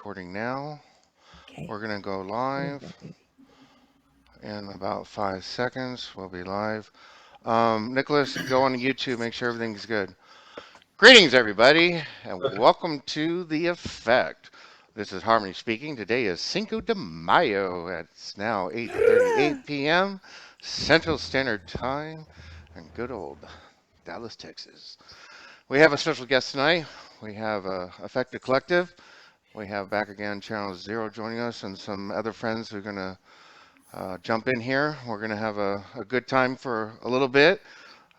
recording now. Okay. We're going to go There we live go, baby. in about 5 seconds. We'll be live. Nicholas, go on YouTube, make sure everything's good. Greetings, everybody, and welcome to The Effect. This is Harmony speaking. Today is Cinco de Mayo. It's now 8:38 p.m. Central Standard Time in good old Dallas, Texas. We have a special guest tonight. We have Effective Collective. We have back again Channel Zero joining us and some other friends who are going to jump in here. We're going to have a good time for a little bit.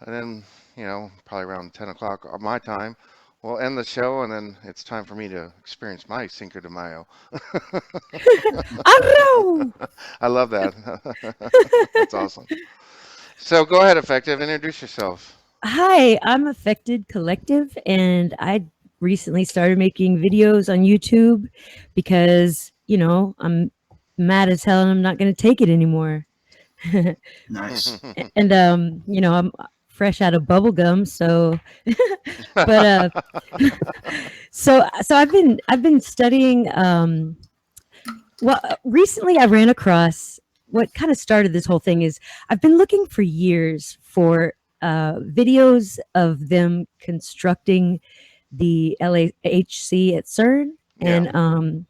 And then, probably around 10 o'clock my time, we'll end the show. And then it's time for me to experience my Cinco de Mayo. Arrow! I love that. That's awesome. So go ahead, Effective. Introduce yourself. Hi, I'm Affected Collective, and I recently started making videos on YouTube because, I'm mad as hell and I'm not going to take it anymore. Nice. And, I'm fresh out of bubble gum, so, but, so I've been studying, recently I ran across what kind of started this whole thing is I've been looking for years for videos of them constructing the LHC at CERN, Yeah. and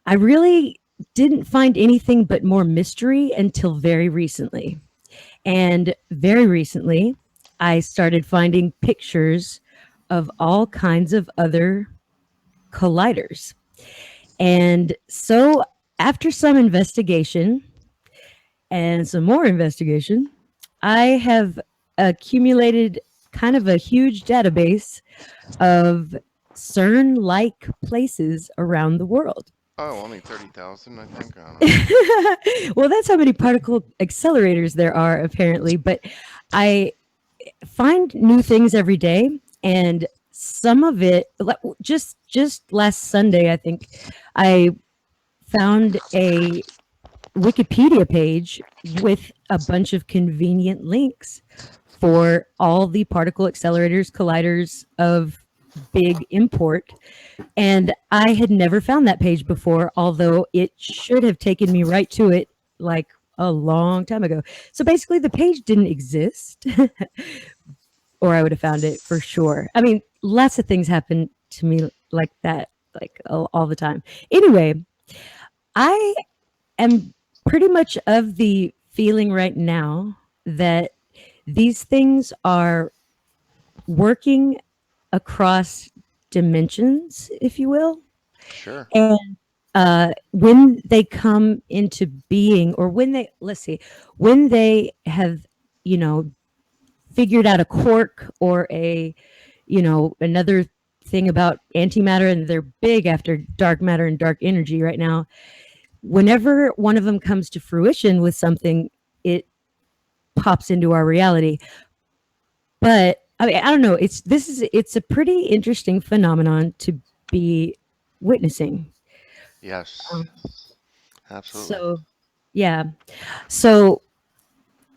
I really didn't find anything but more mystery until very recently. And very recently, I started finding pictures of all kinds of other colliders. And so, after some investigation and some more investigation, I have accumulated kind of a huge database of CERN like places around the world. Oh, only 30,000, I think. I don't know. Well, that's how many particle accelerators there are, apparently. But I find new things every day, and some of it, just last Sunday, I think, I found a Wikipedia page with a bunch of convenient links for all the particle accelerators, colliders of big import. And I had never found that page before, although it should have taken me right to it like a long time ago. So basically, the page didn't exist, or I would have found it for sure. I mean, lots of things happen to me like that, like all the time. Anyway, I am pretty much of the feeling right now that these things are working across dimensions, if you will. Sure. And when they come into being, or when they, let's see, when they have, you know, figured out a quark or another thing about antimatter, and they're big after dark matter and dark energy right now. Whenever one of them comes to fruition with something, it pops into our reality. But I mean, I don't know. It's a pretty interesting phenomenon to be witnessing. Yes, Um, absolutely. so yeah, so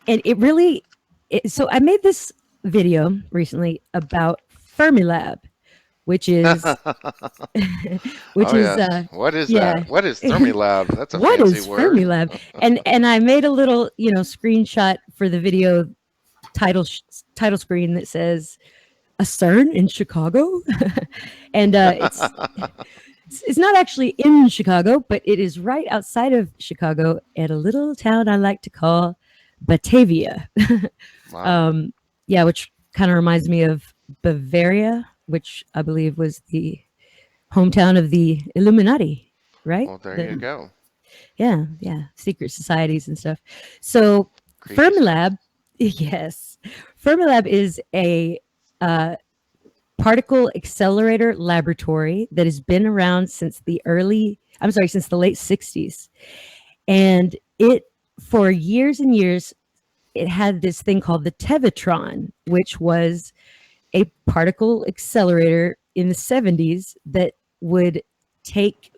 and it really, so I made this video recently about Fermilab, which is which Oh, is yes. What is yeah. that? What is Thermilab? That's a What fancy is word. Fermilab? And I made a little, screenshot for the video title title screen that says a CERN in Chicago, and it's not actually in Chicago, but it is right outside of Chicago at a little town I like to call Batavia. Wow. um, yeah, which kind of reminds me of Bavaria, which I believe was the hometown of the Illuminati, right? Well, there you The go. Yeah, yeah, secret societies and stuff. So Creepy stuff. Fermilab, yes, Fermilab is a uh, particle accelerator laboratory that has been around since since the late 60s. And it, for years and years, it had this thing called the Tevatron, which was a particle accelerator in the 70s that would take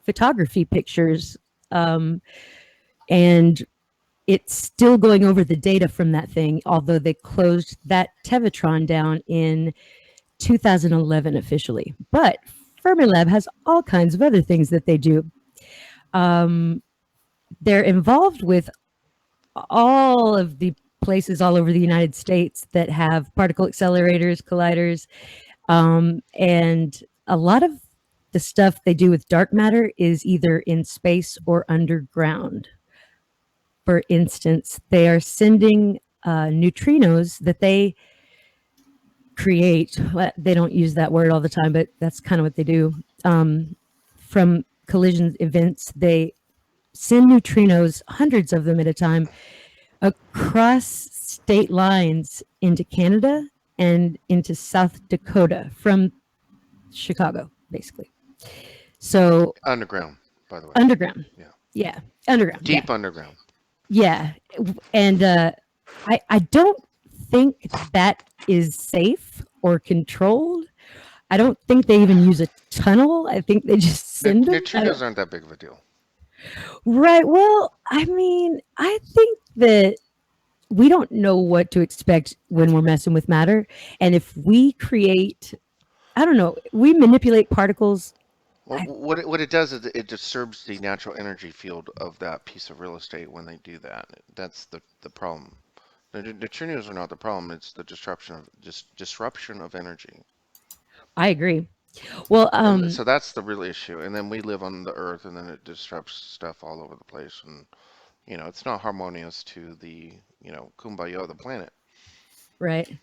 photography pictures. And it's still going over the data from that thing, although they closed that Tevatron down in 2011 officially. But Fermilab has all kinds of other things that they do. Um, they're involved with all of the places all over the United States that have particle accelerators, colliders, and a lot of the stuff they do with dark matter is either in space or underground. For instance, they are sending neutrinos that they create. Well, they don't use that word all the time, but that's kind of what they do. From collision events, they send neutrinos, hundreds of them at a time, across state lines into Canada and into South Dakota from Chicago, basically. So Underground, by the way. underground, Yeah. yeah, underground, yeah, Deep underground. yeah, and I don't think that is safe or controlled. I don't think they even use a tunnel. I think they just send them. Neutrinos aren't that big of a deal. Right. Well, I mean, I think that we don't know what to expect when we're messing with matter. And if we create, I don't know, we manipulate particles. Well, what it does is it disturbs the natural energy field of that piece of real estate when they do that. That's the problem. The neutrinos are not the problem. It's the disruption of energy. I agree. Well, And so that's the real issue. And then we live on the Earth, and then it disrupts stuff all over the place. And it's not harmonious to the kumbaya of the planet. right.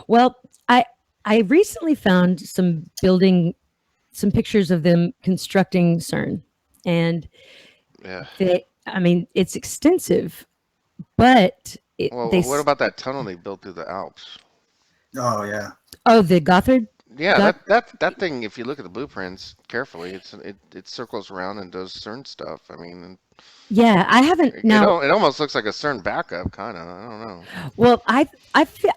Well, I recently found some pictures of them constructing CERN, and Yeah. I mean, it's extensive, but Well, they, what about that tunnel they built through the Alps? Oh yeah. oh, the Gothard. Yeah, Got, that thing. If you look at the blueprints carefully, it circles around and does CERN stuff. I mean, yeah, I haven't now. it almost looks like a CERN backup, kind of. I don't know. Well, I've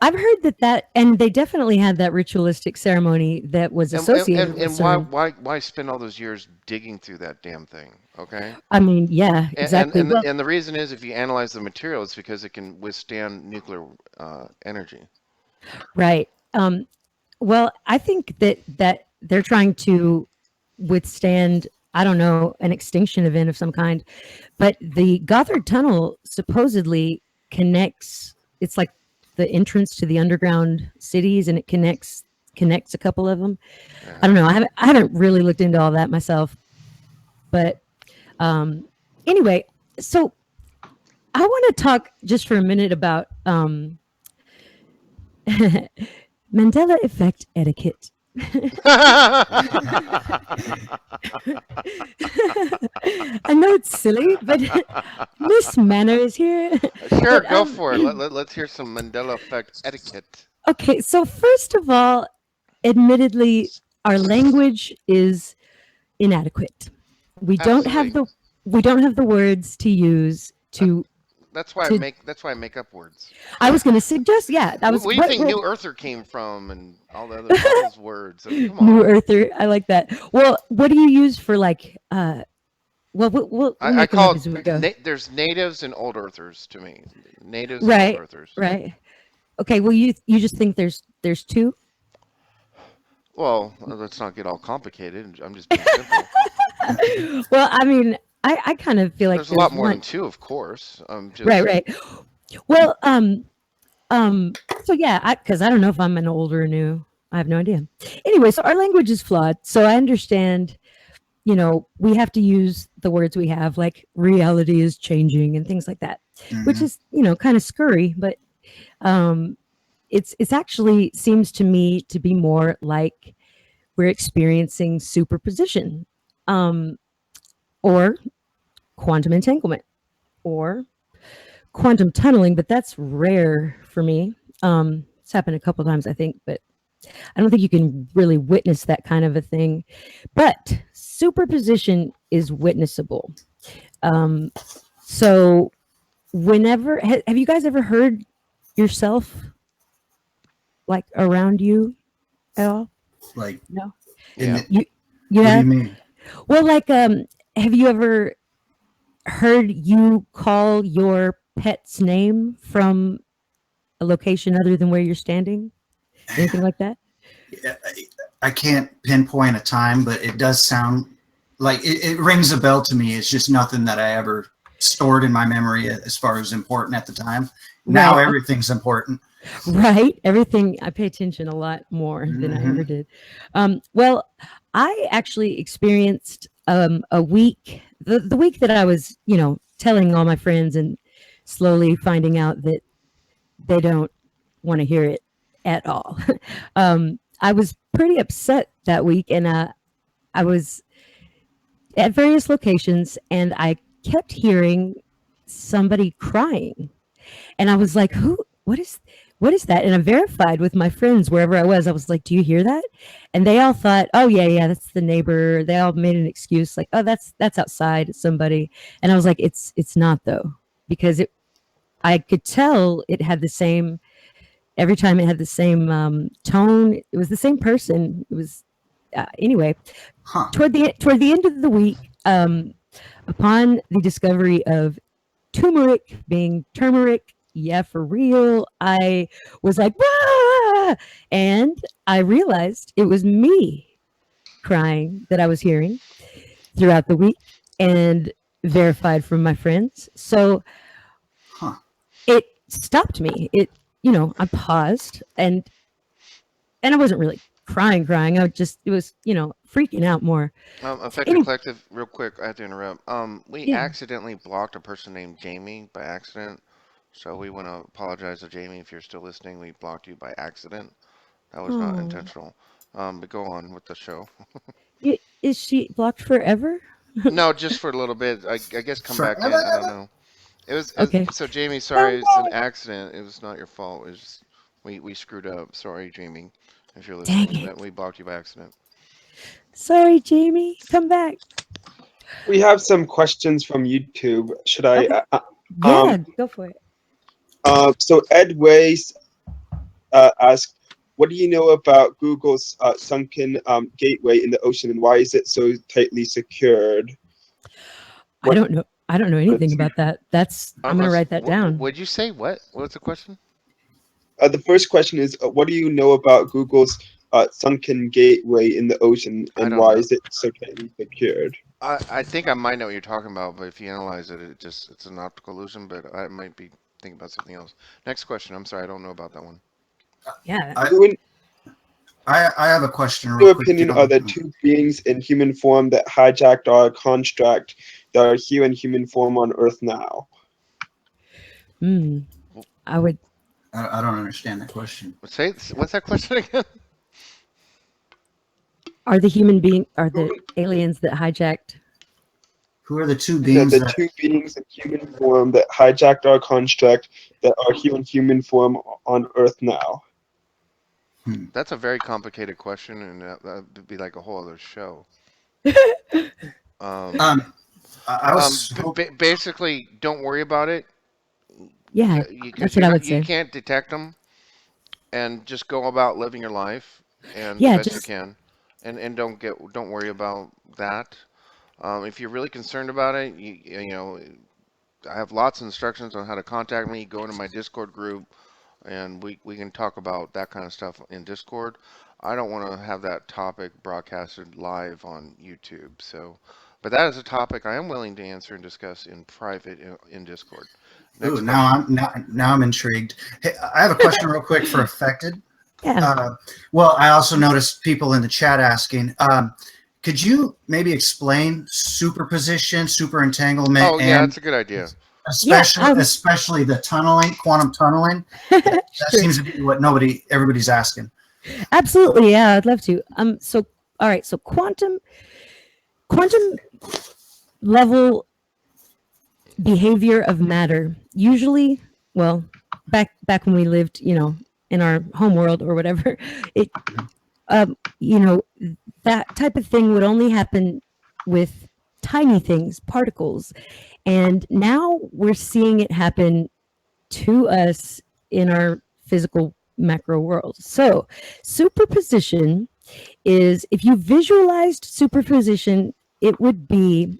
heard that, and they definitely had that ritualistic ceremony that was associated with And why CERN. why spend all those years digging through that damn thing? Okay. I mean, yeah, exactly. Well, And the reason is if you analyze the material, it's because it can withstand nuclear energy. right. Well, I think that they're trying to withstand, I don't know, an extinction event of some kind. But the Gothard Tunnel supposedly connects. It's like the entrance to the underground cities, and it connects a couple of them. Yeah. I don't know. I haven't really looked into all that myself, but anyway, so I want to talk just for a minute about Mandela effect etiquette. I know it's silly, but Miss Manner is here. Sure, But, go for it. Let's hear some Mandela effect etiquette. okay, so first of all, admittedly, our language is inadequate. We don't have Absolutely. the words to use to That's why to. I make up words. I was going to suggest, yeah, that was Where do you think what New Earther came from and all those words? I mean, come New on. Earther. I like that. Well, what do you use for like? Well, we'll I make them up call as we go. it there's natives and old earthers to me. Natives and old Right, earthers. right. Okay. Well, you just think there's two. Well, let's not get all complicated. I'm just being simple. Well, I mean, I kind of feel like There's a lot there's more than one. two, of course. Right, right. Well, so yeah, because I don't know if I'm an old or a new. I have no idea. Anyway, so our language is flawed. So I understand, we have to use the words we have, like reality is changing and things like that, which Hmm. is, kind of scurry, but um, it's actually seems to me to be more like we're experiencing superposition, um, or quantum entanglement, or quantum tunneling, but that's rare for me. It's happened a couple times, I think, but I don't think you can really witness that kind of a thing. But superposition is witnessable. Um, so, have you guys ever heard yourself like around you at all? Like, No, in Yeah. the, you what do you have. mean? Well, like, have you ever heard you call your pet's name from a location other than where you're standing? Anything like that? I can't pinpoint a time, but it does sound like it rings a bell to me. It's just nothing that I ever stored in my memory as far as important at the time. Now Right. everything's important. Right. Everything, I pay attention a lot more than I Mm-hmm. ever did. Well, I actually experienced a week, the week that I was, telling all my friends and slowly finding out that they don't want to hear it at all. I was pretty upset that week, and I was at various locations, and I kept hearing somebody crying, and I was like, "Who? What is that?" And I verified with my friends wherever I was. I was like, "Do you hear that?" And they all thought, "Oh yeah, yeah, that's the neighbor." They all made an excuse, like, "Oh, that's outside somebody." And I was like, "It's not though," because I could tell it had the same every time. It had the same tone. It was the same person. It was anyway. Huh. Toward the end of the week, upon the discovery of turmeric being turmeric, yeah, for real, I was like, "Ah!" And I realized it was me crying that I was hearing throughout the week, and verified from my friends. So Huh. it stopped me. I paused, and I wasn't really crying. It was, freaking out more. Effective Any, Collective, real quick, I have to interrupt. We yeah. accidentally blocked a person named Jamie by accident, so we want to apologize to Jamie if you're still listening. We blocked you by accident. That was not Oh, intentional. But go on with the show. is she blocked forever? No, just for a little bit. I guess come back Forever. in. I don't know. Okay. So Jamie, Come sorry, it's an back. accident. It was not your fault. It was just, we screwed up. Sorry, Jamie, if you're Dang listening, that it. we blocked you by accident. Sorry, Jamie. Come back. We have some questions from YouTube. Should I? Okay. Um, Yeah, go for it. so Ed Ways asked, "What do you know about Google's sunken gateway in the ocean, and why is it so tightly secured?" I What? don't know. I don't know anything Let's see. about that. I'm going to write that down. Would you say what? What's the question? The first question is, what do you know about Google's sunken gateway in the ocean, I and don't why know. is it so tightly secured? I think I might know what you're talking about, but if you analyze it, it's an optical illusion. But I might be thinking about something else. Next question. I'm sorry, I don't know about that one. Yeah. I, Who, in I have a question real your quick. If you opinion, are don't, the two beings in human form that hijacked our construct that are here in human form on Earth now? Hmm. I would. I don't understand that question. Say what's that question again? Are the Who, aliens that hijacked? Who are the two beings the that? two beings in human form that hijacked our construct that are here in human form on Earth now? Hmm. That's a very complicated question, and that'd be like a whole other show. Um, Um, I was. Basically, don't worry about it. Yeah, Because that's what you're I not, would you say. can't detect them, and just go about living your life and the Yeah, best you just can, and don't worry about that. If you're really concerned about it, I have lots of instructions on how to contact me. Go into my Discord group, and we can talk about that kind of stuff in Discord. I don't want to have that topic broadcasted live on YouTube. But that is a topic I am willing to answer and discuss in private in Discord. Ooh, Next question. now I'm intrigued. Hey, I have a question real quick for affected. yeah. Uh, well, I also noticed people in the chat asking. Could you maybe explain superposition, super entanglement, Oh yeah, and that's a good idea. Yeah, especially the tunneling, quantum tunneling? That sure. seems to be what everybody's asking. Absolutely. Yeah, I'd love to. So all right, so quantum level behavior of matter. Usually, well, back when we lived, in our home world or whatever, it um, you know, that type of thing would only happen with tiny things, particles. And now we're seeing it happen to us in our physical macro world. So, superposition is, if you visualized superposition, it would be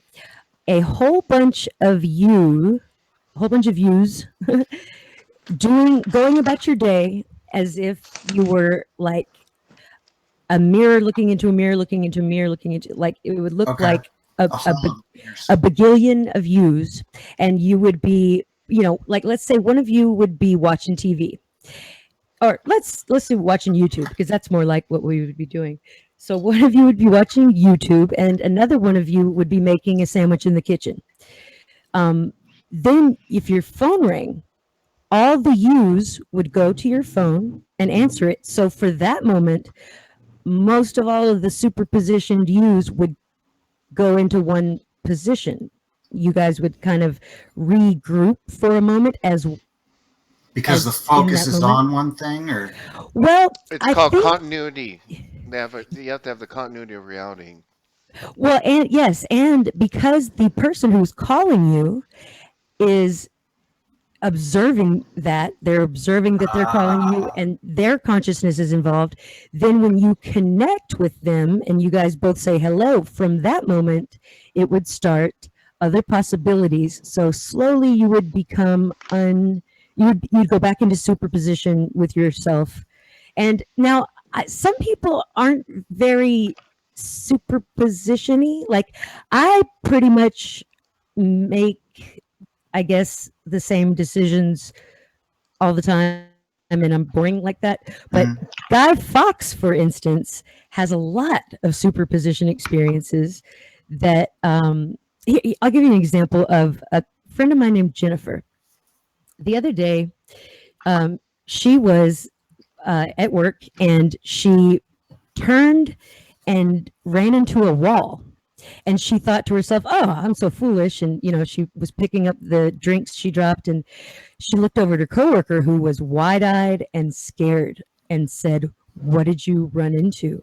a whole bunch of yous going about your day as if you were like a mirror looking into a mirror, looking into a mirror, looking into, like, it would look Okay. like A whole a bagillion of yous, and you would be, like, let's say one of you would be watching TV, or let's say watching YouTube, because that's more like what we would be doing. So one of you would be watching YouTube, and another one of you would be making a sandwich in the kitchen. Then, if your phone rang, all the yous would go to your phone and answer it. So for that moment, most of all of the superpositioned yous would go into one position. You guys would kind of regroup for a moment because the as in focus that is moment. on one thing, or Well, It's I called think, continuity. You have to have the continuity of reality. well, and yes, and because the person who's calling you is observing that, they're observing that they're calling you and their consciousness is involved, then when you connect with them and you guys both say hello, from that moment it would start other possibilities. So slowly you would become you'd go back into superposition with yourself. And now, some people aren't very superpositiony. Like, I pretty much make, I guess, the same decisions all the time, and I'm boring like that. But Guy Fawkes, for instance, has a lot of superposition experiences that, I'll give you an example of a friend of mine named Jennifer. The other day, she was at work, and she turned and ran into a wall. And she thought to herself, "Oh, I'm so foolish." And she was picking up the drinks she dropped, and she looked over at her coworker, who was wide-eyed and scared, and said, "What did you run into?"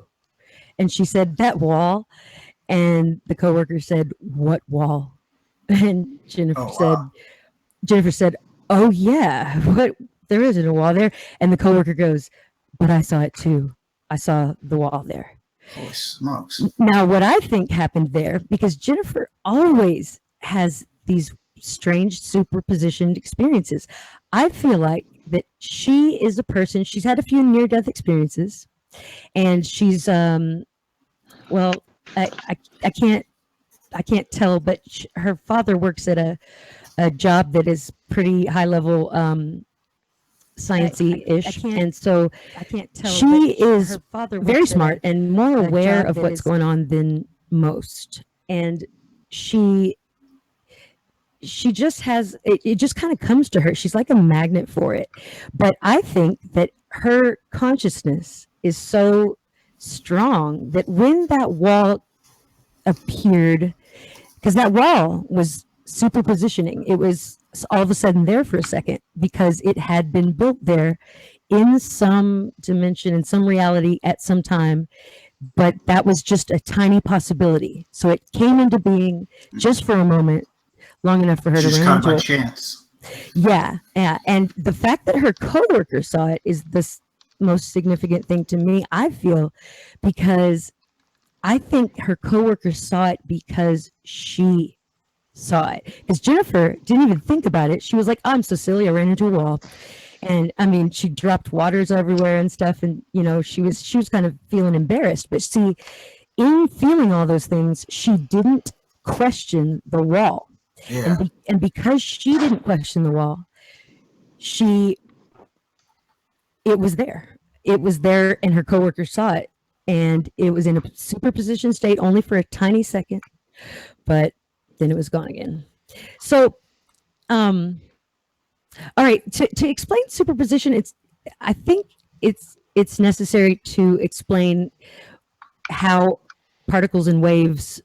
And she said, "That wall." And the coworker said, "What wall?" And Jennifer said, "Oh yeah, what? There isn't a wall there." And the coworker goes, "But I saw it too. I saw the wall there." holy smokes. Now, what I think happened there, because Jennifer always has these strange superpositioned experiences, I feel like that she is a person, she's had a few near-death experiences, and she's, well, I can't tell, but her father works at a job that is pretty high level, sciencey-ish, and so I can't tell. she is her father very works at smart and more a aware job of that what's is- going on than most. And she just has it just kind of comes to her. She's like a magnet for it. But I think that her consciousness is so strong that when that wall appeared, because that wall was superpositioning, it was all of a sudden there for a second because it had been built there in some dimension, in some reality at some time, but that was just a tiny possibility. So it came into being just for a moment, long enough for her to Just run caught into by it. chance. Yeah. And the fact that her coworker saw it is the most significant thing to me, I feel, because I think her coworker saw it because she saw it. Because Jennifer didn't even think about it. She was like, "I'm so silly, I ran into a wall." And I mean, she dropped waters everywhere and stuff, and she was kind of feeling embarrassed. But see, in feeling all those things, she didn't question the wall. Yeah. And because she didn't question the wall, it was there. It was there, and her coworker saw it, and it was in a superposition state only for a tiny second, but then it was gone again. So, all right, to explain superposition, I think it's necessary to explain how particles and waves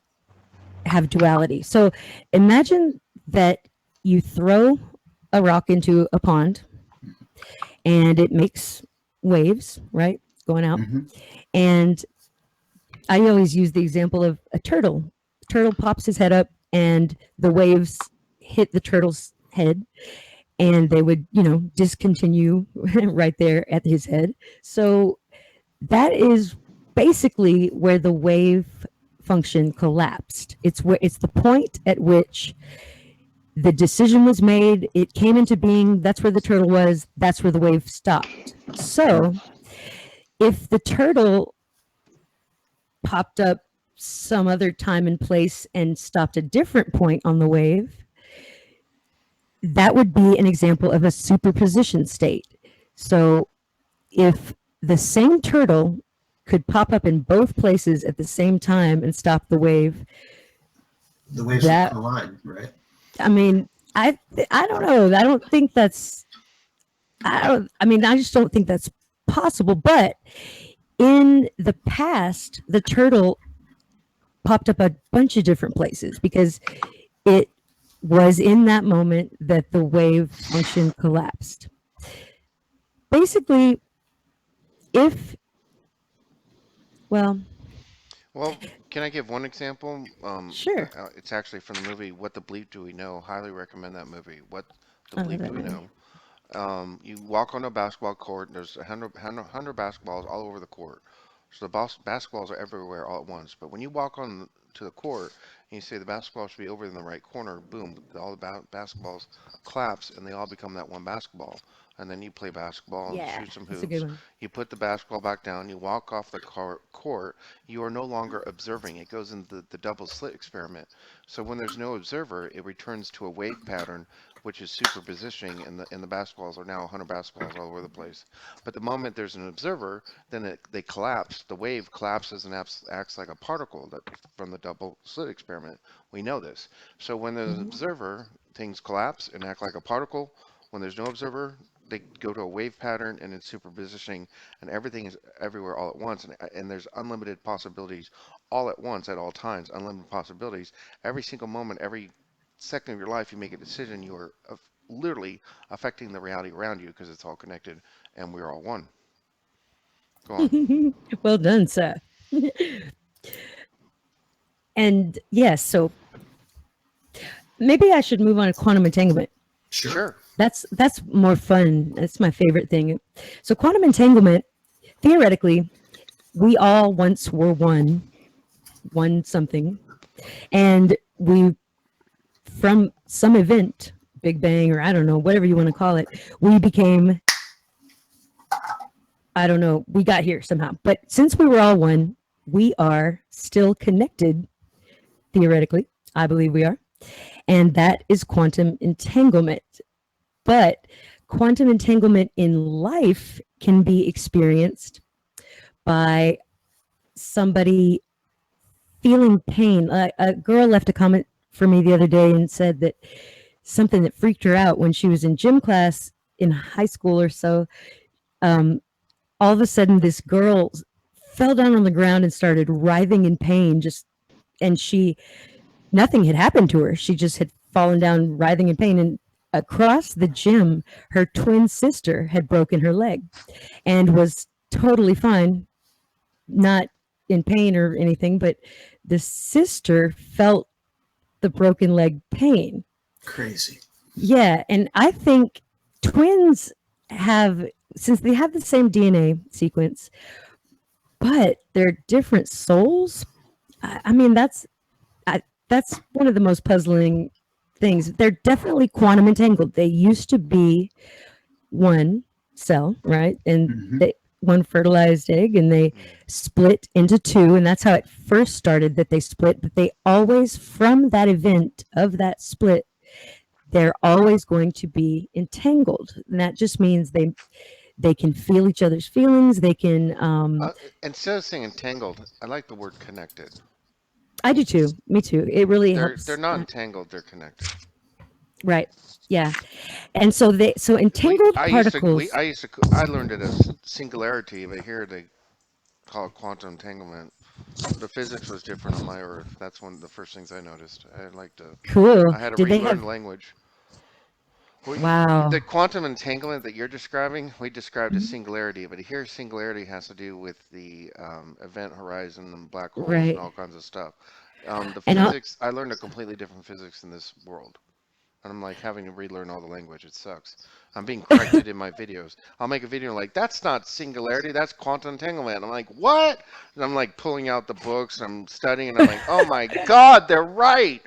have duality. So imagine that you throw a rock into a pond and it makes waves, right? Going out. And I always use the example of a turtle. Turtle pops his head up and the waves hit the turtle's head, and they would, discontinue right there at his head. So that is basically where the wave function collapsed. It's the point at which the decision was made, it came into being, that's where the turtle was, that's where the wave stopped. So if the turtle popped up some other time and place and stopped a different point on the wave, that would be an example of a superposition state. So if the same turtle could pop up in both places at the same time and stop the wave, The waves would that, collide, right? I mean, I don't know. I don't think that's I mean, I just don't think that's possible, but in the past, the turtle popped up a bunch of different places because it was in that moment that the wave function collapsed. Basically, if, well, Well, can I give one example? sure. It's actually from the movie What the Bleep Do We Know? Highly recommend that movie. What the I love Bleep that Do We movie. Know? You walk on a basketball court, and there's 100 basketballs all over the court. So the basketballs are everywhere all at once. But when you walk on to the court and you say the basketball should be over in the right corner, boom, all the basketballs collapse and they all become that one basketball. And then you play basketball and Yeah, shoot some that's a good hoops. one. You put the basketball back down, you walk off the court, you are no longer observing. It goes into the double slit experiment. So when there's no observer, it returns to a wave pattern which is superpositioning, and the basketballs are now 100 basketballs all over the place. But the moment there's an observer, then they collapse. The wave collapses and acts like a particle that from the double slit experiment. We know this. So when there's an Mhm. observer, things collapse and act like a particle. When there's no observer, they go to a wave pattern and it's superpositioning, and everything is everywhere all at once. And there's unlimited possibilities all at once at all times. Unlimited possibilities. Every single moment, every second of your life, you make a decision, you are literally affecting the reality around you because it's all connected and we're all one. Go on. Well done, sir. And yes, so maybe I should move on to quantum entanglement. Sure. Sure. That's more fun. That's my favorite thing. So quantum entanglement, theoretically, we all once were one something, and we from some event, Big Bang or I don't know, whatever you want to call it, we became, I don't know, we got here somehow. But since we were all one, we are still connected theoretically. I believe we are. And that is quantum entanglement. But quantum entanglement in life can be experienced by somebody feeling pain. A girl left a comment for me the other day and said that something that freaked her out when she was in gym class in high school or so. Um, all of a sudden, this girl fell down on the ground and started writhing in pain. And nothing had happened to her. She just had fallen down, writhing in pain. And across the gym, her twin sister had broken her leg and was totally fine, not in pain or anything, but the sister felt the broken leg pain. Crazy. Yeah. And I think twins have, since they have the same DNA sequence, but they're different souls. I mean, that's one of the most puzzling things. They're definitely quantum entangled. They used to be one cell, right? And Hmm. they one fertilized egg, and they split into two, and that's how it first started, that they split. But they always, from that event of that split, they're always going to be entangled, and that just means they can feel each other's feelings. They can. Uh, Instead of saying entangled, I like the word connected. I do too. Me too. It really They're helps. not entangled, they're connected. Right. Yeah. And so entangled particles. I learned it as singularity, but here they call it quantum entanglement. The physics was different on my Earth. That's one of the first things I noticed. Cool. I had to Did they relearn have? language. Well, Wow. the quantum entanglement that you're describing, we described as Mhm. singularity, but here singularity has to do with the event horizon and black holes and Right. all kinds of stuff. The And physics, I learned a completely different physics in this world. And I'm like having to relearn all the language. It sucks. I'm being corrected in my videos. I'll make a video like, that's not singularity, that's quantum entanglement. I'm like, what? And I'm like pulling out the books, and I'm studying, and I'm like, oh my God, they're right.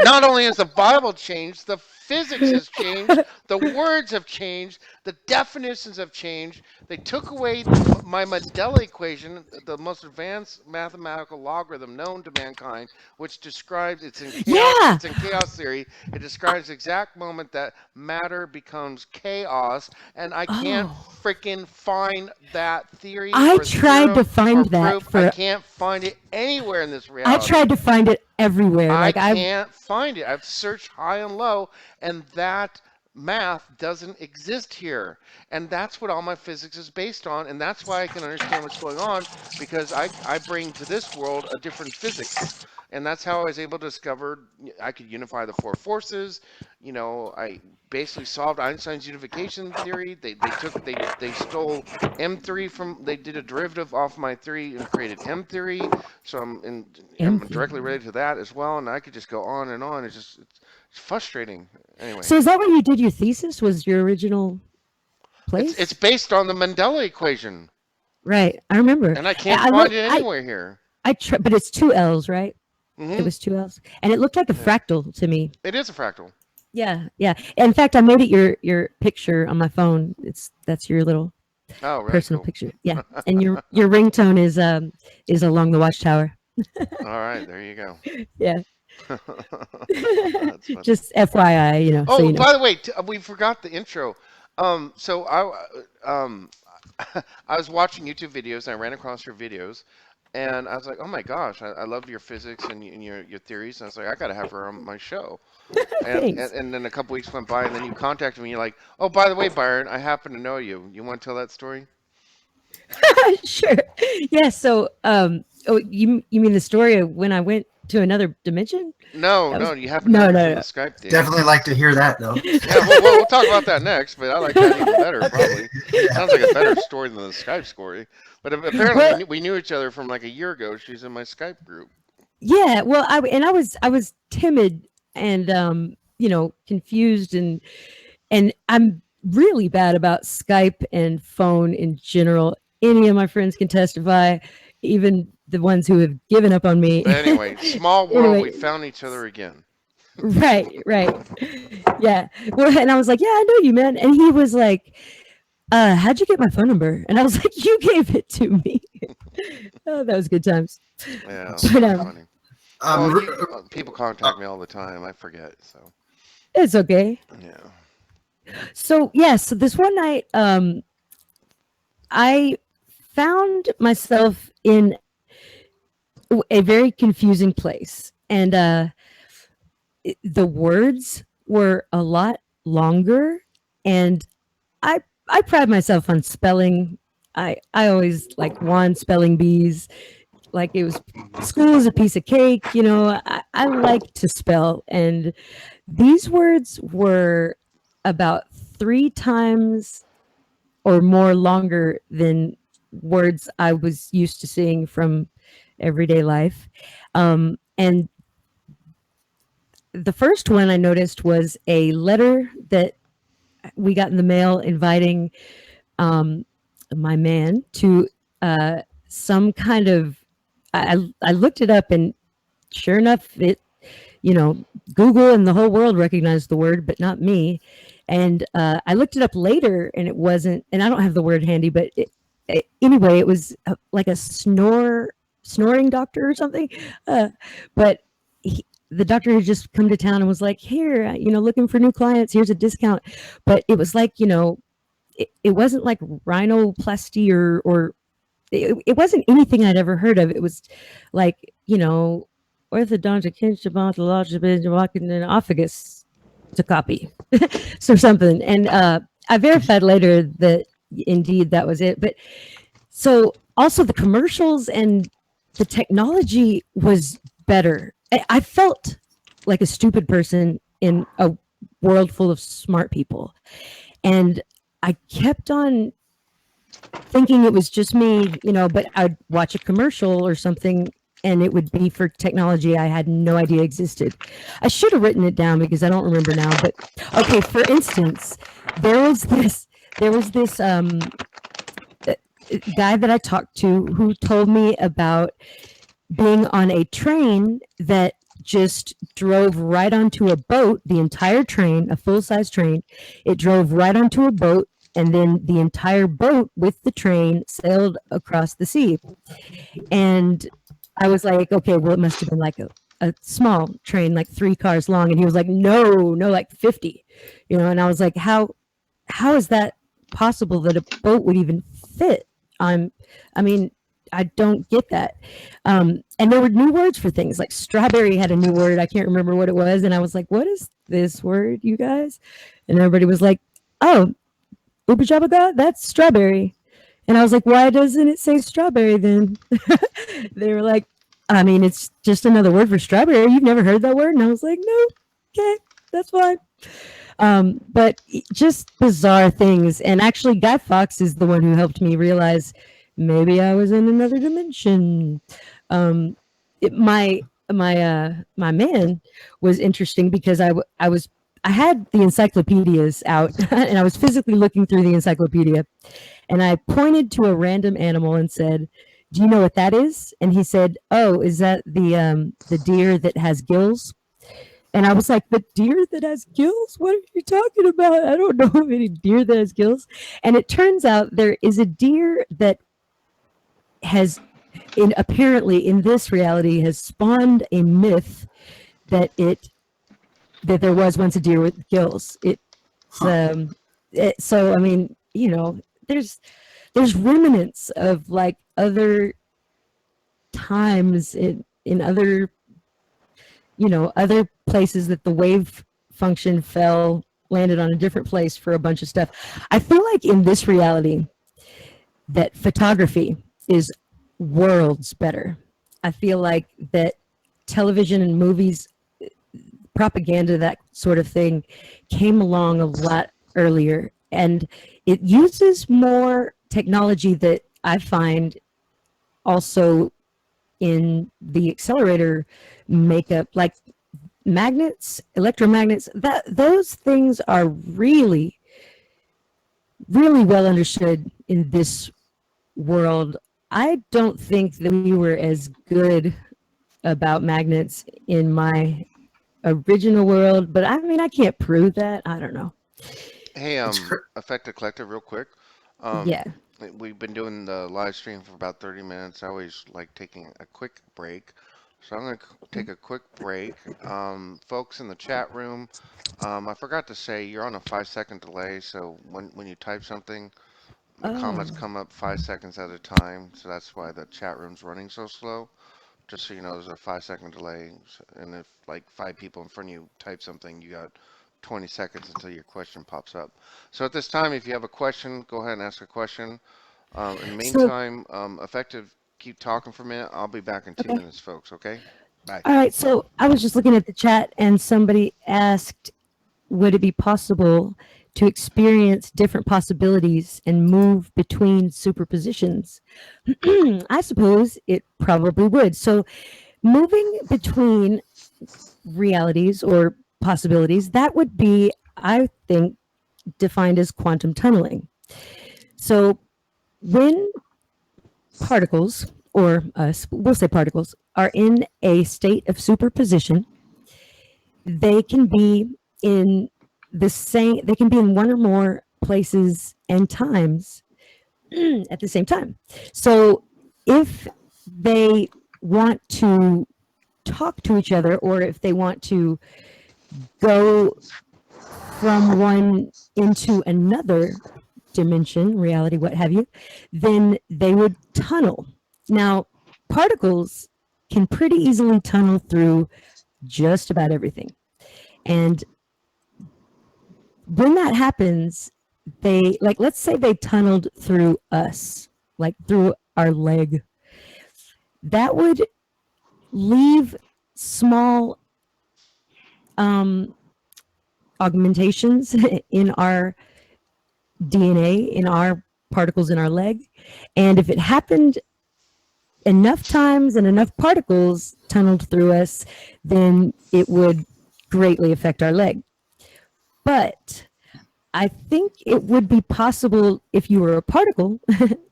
Not only has the Bible changed, the physics has changed, the words have changed, the definitions have changed. They took away my Mandela equation, the most advanced mathematical logarithm known to mankind, which describes it's in chaos. Yeah. It's in chaos theory. It describes the exact moment that matter becomes chaos, and I can't Oh, freaking find that theory I or tried to theorem or find that proof. I for. can't find it anywhere in this I reality. tried to find it everywhere. I Like I. can't find it. I've searched high and low, and that math doesn't exist here. And that's what all my physics is based on. And that's why I can understand what's going on, because I bring to this world a different physics. And that's how I was able to discover I could unify the four forces. I basically solved Einstein's unification theory. They stole M3 they did a derivative off my theory and created M theory. So I'm directly related to that as well, and I could just go on and on. It's frustrating. Anyway, So is that where you did your thesis? Was your original it's place? based on the Mandela equation, Right. I remember. and I I can't I find look. it anywhere here. But it's two L's, right? It Hmm. was two L's, and it looked like a Yeah, fractal to me. it is a fractal. Yeah, yeah. In fact, I made it your picture on my phone. That's your little Oh, really personal cool. picture. Yeah, and your ringtone is along the watchtower. All right, there you go. Yeah. That's funny. Just FYI, so Oh, you know. by the way, we forgot the intro. So I was watching YouTube videos and I ran across your videos, and I was like, oh my gosh, I love your physics and your theories. And I was like, I gotta have her on my show. And, and Thanks. and then a couple weeks went by, and then you contacted me. You're like, oh, by the way, Byron, I happen to know you. You want to tell that story? Sure. Yeah. So, oh, you mean the story of when I went to another dimension? No, That no, was you happen to know me from the no. Skype thing. Definitely like to hear that though. Yeah, we'll talk about that next, but I like that even better, Okay. probably. Yeah. Sounds like a better story than the Skype story. But apparently Well, we knew each other from like a year ago. She's in my Skype group. yeah. Well, I was timid and confused and I'm really bad about Skype and phone in general. Any of my friends can testify, even the ones who have given up on me. But anyway, small world, we Anyway, found each other again. right. Yeah. Well, and I was like, yeah, I know you, man. And he was like, how'd you get my phone number? And I was like, you gave it to me. Oh, that was good times. Yeah, But that's funny. Um, Well, r- people contact me all the time. I forget, so it's okay. yeah. So yes, this one night, I found myself in a very confusing place, and the words were a lot longer, and I pride myself on spelling. I always like won spelling bees. Like it was school is a piece of cake. I like to spell, and these words were about 3 times or more longer than words I was used to seeing from everyday life. And the first one I noticed was a letter that we got in the mail inviting my man to some kind of. I looked it up, and sure enough, Google and the whole world recognized the word, but not me. And I looked it up later, and it wasn't. And I don't have the word handy, but anyway, it was like a snoring doctor or something. But the doctor had just come to town and was like, "Here, looking for new clients. Here's a discount." But it was like, it wasn't like rhinoplasty or it wasn't anything I'd ever heard of. It was like, orthodontic esophagus to copy. So something. And I verified later that indeed that was it. But so also the commercials and the technology was better. I felt like a stupid person in a world full of smart people. And I kept on thinking it was just me, but I'd watch a commercial or something and it would be for technology I had no idea existed. I should have written it down because I don't remember now. But okay, for instance, there was this there was this uh, guy that I talked to who told me about being on a train that just drove right onto a boat, the entire train, a full-size train. It drove right onto a boat, and then the entire boat with the train sailed across the sea. And I was like, okay, well, it must have been like a small train, like 3 cars long. And he was like, no, no, like 50, and I was like, how is that possible that a boat would even fit on? I mean, I don't get that. And there were new words for things, like strawberry had a new word. I can't remember what it was. And I was like, what is this word, you guys? And everybody was like, oh, upajabaga, that's strawberry. And I was like, why doesn't it say strawberry then? They were like, I mean, it's just another word for strawberry. You've never heard that word? And I was like, no, okay, that's fine. But just bizarre things. And actually, Guy Fawkes is the one who helped me realize maybe I was in another dimension. Um, my man was interesting because I had the encyclopedias out and I was physically looking through the encyclopedia, and I pointed to a random animal and said, "Do you know what that is?" And he said, "Oh, is that the deer that has gills?" And I was like, "The deer that has gills? What are you talking about? I don't know of any deer that has gills." And it turns out there is a deer that has, apparently in this reality, has spawned a myth that there was once a deer with gills. So I mean, there's remnants of like other times in other other places that the wave function landed on a different place for a bunch of stuff. I feel like in this reality that photography is worlds better. I feel like that television and movies, propaganda, that sort of thing, came along a lot earlier, and it uses more technology that I find also in the accelerator makeup, like magnets, electromagnets. That those things are really, really well understood in this world. I don't think that we were as good about magnets in my original world, but I mean, I can't prove that. I don't know. Hey, It's Effective Collective, real quick. Yeah. We've been doing the live stream for about 30 minutes. I always like taking a quick break. So I'm going to take a quick break. Folks in the chat room, I forgot to say you're on a 5 second delay. So when you type something, the comments Oh. come up 5 seconds at a time. So that's why the chat room's running so slow. Just so you know, there's a 5 second delay. And if like 5 people in front of you type something, you got 20 seconds until your question pops up. So at this time, if you have a question, go ahead and ask a question. In the So, meantime, Effective, keep talking for a minute. I'll be back in two okay. minutes, folks, okay? Bye. All right. So I was just looking at the chat and somebody asked, would it be possible to experience different possibilities and move between superpositions? I suppose it probably would. So moving between realities or possibilities, that would be, I think, defined as quantum tunneling. So when particles, or we'll say particles, are in a state of superposition, they can be in they can be in one or more places and times at the same time. So if they want to talk to each other, or if they want to go from one into another dimension, reality, what have you, then they would tunnel. Now, particles can pretty easily tunnel through just about everything. And when that happens, let's say they tunneled through us, like through our leg. That would leave small augmentations in our DNA, in our particles in our leg. And if it happened enough times and enough particles tunneled through us, then it would greatly affect our leg. But I think it would be possible if you were a particle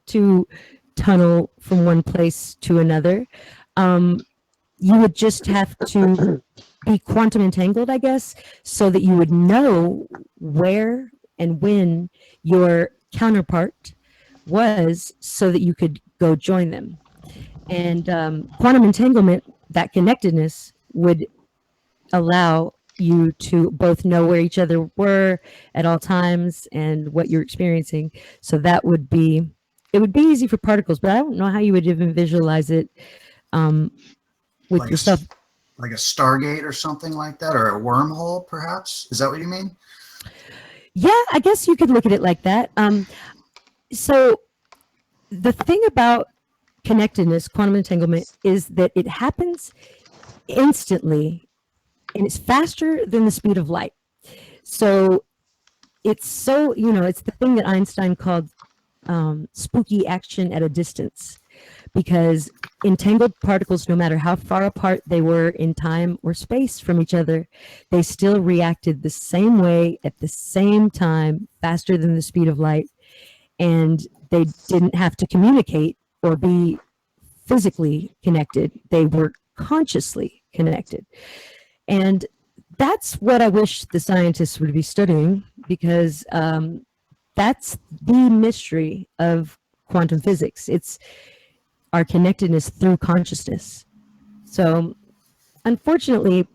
to tunnel from one place to another. You would just have to be quantum entangled, I guess, so that you would know where and when your counterpart was so that you could go join them. And quantum entanglement, that connectedness, would allow you to both know where each other were at all times and what you're experiencing. So that would be, it would be easy for particles, but I don't know how you would even visualize it with Like yourself. like a Stargate or something like that, or a wormhole, perhaps? Is that what you mean? Yeah, I guess you could look at it like that. So the thing about connectedness, quantum entanglement, is that it happens instantly and it's faster than the speed of light. So it's so, it's the thing that Einstein called spooky action at a distance, because entangled particles, no matter how far apart they were in time or space from each other, they still reacted the same way at the same time, faster than the speed of light. And they didn't have to communicate or be physically connected. They were consciously connected. And that's what I wish the scientists would be studying, because that's the mystery of quantum physics. It's our connectedness through consciousness. So unfortunately,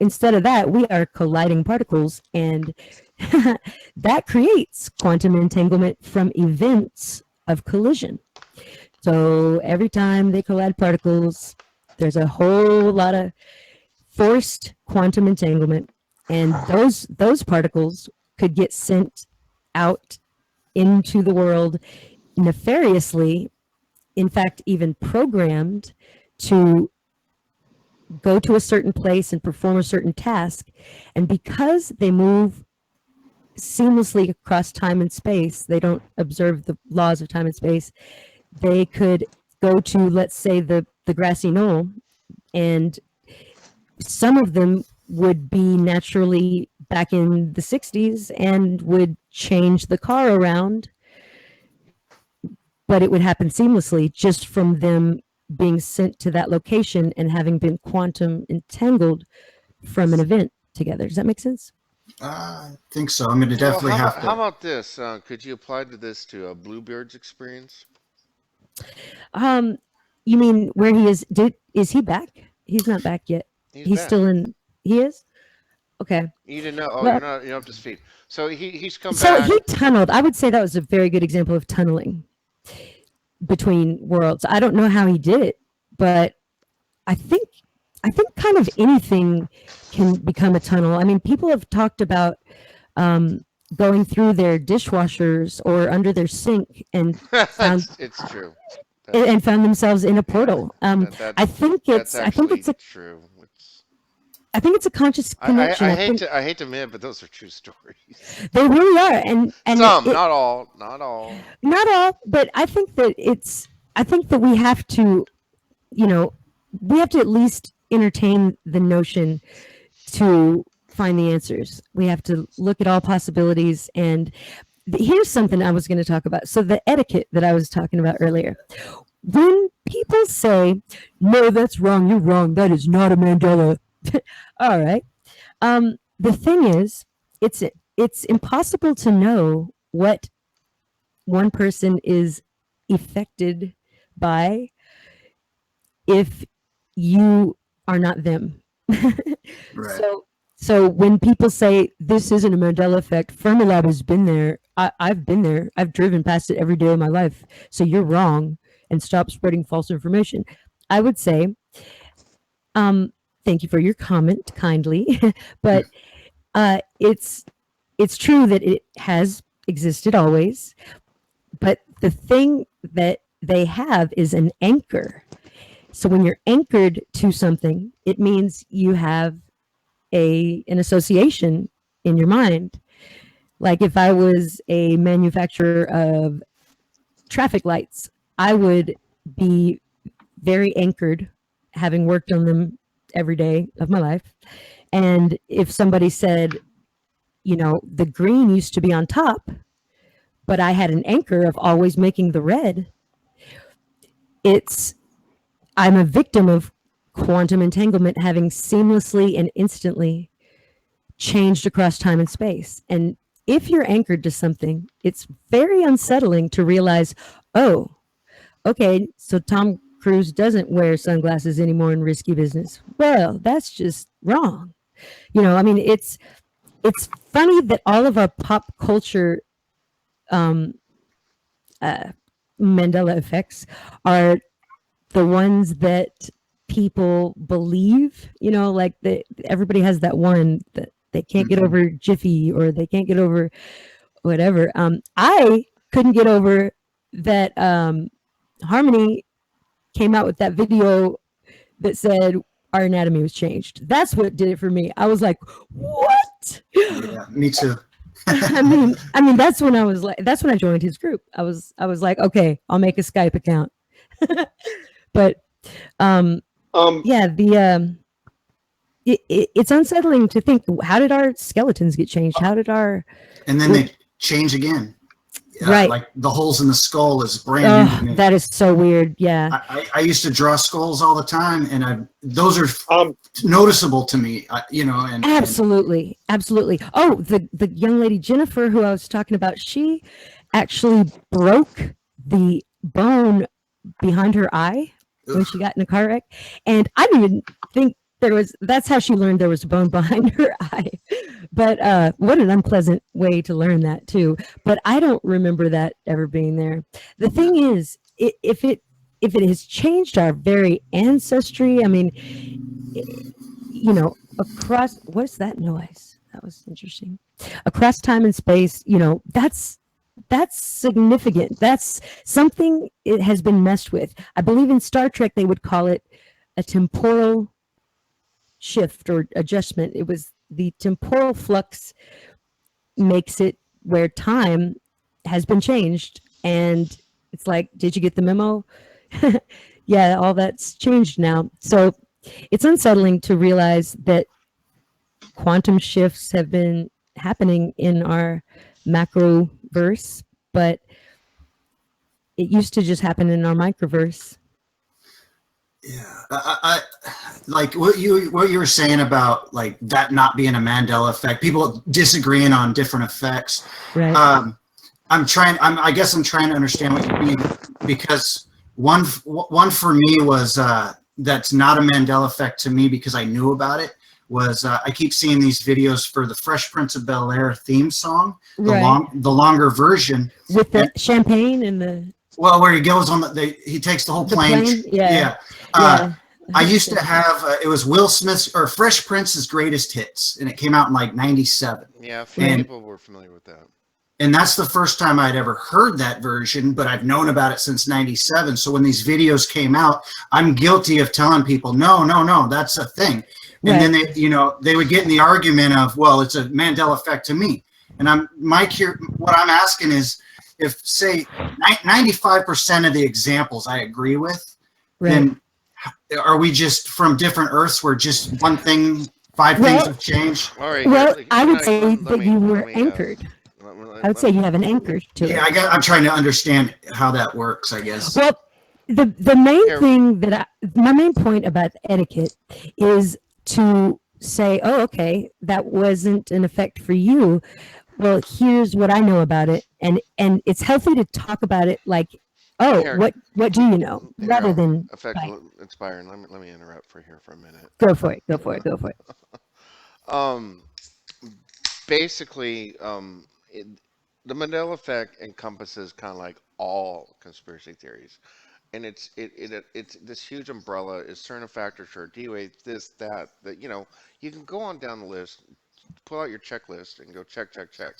instead of that, we are colliding particles, and that creates quantum entanglement from events of collision. So every time they collide particles, there's a whole lot of forced quantum entanglement, and those particles could get sent out into the world nefariously, in fact, even programmed to go to a certain place and perform a certain task. And because they move seamlessly across time and space, they don't observe the laws of time and space, they could go to, let's say, the grassy knoll, and some of them would be naturally back in the 60s and would change the car around, but it would happen seamlessly just from them being sent to that location and having been quantum entangled from an event together. Does that make sense? I think so. I'm going to Well, definitely have how to. about this? Could you apply to this to a Bluebeard's experience? Um, you mean where he is? Is he back? He's not back yet. He's He's back. still in. He is. Okay. You didn't know? Oh, Well, you're not up to speed. So he's come so back. he tunneled. I would say that was a very good example of tunneling between worlds. I don't know how he did it, but I think kind of anything can become a tunnel. I mean, people have talked about going through their dishwashers or under their sink and found It's true. and found themselves in a portal. That I think that's it's I think actually it's a true. It's, I think it's a conscious connection. I I hate think to admit, but those are true stories. they really are, and Some, it, not all, not all. not all, but I think that we have to, we have to at least entertain the notion to find the answers. We have to look at all possibilities. And here's something I was going to talk about. So the etiquette that I was talking about earlier. When people say, "No, that's wrong. You're wrong. That is not a Mandela." All right. The thing is, it's impossible to know what one person is affected by if you are not them. Right. So when people say this isn't a Mandela effect, Fermilab has been there. I've been there. I've driven past it every day of my life. So you're wrong, and stop spreading false information. I would say, thank you for your comment, kindly, but it's true that it has existed always. But the thing that they have is an anchor. So when you're anchored to something, it means you have an association in your mind. Like if I was a manufacturer of traffic lights, I would be very anchored, having worked on them every day of my life. And if somebody said, you know, the green used to be on top, but I had an anchor of always making the red, it's I'm a victim of quantum entanglement having seamlessly and instantly changed across time and space. And if you're anchored to something, it's very unsettling to realize, oh, okay, so Tom Cruise doesn't wear sunglasses anymore in Risky Business. Well, that's just wrong. You know, I mean, it's funny that all of our pop culture um, uh, Mandela effects are the ones that people believe. You know, like everybody has that one that they can't get Mhm. over Jiffy or they can't get over whatever. I couldn't get over that Harmony came out with that video that said our anatomy was changed. That's what did it for me. I was like, what? Yeah, me too. I mean, that's when I was like, that's when I joined his group. I was like, okay, I'll make a Skype account. But um, Um, yeah, it's unsettling to think, how did our skeletons get changed? How did our And then they change again. right? Like the holes in the skull is brand new to Oh, me. that is so weird. Yeah, I used to draw skulls all the time, and those are um, noticeable to me. You know, and absolutely, absolutely. Oh, the young lady Jennifer who I was talking about, she actually broke the bone behind her eye when ugh, she got in a car wreck. And I didn't even think there was, that's how she learned there was a bone behind her eye. But what an unpleasant way to learn that, too. But I don't remember that ever being there. The thing is, if it has changed our very ancestry, I mean, you know, across, what's that noise? That was interesting. Across time and space, you know, that's significant. That's something it has been messed with. I believe in Star Trek they would call it a temporal shift or adjustment. It was the temporal flux makes it where time has been changed, and it's like, did you get the memo? Yeah, all that's changed now. So it's unsettling to realize that quantum shifts have been happening in our macro verse, but it used to just happen in our microverse. yeah, like what you were saying about like that not being a Mandela effect. People disagreeing on different effects. Right. Um, I guess I'm trying to understand what you mean because one for me was that's not a Mandela effect to me because I knew about it. Was I keep seeing these videos for the Fresh Prince of Bel Air theme song, Right. the longer version, With the and champagne and well, where he goes on he takes the whole the plane. plane. Yeah. Yeah. Yeah. I used to have it was Will Smith's or Fresh Prince's greatest hits, and it came out in like '97, Yeah, a few Right. and people were familiar with that. that's the first time I'd ever heard that version, but I've known about it since '97. So when these videos came out, I'm guilty of telling people, no, no, no, that's a thing. And then Right. they would get in the argument of, well, it's a Mandela effect to me. And what I'm asking is, if say 95% of the examples I agree with, Right. then are we just from different Earths where just one thing, five things Well, have changed? All right, here. well, I Can would I say let that me you let were me anchored. I would let say me. you have an anchor to Yeah, it. I'm trying to understand how that works, I guess. Well, the main Here, thing my main point about etiquette is to say, oh, okay, that wasn't an effect for you. Well, here's what I know about it, and it's healthy to talk about it like, oh, here, what do you know, here. rather than Effect like, expiring. Let me interrupt for here for a minute. go for it, go for it, go for it. Um, basically, the Mandela effect encompasses kind of like all conspiracy theories, and it's this huge umbrella. Is certain factors sure D-Wade, this, that, that, you can go on down the list, pull out your checklist, and go check, check, check.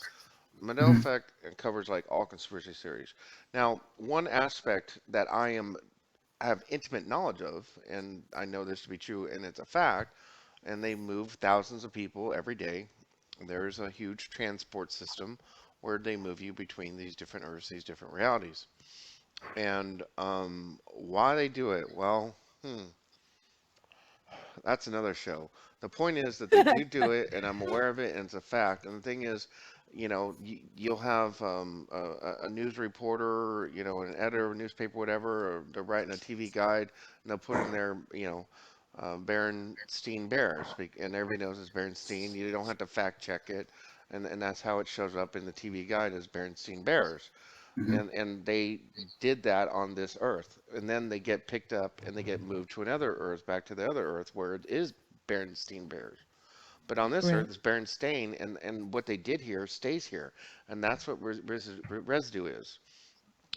Mandela Mhm. effect covers like all conspiracy theories. Now, one aspect that I have intimate knowledge of, and I know this to be true, and it's a fact, and they move thousands of people every day. There's a huge transport system where they move you between these different Earths, these different realities. And why they do it? Well, that's another show. The point is that they do it, and I'm aware of it, and it's a fact. And the thing is, you'll have a news reporter, an editor of a newspaper, whatever, or they're writing a TV guide, and they'll put in there, Berenstein Bears, and everybody knows it's Berenstein. You don't have to fact check it, and that's how it shows up in the TV guide as Berenstein Bears. Mhm. And they did that on this Earth, and then they get picked up and they get moved to another Earth, back to the other Earth where it is Berenstein Bears. But on this Earth, Right. it's Berenstain, and what they did here stays here, and that's what residue is.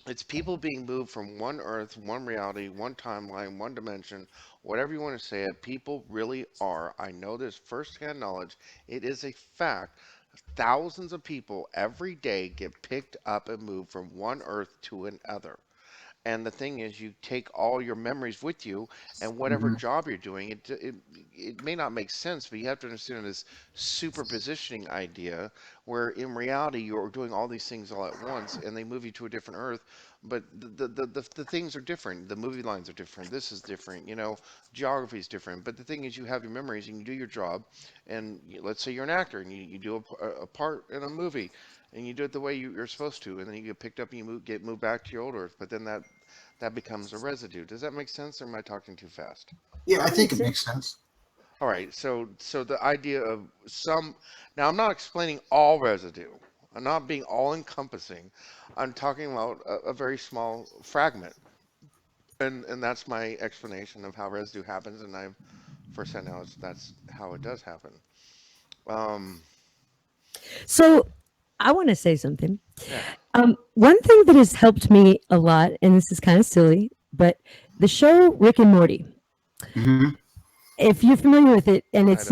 It's people being moved from one Earth, one reality, one timeline, one dimension, whatever you want to say it. People really are. I know this firsthand knowledge. It is a fact. Thousands of people every day get picked up and moved from one Earth to another. And the thing is, you take all your memories with you, and whatever Mhm. job you're doing, it may not make sense, but you have to understand this superpositioning idea, where in reality you're doing all these things all at once, and they move you to a different Earth, but the things are different. The movie lines are different. This is different. Geography is different. But the thing is, you have your memories and you do your job, and let's say you're an actor and you do a part in a movie and you do it the way you're supposed to, and then you get picked up and get moved back to your old Earth. But then that becomes a residue. Does that make sense, or am I talking too fast? Yeah, I That think makes it makes sense. sense. All right, so the idea of some now I'm not explaining all residue. I'm not being all encompassing. I'm talking about a very small fragment, and that's my explanation of how residue happens. And I've firsthand knowledge that's how it does happen. Um, So I want to say something. yeah, One thing that has helped me a lot, and this is kind of silly, but the show Rick and Morty. Hmm. If you're familiar with it, and I don't.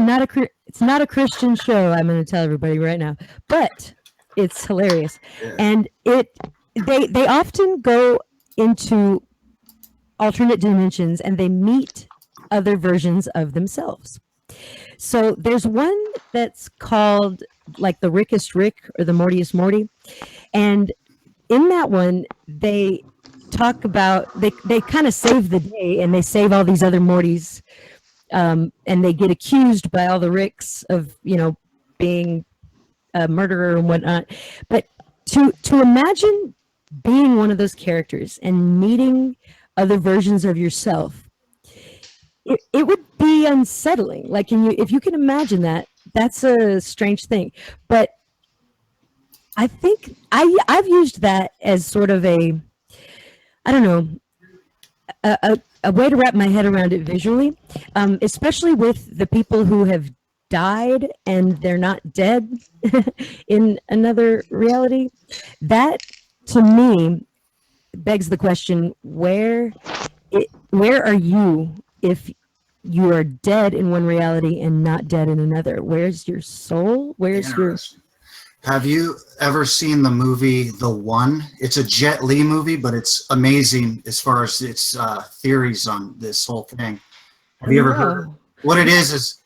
it's not a Christian show, I'm going to tell everybody right now, but it's hilarious, Yeah. and they often go into alternate dimensions and they meet other versions of themselves. So there's one that's called like the Rickest Rick or the Mortiest Morty, and in that one they talk about they kind of save the day and they save all these other Mortys, and they get accused by all the Ricks of being a murderer and whatnot. But to imagine being one of those characters and meeting other versions of yourself, it would be unsettling. Like, if you can imagine that, that's a strange thing. But I think I've used that as sort of I don't know, a way to wrap my head around it visually, especially with the people who have died and they're not dead in another reality. That to me begs the question: where are you if you are dead in one reality and not dead in another? Where's your soul? Where's your Interesting. Have you ever seen the movie The One? It's a Jet Li movie, but it's amazing as far as its theories on this whole thing. Have you ever heard no? what it is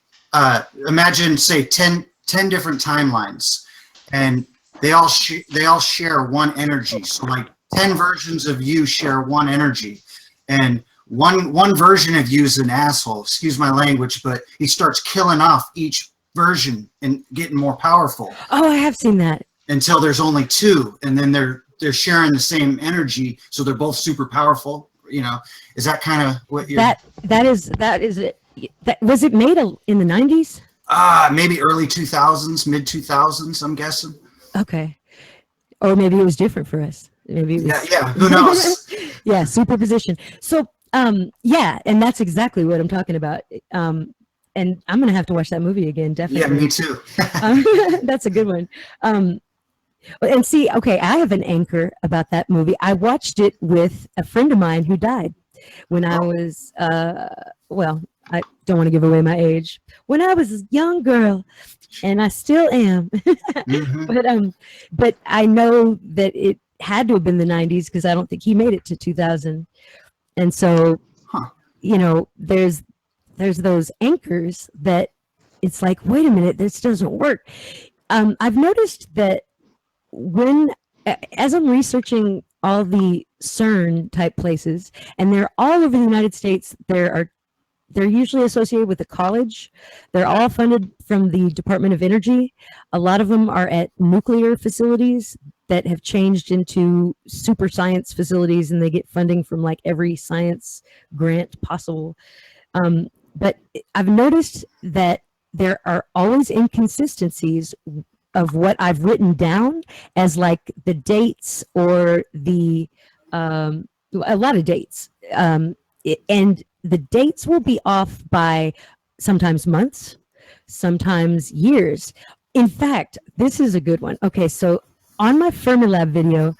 imagine say 10 different timelines, and they all share one energy. So like 10 versions of you share one energy, and one version of you is an asshole. Excuse my language, but he starts killing off each version and getting more powerful Oh, I have seen that. until there's only two, and then they're sharing the same energy, so they're both super powerful. Is that kind of what you're? That is it. That was it made in the 90s? Maybe early 2000s, mid 2000s, I'm guessing. Okay. Or maybe it was different for us. Maybe it Yeah, was yeah. Who knows? yeah, superposition. So yeah, and that's exactly what I'm talking about. And I'm gonna have to watch that movie again, Yeah, me definitely. too. That's a good one. Um, and see, okay, I have an anchor about that movie. I watched it with a friend of mine who died when I Oh, was well, I don't want to give away my age. When I was a young girl, and I still am. hmm. But I know that it had to have been the 90s because I don't think he made it to 2000. And so, Huh. there's those anchors that it's like, wait a minute, this doesn't work. I've noticed that when as I'm researching all the CERN type places, and they're all over the United States. They're usually associated with a college. They're all funded from the Department of Energy. A lot of them are at nuclear facilities that have changed into super science facilities, and they get funding from like every science grant possible. But I've noticed that there are always inconsistencies of what I've written down as like the dates or the a lot of dates. And the dates will be off by sometimes months, sometimes years. In fact, this is a good one. Okay, so on my Fermilab video,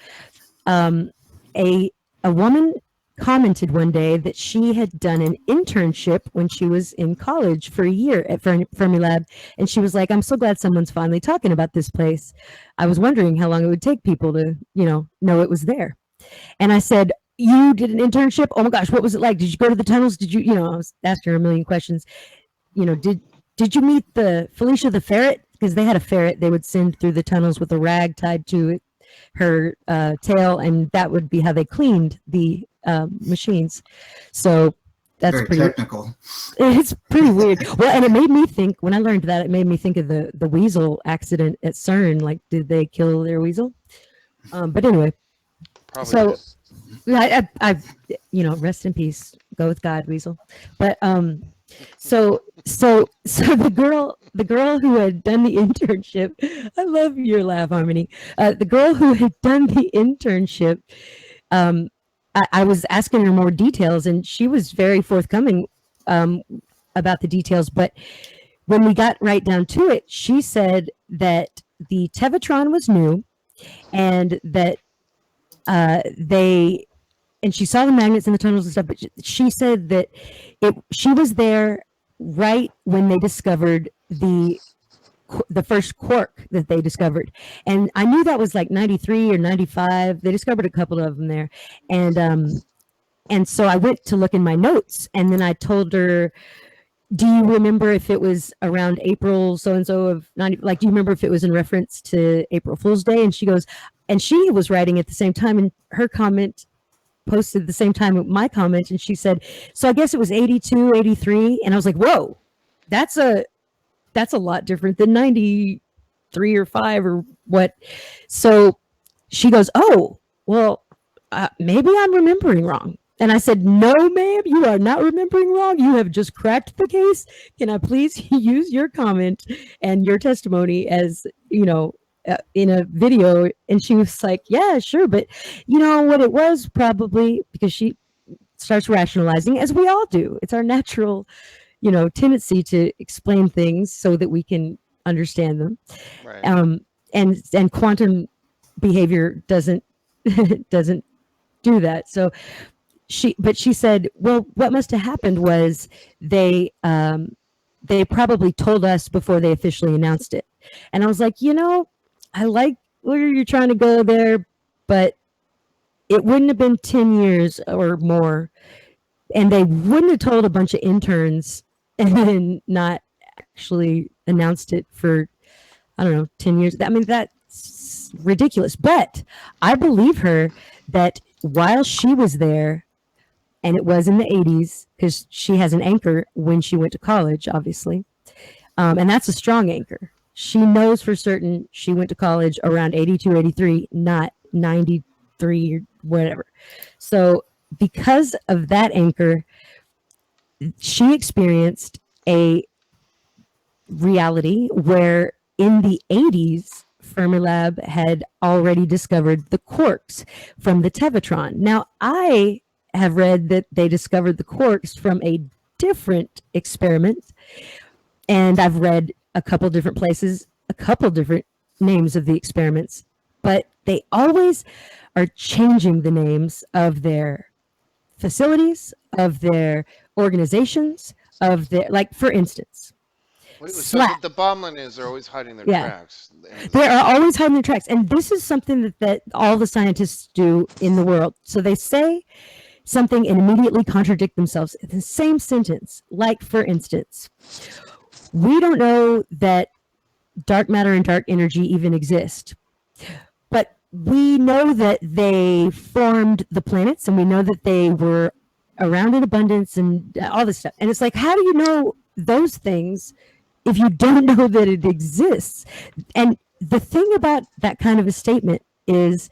a woman commented one day that she had done an internship when she was in college for a year at Fermilab, and she was like, "I'm so glad someone's finally talking about this place. I was wondering how long it would take people to, know it was there." And I said, "You did an internship? Oh my gosh, what was it like? Did you go to the tunnels? Did you, I was asking her a million questions. Did you meet the Felicia the ferret? Because they had a ferret they would send through the tunnels with a rag tied to it, her tail, and that would be how they cleaned the machines." So that's Very pretty technical. It's pretty weird. Well, and it made me think, when I learned that, it made me think of the weasel accident at CERN. Like, did they kill their weasel? But anyway, Probably so did. I rest in peace. Go with God, weasel. But so the girl who had done the internship, I love your laugh, Harmony. The girl who had done the internship, I was asking her more details, and she was very forthcoming about the details. But when we got right down to it, she said that the Tevatron was new, and that and she saw the magnets in the tunnels and stuff, but she said that she was there right when they discovered the first quark that they discovered. And I knew that was like 93 or 95. They discovered a couple of them there. And so I went to look in my notes, and then I told her, "Do you remember if it was around April so-and-so of 90, like, do you remember if it was in reference to April Fool's Day?" And she goes, and she was writing at the same time, and her comment posted at the same time with my comment, and she said, "So I guess it was 82, 83." And I was like, whoa, that's a lot different than 93 or 5 or what. So she goes, "Oh, well, maybe I'm remembering wrong." And I said, "No, ma'am, you are not remembering wrong. You have just cracked the case. Can I please use your comment and your testimony as, in a video?" And she was like, "Yeah, sure. But you know what it was, probably," because she starts rationalizing, as we all do. It's our natural, tendency to explain things so that we can understand them. Right. And quantum behavior doesn't doesn't do that. So she said, "Well, what must have happened was they probably told us before they officially announced it." And I was like, I like where you're trying to go there, but it wouldn't have been 10 years or more, and they wouldn't have told a bunch of interns and then not actually announced it for, I don't know, 10 years. I mean, that's ridiculous. But I believe her that while she was there, and it was in the 80s, because she has an anchor when she went to college, obviously. And that's a strong anchor. She knows for certain she went to college around 82, 83, not 93 or whatever. So because of that anchor, she experienced a reality where in the 80s, Fermilab had already discovered the quarks from the Tevatron. Now, I have read that they discovered the quarks from a different experiment, and I've read a couple different places, a couple different names of the experiments, but they always are changing the names of their facilities, of their organizations, of their, like, for instance, So SLAP. the bottom line is they're always hiding their Yeah. tracks. They are always hiding their tracks. And this is something that all the scientists do in the world. So they say something and immediately contradict themselves in the same sentence. Like, for instance, "We don't know that dark matter and dark energy even exist. But we know that they formed the planets, and we know that they were around in abundance and all this stuff. And it's like, how do you know those things if you don't know that it exists? And the thing about that kind of a statement is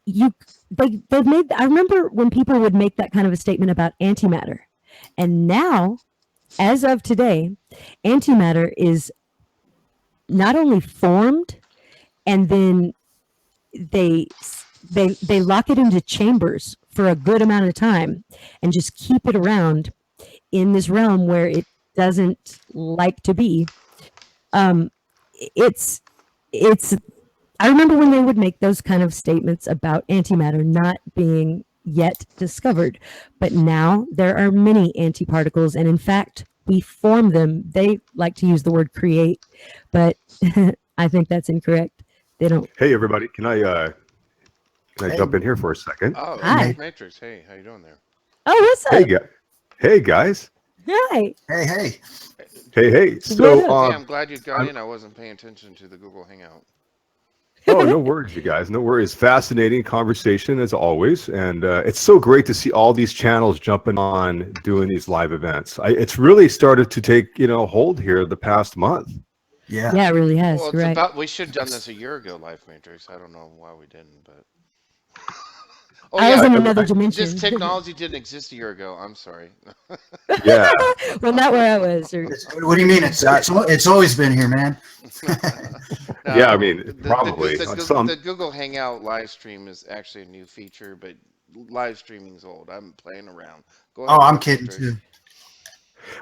they've made, I remember when people would make that kind of a statement about antimatter. And now, as of today, antimatter is not only formed, and then they they lock it into chambers for a good amount of time and just keep it around in this realm where it doesn't like to be. Um, it's I remember when they would make those kind of statements about antimatter not being yet discovered, but now there are many antiparticles, and in fact, we form them. They like to use the word create, but I think that's incorrect. They don't. Hey, everybody, can I Hey. jump in here for a second? Oh, Hi. Life Matrix. Hey, how you doing there? Oh, what's Hey, up? hey, guys. Hi. Hey. Hey. What So, up? Hey, I'm glad you got in. I wasn't paying attention to the Google Hangout. oh, no worries, you guys. No worries. Fascinating conversation as always, and it's so great to see all these channels jumping on doing these live events. It's really started to take hold here the past month. Yeah. Yeah, it really has. Well, it's Right. about. We should have done this a year ago, Life Matrix. I don't know why we didn't, but. Oh I was yeah, in another I- dimension. this technology didn't exist a year ago. I'm sorry. Yeah. Well, not where I was. Or, What do you mean? It's always been here, man. Yeah, I No, mean, probably. Some. the Google Hangout live stream is actually a new feature, but live streaming's old. I'm playing around. Go Oh, ahead, I'm Life kidding Matrix. too.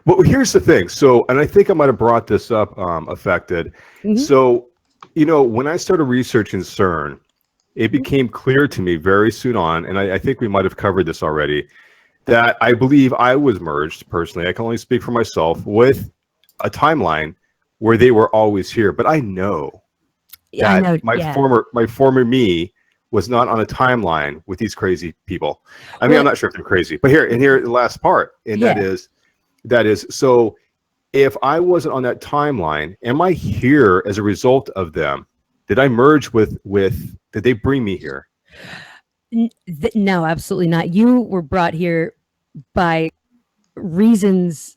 Well, here's the thing. So, and I think I might have brought this up, affected. Mhm. So, when I started researching CERN, it became clear to me very soon on, and I think we might have covered this already, that I believe I was merged personally. I can only speak for myself with a timeline where they were always here. But I know Yeah, I know. that my Yeah. former me was not on a timeline with these crazy people. I mean, Well- I'm not sure if they're crazy, but here the last part, and Yeah. that is so. If I wasn't on that timeline, am I here as a result of them? Did I merge with? Did they bring me here? No, absolutely not. You were brought here by reasons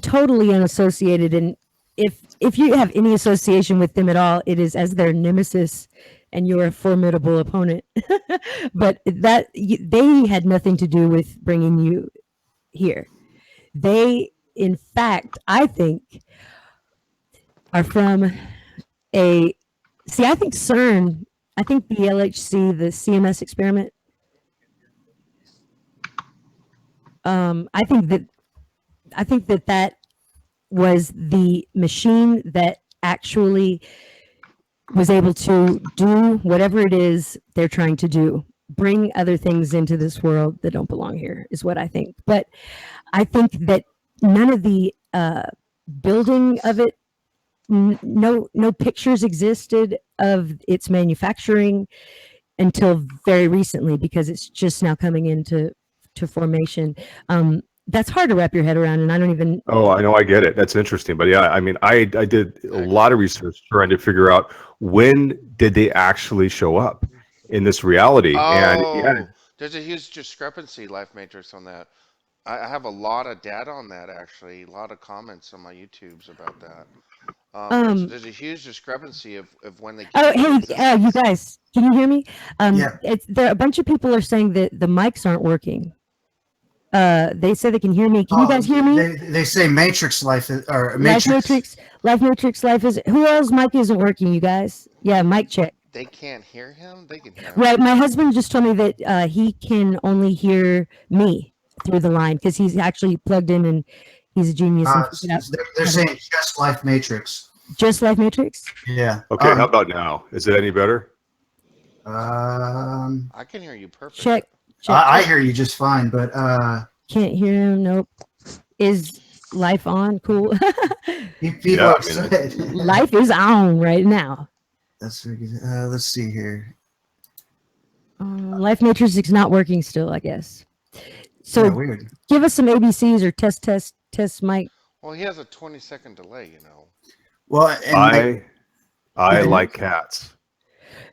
totally unassociated, and if you have any association with them at all, it is as their nemesis, and you're a formidable opponent. But they had nothing to do with bringing you here. They, in fact, I think, are from a. See, I think CERN. I think the LHC, the CMS experiment. I think that was the machine that actually was able to do whatever it is they're trying to do, bring other things into this world that don't belong here, is what I think. But I think that none of the building of it, no pictures existed of its manufacturing until very recently, because it's just now coming into formation. That's hard to wrap your head around, and I don't even. Oh, I know, I get it. That's interesting, but yeah, I mean, I did a lot of research trying to figure out when did they actually show up in this reality, and yeah, Oh, there's a huge discrepancy, Life Matrix, on that. I have a lot of data on that actually. A lot of comments on my YouTubes about that. Um, There's a huge discrepancy of when they Oh, came into hey, you existence. guys, can you hear me? Yeah. A bunch of people are saying that the mics aren't working. They say they can hear me. Can you Oh, guys hear me? They say Matrix Life or Life Matrix. Matrix, life is. Who else mic isn't working? You guys? Yeah, mic check. They can't hear him. They can hear him. Right, my husband just told me that he can only hear me through the line because he's actually plugged in, and he's a genius and figured out They're saying just Life Matrix. just Life Matrix. Yeah. okay. How about now? Is it any better? I can hear you perfectly. Check. I hear you just fine, but Can't hear him. Nope. Is life on? Cool. people Yeah, have said. Life is on right now. Let's see here. Life Matrix is not working still, I guess. So Yeah, weird. give us some ABCs or test mic. Well, he has a 20-second delay, you know. Well, and I Yeah. like cats.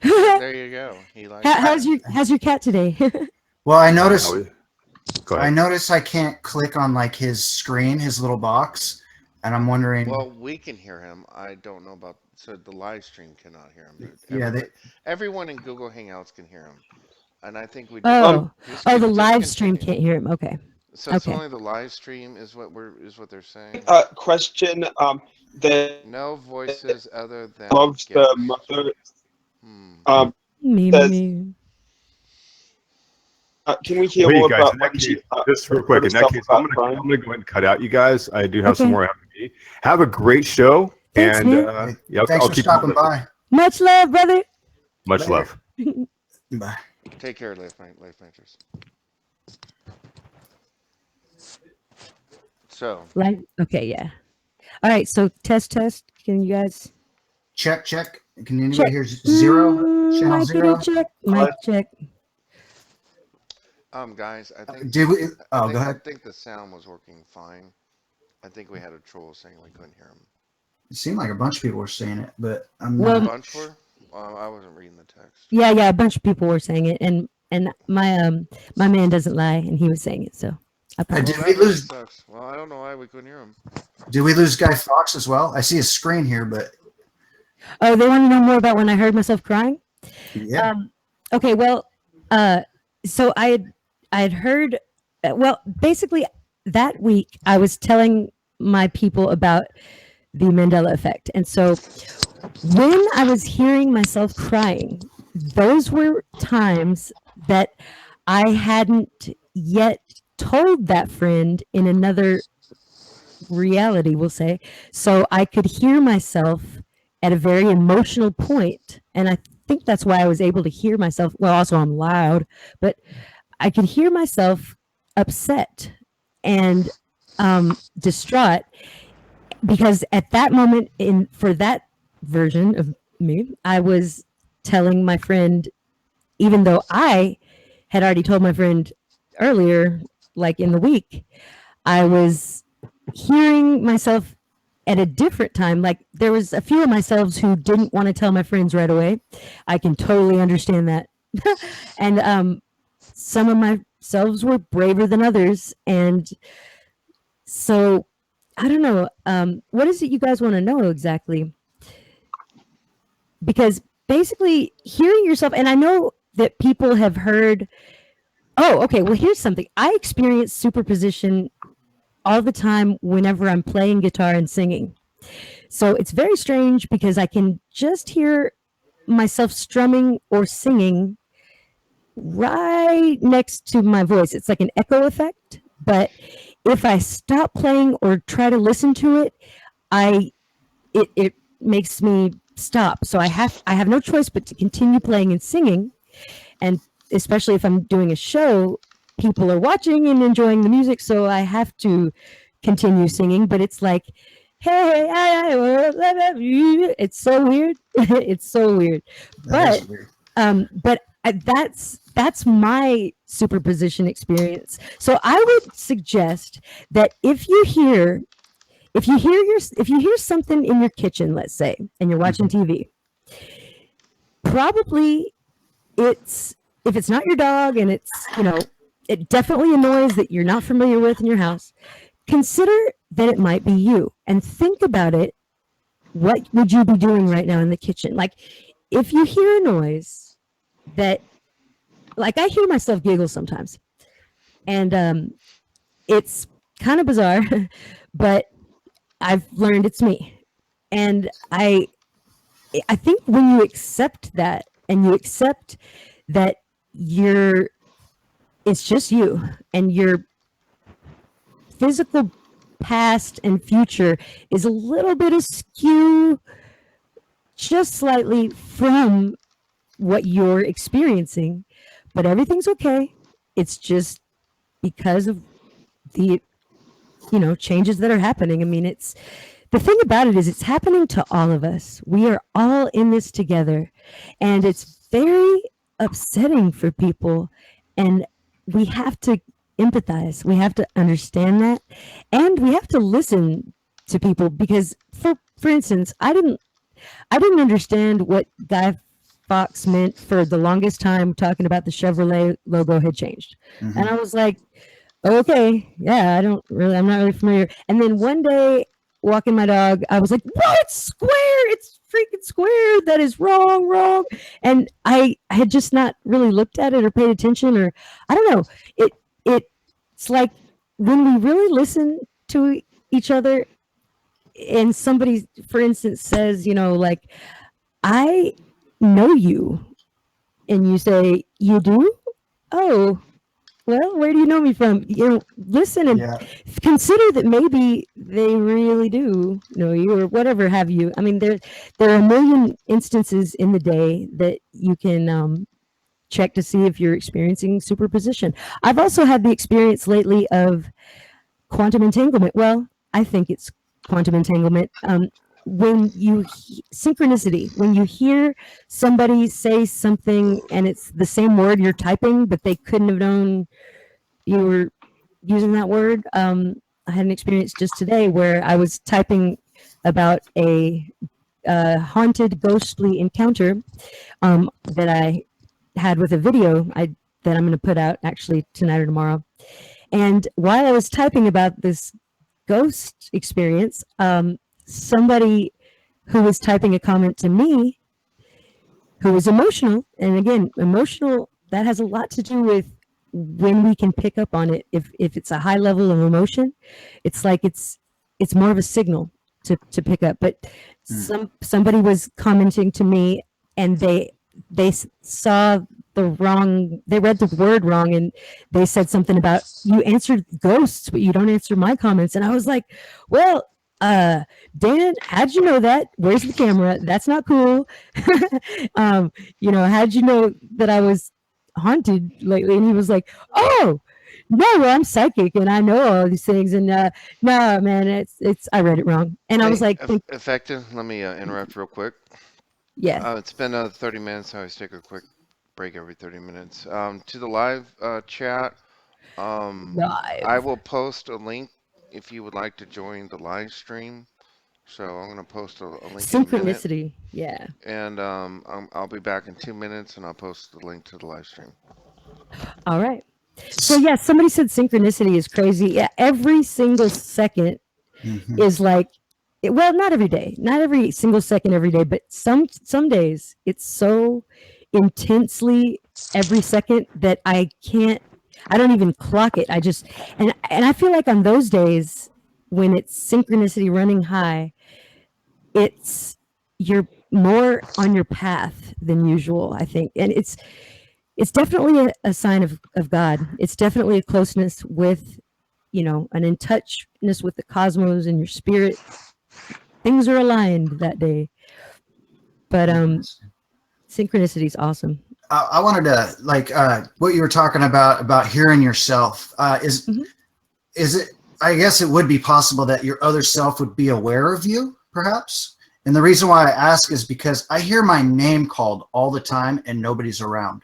There you go. He likes How's your cat today? Well, I Now noticed go I ahead. notice I can't click on like his screen, his little box, and I'm wondering. Well, we can hear him. I don't know about so the live stream cannot hear him, but Yeah, they, everyone in Google Hangouts can hear him. And I think we Um, Oh, the just live stream continue. can't hear him. Okay. So it's Okay. only the live stream is what they're saying. question. That No voices other than loves the guest. mother. Hmm. Um, Me, me, says, me. can we hear Well, hey more guys, about in that when case, she just real hurt quick, in that herself case, about I'm crying? gonna go ahead and cut out, you guys. I do have some Okay. more after me. Have a great show, Thanks, and man. hey, yeah, thanks I'll for keep you stopping posted. by. Much love, brother. Much Later. love. Bye. Take care, life matchers. So, Like, okay, yeah. All right. So test. Can you guys Check, check. Can anybody check? hear zero? Channel Mic zero? check. Mic check. guys, Did we? Oh, go I ahead. think the sound was working fine. I think we had a troll saying we couldn't hear him. It seemed like a bunch of people were saying it, but I'm A Well, not. bunch were. I wasn't reading the text. yeah, a bunch of people were saying it, and my man doesn't lie, and he was saying it, so I Well, promise. Did that we really lose? sucks. Well, I don't know why we couldn't hear him. Did we lose Guy Fox as well? I see his screen here, but Oh, they want to know more about when I heard myself crying. yeah. Okay, well, uh, so I had heard, well, basically that week I was telling my people about the Mandela effect, and so when I was hearing myself crying, those were times that I hadn't yet told that friend in another reality, we'll say. So I could hear myself at a very emotional point, and I think that's why I was able to hear myself. Well, also I'm loud, but I could hear myself upset and distraught because at that moment, in for that version of me, I was telling my friend, even though I had already told my friend earlier, like in the week, I was hearing myself at a different time. Like there was a few of myself who didn't want to tell my friends right away. I can totally understand that. And some of my selves were braver than others. And so I don't know. What is it you guys want to know exactly? Because basically hearing yourself, and I know that people have heard, oh, okay, well, here's something. I experience superposition all the time whenever I'm playing guitar and singing. So it's very strange because I can just hear myself strumming or singing right next to my voice. It's like an echo effect. But if I stop playing or try to listen to it, it makes me stop. So I have no choice but to continue playing and singing. And especially if I'm doing a show, people are watching and enjoying the music, so I have to continue singing. But it's like, hey, it's so weird. It's so weird. That is But weird. that's my superposition experience. So I would suggest that if you hear something in your kitchen, let's say, and you're watching TV, probably it's if it's not your dog and it's it definitely a noise that you're not familiar with in your house, consider that it might be you and think about it. What would you be doing right now in the kitchen? Like if you hear a noise that, like, I hear myself giggle sometimes, and it's kind of bizarre, but I've learned it's me. And I think when you accept that and you accept that it's just you and your physical past and future is a little bit askew just slightly from what you're experiencing, but everything's okay. It's just because of the changes that are happening. I mean, it's the thing about it is it's happening to all of us. We are all in this together, and it's very upsetting for people, and we have to empathize. We have to understand that, and we have to listen to people because for instance, I didn't understand what Guy Fox meant for the longest time talking about the Chevrolet logo had changed. Mhm. And I was like, okay, yeah, I'm not really familiar. And then one day, walking my dog, I was like, whoa, it's square. It's freaking square. That is wrong, wrong. And I had just not really looked at it or paid attention, or I don't know. It's like when we really listen to each other and somebody, for instance, says, like, I know you. And you say, you do? Oh, well, where do you know me from? Listen and Yeah. consider that maybe they really do know you or whatever have you. I mean, there are a million instances in the day that you can check to see if you're experiencing superposition. I've also had the experience lately of quantum entanglement. Well, I think it's quantum entanglement. Synchronicity, when you hear somebody say something and it's the same word you're typing, but they couldn't have known you were using that word. I had an experience just today where I was typing about a haunted, ghostly encounter that I had with a video that I'm going to put out actually tonight or tomorrow. And while I was typing about this ghost experience, somebody who was typing a comment to me who was emotional, and again, emotional, that has a lot to do with when we can pick up on it. If it's a high level of emotion, it's like it's more of a signal to pick up. But somebody was commenting to me, and they saw they read the word wrong, and they said something about, you answered ghosts but you don't answer my comments. And I was like, well, Dan, how'd you know that? Where's the camera? That's not cool. How'd you know that I was haunted lately? And he was like, oh no, well, I'm psychic and I know all these things. And no, man, it's I read it wrong. And I was like, Effective. Let me interrupt real quick. yeah, It's been 30 minutes. I always take a quick break every 30 minutes. To the live chat, I live will post a link if you would like to join the live stream. So I'm going to post a link in a minute, synchronicity. Yeah. and I'll be back in 2 minutes, and I'll post the link to the live stream. All right. So yeah, somebody said synchronicity is crazy. Yeah, every single second Mhm. is like, well, not every day, not every single second every day, but some days it's so intensely every second that I don't even clock it. I just and I feel like on those days when it's synchronicity running high, you're more on your path than usual, I think. And it's definitely a sign of God. It's definitely a closeness with, an in touchness with the cosmos and your spirit. Things are aligned that day. But synchronicity is awesome. I wanted to like what you were talking about hearing yourself. Mhm. Is it? I guess it would be possible that your other self would be aware of you, perhaps. And the reason why I ask is because I hear my name called all the time and nobody's around.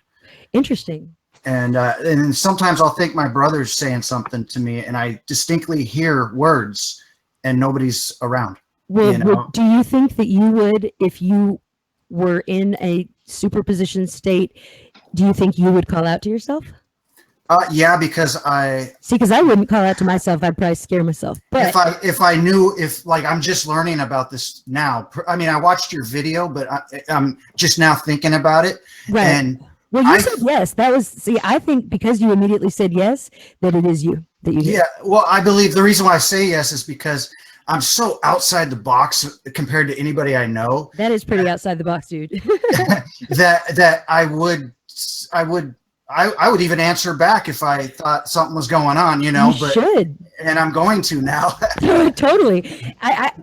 Interesting. And sometimes I'll think my brother's saying something to me, and I distinctly hear words, and nobody's around. Do you think that you would, if you were in a superposition state, do you think you would call out to yourself? Yeah, because I See, because I wouldn't call out to myself. I'd probably scare myself. But if I knew, if like I'm just learning about this now. I mean, I watched your video, but I'm just now thinking about it. right. And Well, you said yes. I think because you immediately said yes, that it is you that you hear. yeah, well, I believe the reason why I say yes is because I'm so outside the box compared to anybody I know. That is pretty outside the box, dude. that I would even answer back if I thought something was going on, You but should. and I'm going to now. Totally.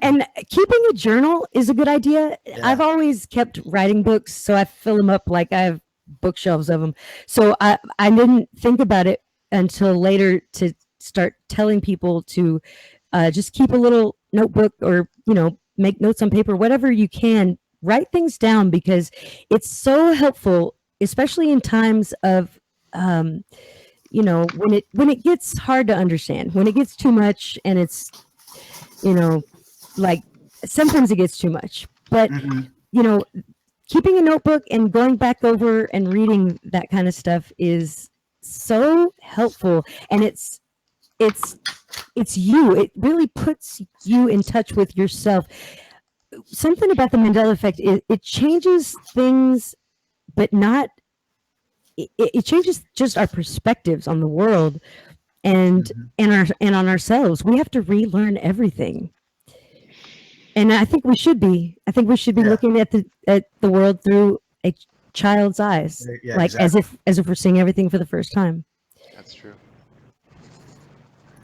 And keeping a journal is a good idea. Yeah. I've always kept writing books, so I fill them up like I have bookshelves of them. So I didn't think about it until later to start telling people to just keep a little notebook or make notes on paper, whatever you can. Write things down because it's so helpful, especially in times of when it gets hard to understand, when it gets too much, and it's like sometimes it gets too much. But Mhm. keeping a notebook and going back over and reading that kind of stuff is so helpful, and it's you. It really puts you in touch with yourself. Something about the Mandela effect, it changes things, but not it changes just our perspectives on the world and and on ourselves. We have to relearn everything. And I think we should be. I think we should be Yeah. looking at the world through a child's eyes, Yeah, like exactly. as if we're seeing everything for the first time. That's true.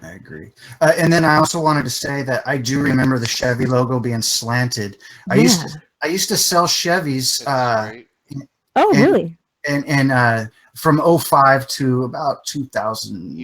I agree. And then I also wanted to say that I do remember the Chevy logo being slanted. I used to sell Chevys. It's great. Oh, and- really? And from 05 to about 2000.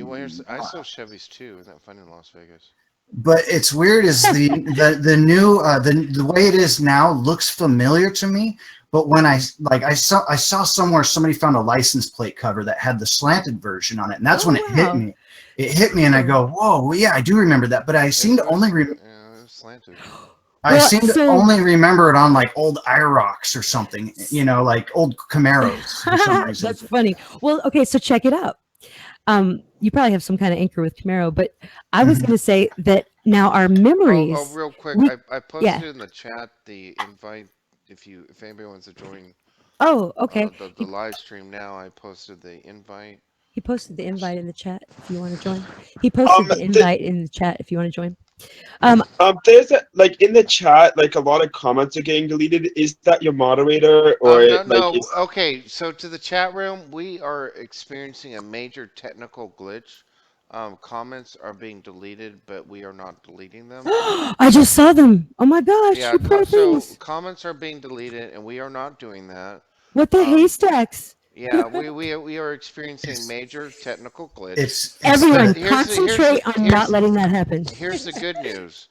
I saw Chevys too. Isn't that fun in Las Vegas? But it's weird is the new the way it is now looks familiar to me. But when I saw somewhere somebody found a license plate cover that had the slanted version on it, and that's when it hit me. It hit me, and I go, "Whoa, well, yeah, I do remember that." But I seem to only Yeah, it was slanted. I seem to only remember it on like old IROCs or something, like old Camaros for some reason. That's funny. Well, okay, so check it out. You probably have some kind of anchor with Camaro, but I was going to say that now our memories. Oh, real quick, I posted in the chat the invite if anybody wants to join. Oh, okay. The live stream now. I posted the invite. He posted the invite in the chat if you want to join. He posted the invite in the chat if you want to join. There's in the chat, like a lot of comments are getting deleted. Is that your moderator or no? Okay, so to the chat room, we are experiencing a major technical glitch. Comments are being deleted, but we are not deleting them. I just saw them. Oh my gosh! Yeah, you poor so things. comments are being deleted, and we are not doing that. What the haystacks? Yeah, we are experiencing major technical glitch. Everyone concentrate on not letting that happen. Here's the good news.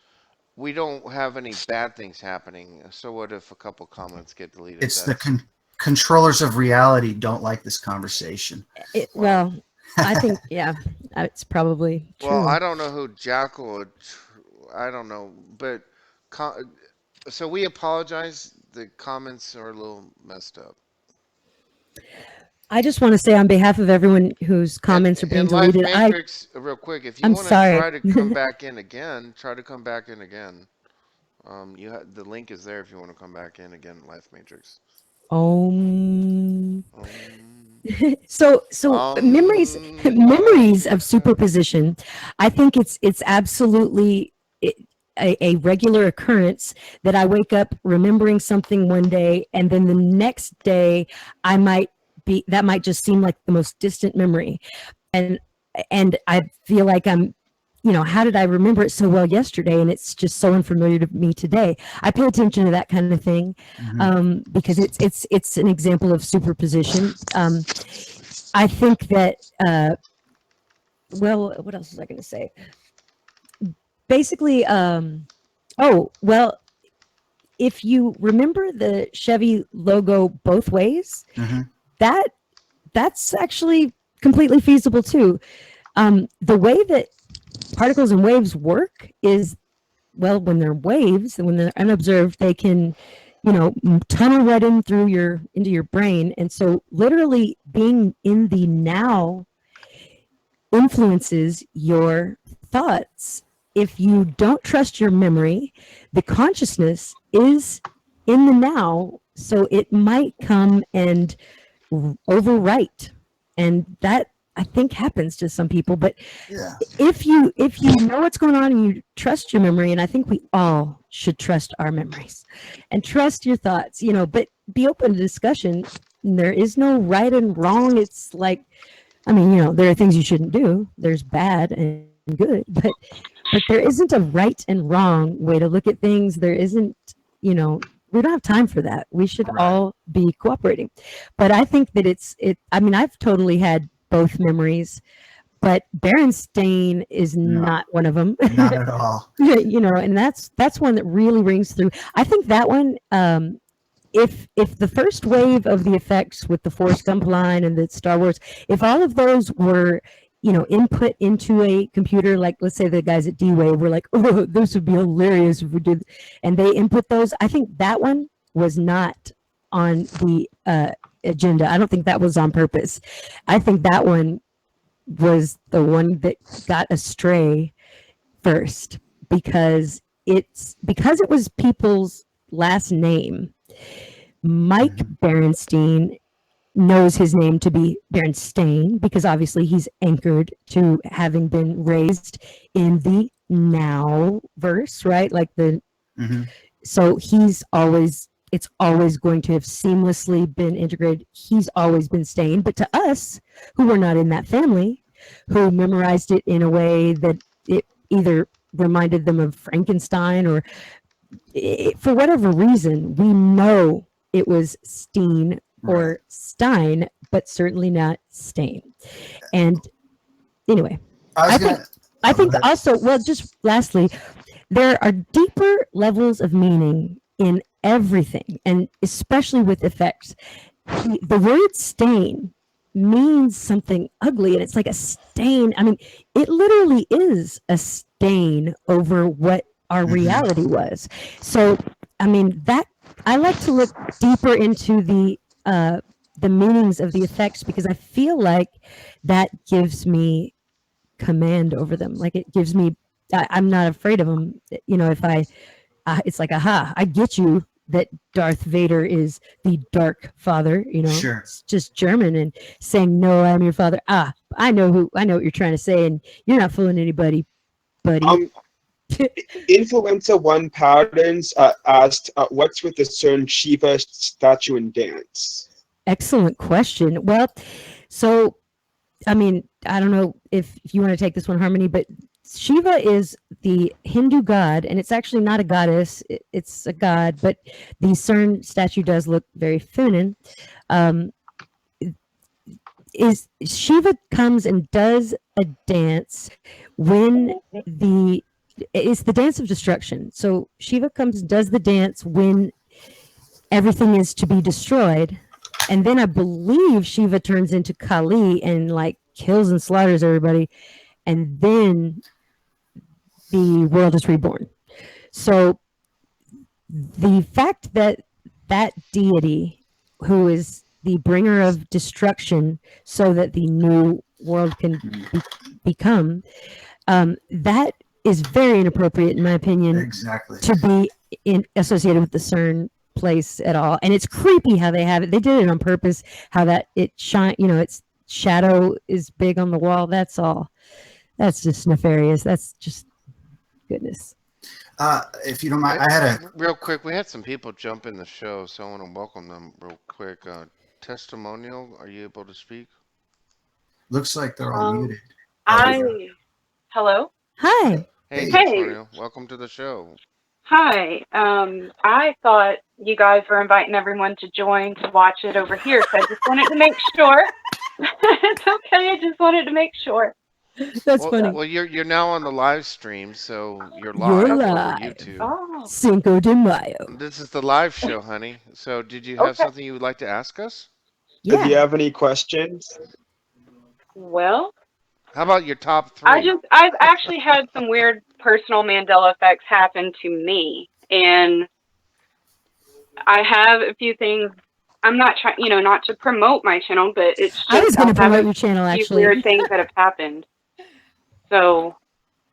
We don't have any bad things happening. So what if a couple comments get deleted? It's the controllers of reality don't like this conversation. Well, I think, yeah, it's probably true. Well, I don't know who Jackal, I don't know, but so we apologize. The comments are a little messed up. I just want to say on behalf of everyone whose comments are being deleted, Matrix, real quick, if you want to try to come back in again, try to come back in again. The link is there if you want to come back in again, Life Matrix. So memories of superposition. I think it's absolutely a regular occurrence that I wake up remembering something one day, and then the next day that might just seem like the most distant memory, and I feel like I'm, how did I remember it so well yesterday, and it's just so unfamiliar to me today. I pay attention to that kind of thing, because it's an example of superposition. I think that what else was I going to say? Basically, if you remember the Chevy logo both ways, that's actually completely feasible too. The way that particles and waves work is, when they're waves and when they're unobserved, they can, tunnel right into your brain. And so literally being in the now influences your thoughts. If you don't trust your memory, the consciousness is in the now, so it might come and overwrite, and that I think happens to some people. But if you know what's going on and you trust your memory, and I think we all should trust our memories and trust your thoughts, but be open to discussion. There is no right and wrong. It's like, there are things you shouldn't do. There's bad and good, but there isn't a right and wrong way to look at things. There isn't, we don't have time for that. We should all be cooperating. But I think that I've totally had both memories, but Berenstain is not one of them. Not at all. And that's one that really rings through. I think that one, if the first wave of the effects with the Forrest Gump line and the Star Wars, if all of those were input into a computer, like let's say the guys at D-Wave were like, oh, this would be hilarious if we did, and they input those, I think that one was not on the agenda. I don't think that was on purpose. I think that one was the one that got astray first because it was people's last name. Mike Mhm. Berenstein knows his name to be Berenstain because obviously he's anchored to having been raised in the now verse, right? Like Mhm. so it's always going to have seamlessly been integrated. He's always been Stain, but to us who were not in that family, who memorized it in a way that it either reminded them of Frankenstein or for whatever reason, we know it was Steen Right. or Stein, but certainly not Stain. And anyway, I was I gonna. think I Oh, go think ahead. also, well, just lastly, there are deeper levels of meaning in everything, and especially with effects. The word stain means something ugly, and it's like a stain. I mean, it literally is a stain over what our Mhm. reality was. So, I mean, that I like to look deeper into the meanings of the effects because I feel like that gives me command over them. Like it gives me, I'm not afraid of them. You know, if it's like, aha, I get you that Darth Vader is the Dark Father. You know, Sure. it's just German and saying, no, I'm your father. Ah, I know what you're trying to say, and you're not fooling anybody, buddy. Um, Influenza One Patterns asked, "What's with the CERN Shiva statue and dance?" Excellent question. Well, so I mean, I don't know if you want to take this one, Harmony, but Shiva is the Hindu god, and it's actually not a goddess; it's a god. But the CERN statue does look very feminine. Um, is Shiva comes and does a dance when it's the dance of destruction. So Shiva comes and does the dance when everything is to be destroyed, and then I believe Shiva turns into Kali and like kills and slaughters everybody, and then the world is reborn. So the fact that that deity, who is the bringer of destruction, so that the new world can become, that is very inappropriate, in my opinion, Exactly. to be associated with the CERN place at all. And it's creepy how they have it. They did it on purpose. How that it shine, its shadow is big on the wall. That's all. That's just nefarious. That's just goodness. If you don't mind, I had a. Real quick, we had some people jump in the show, so I want to welcome them real quick. Testimonial, are you able to speak? Looks like they're all Um, muted. Oh, there you go. I Hello. Hi. Hey, Hey. Hey, Testimonial, welcome to the show. hi. I thought you guys were inviting everyone to join to watch it over here, so I just wanted to make sure. It's okay. I just wanted to make sure. That's Well, funny. well, you're now on the live stream, so you're You're live Okay. over live. YouTube. Oh, Cinco de Mayo. This is the live show, honey. So, did you have okay. something you would like to ask us? Do you Yeah. have any questions? Well, How about your top three? I've actually had some weird personal Mandela effects happen to me, and I have a few things. I'm not trying, not to promote my channel, but it's I just was going I to have promote a your channel few weird actually. things that have happened. So,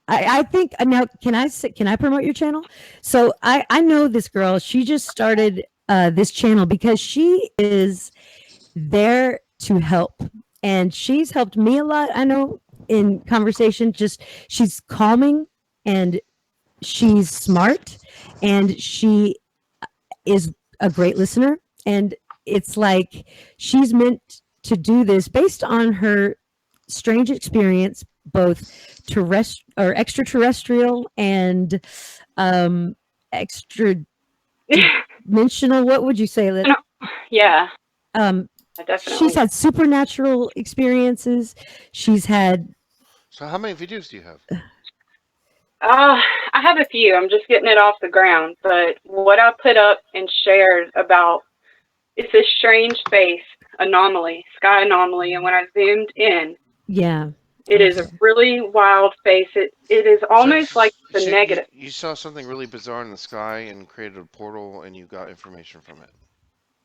I think now can I promote your channel? So I know this girl. She just started this channel because she is there to help, and she's helped me a lot. I know in conversation. Just she's calming and she's smart, and she is a great listener. And it's like she's meant to do this based on her strange experience, both terrestrial or extraterrestrial and extra dimensional. What would you say that? yeah, Um, she's definitely. had supernatural experiences. She's had. So, how many videos do you have? I have a few. I'm just getting it off the ground. But what I put up and shared about it's this strange space anomaly, sky anomaly, and when I zoomed in, Yeah. it is a really wild face. It is So, almost like the so you, negative. you saw something really bizarre in the sky and created a portal, and you got information from it.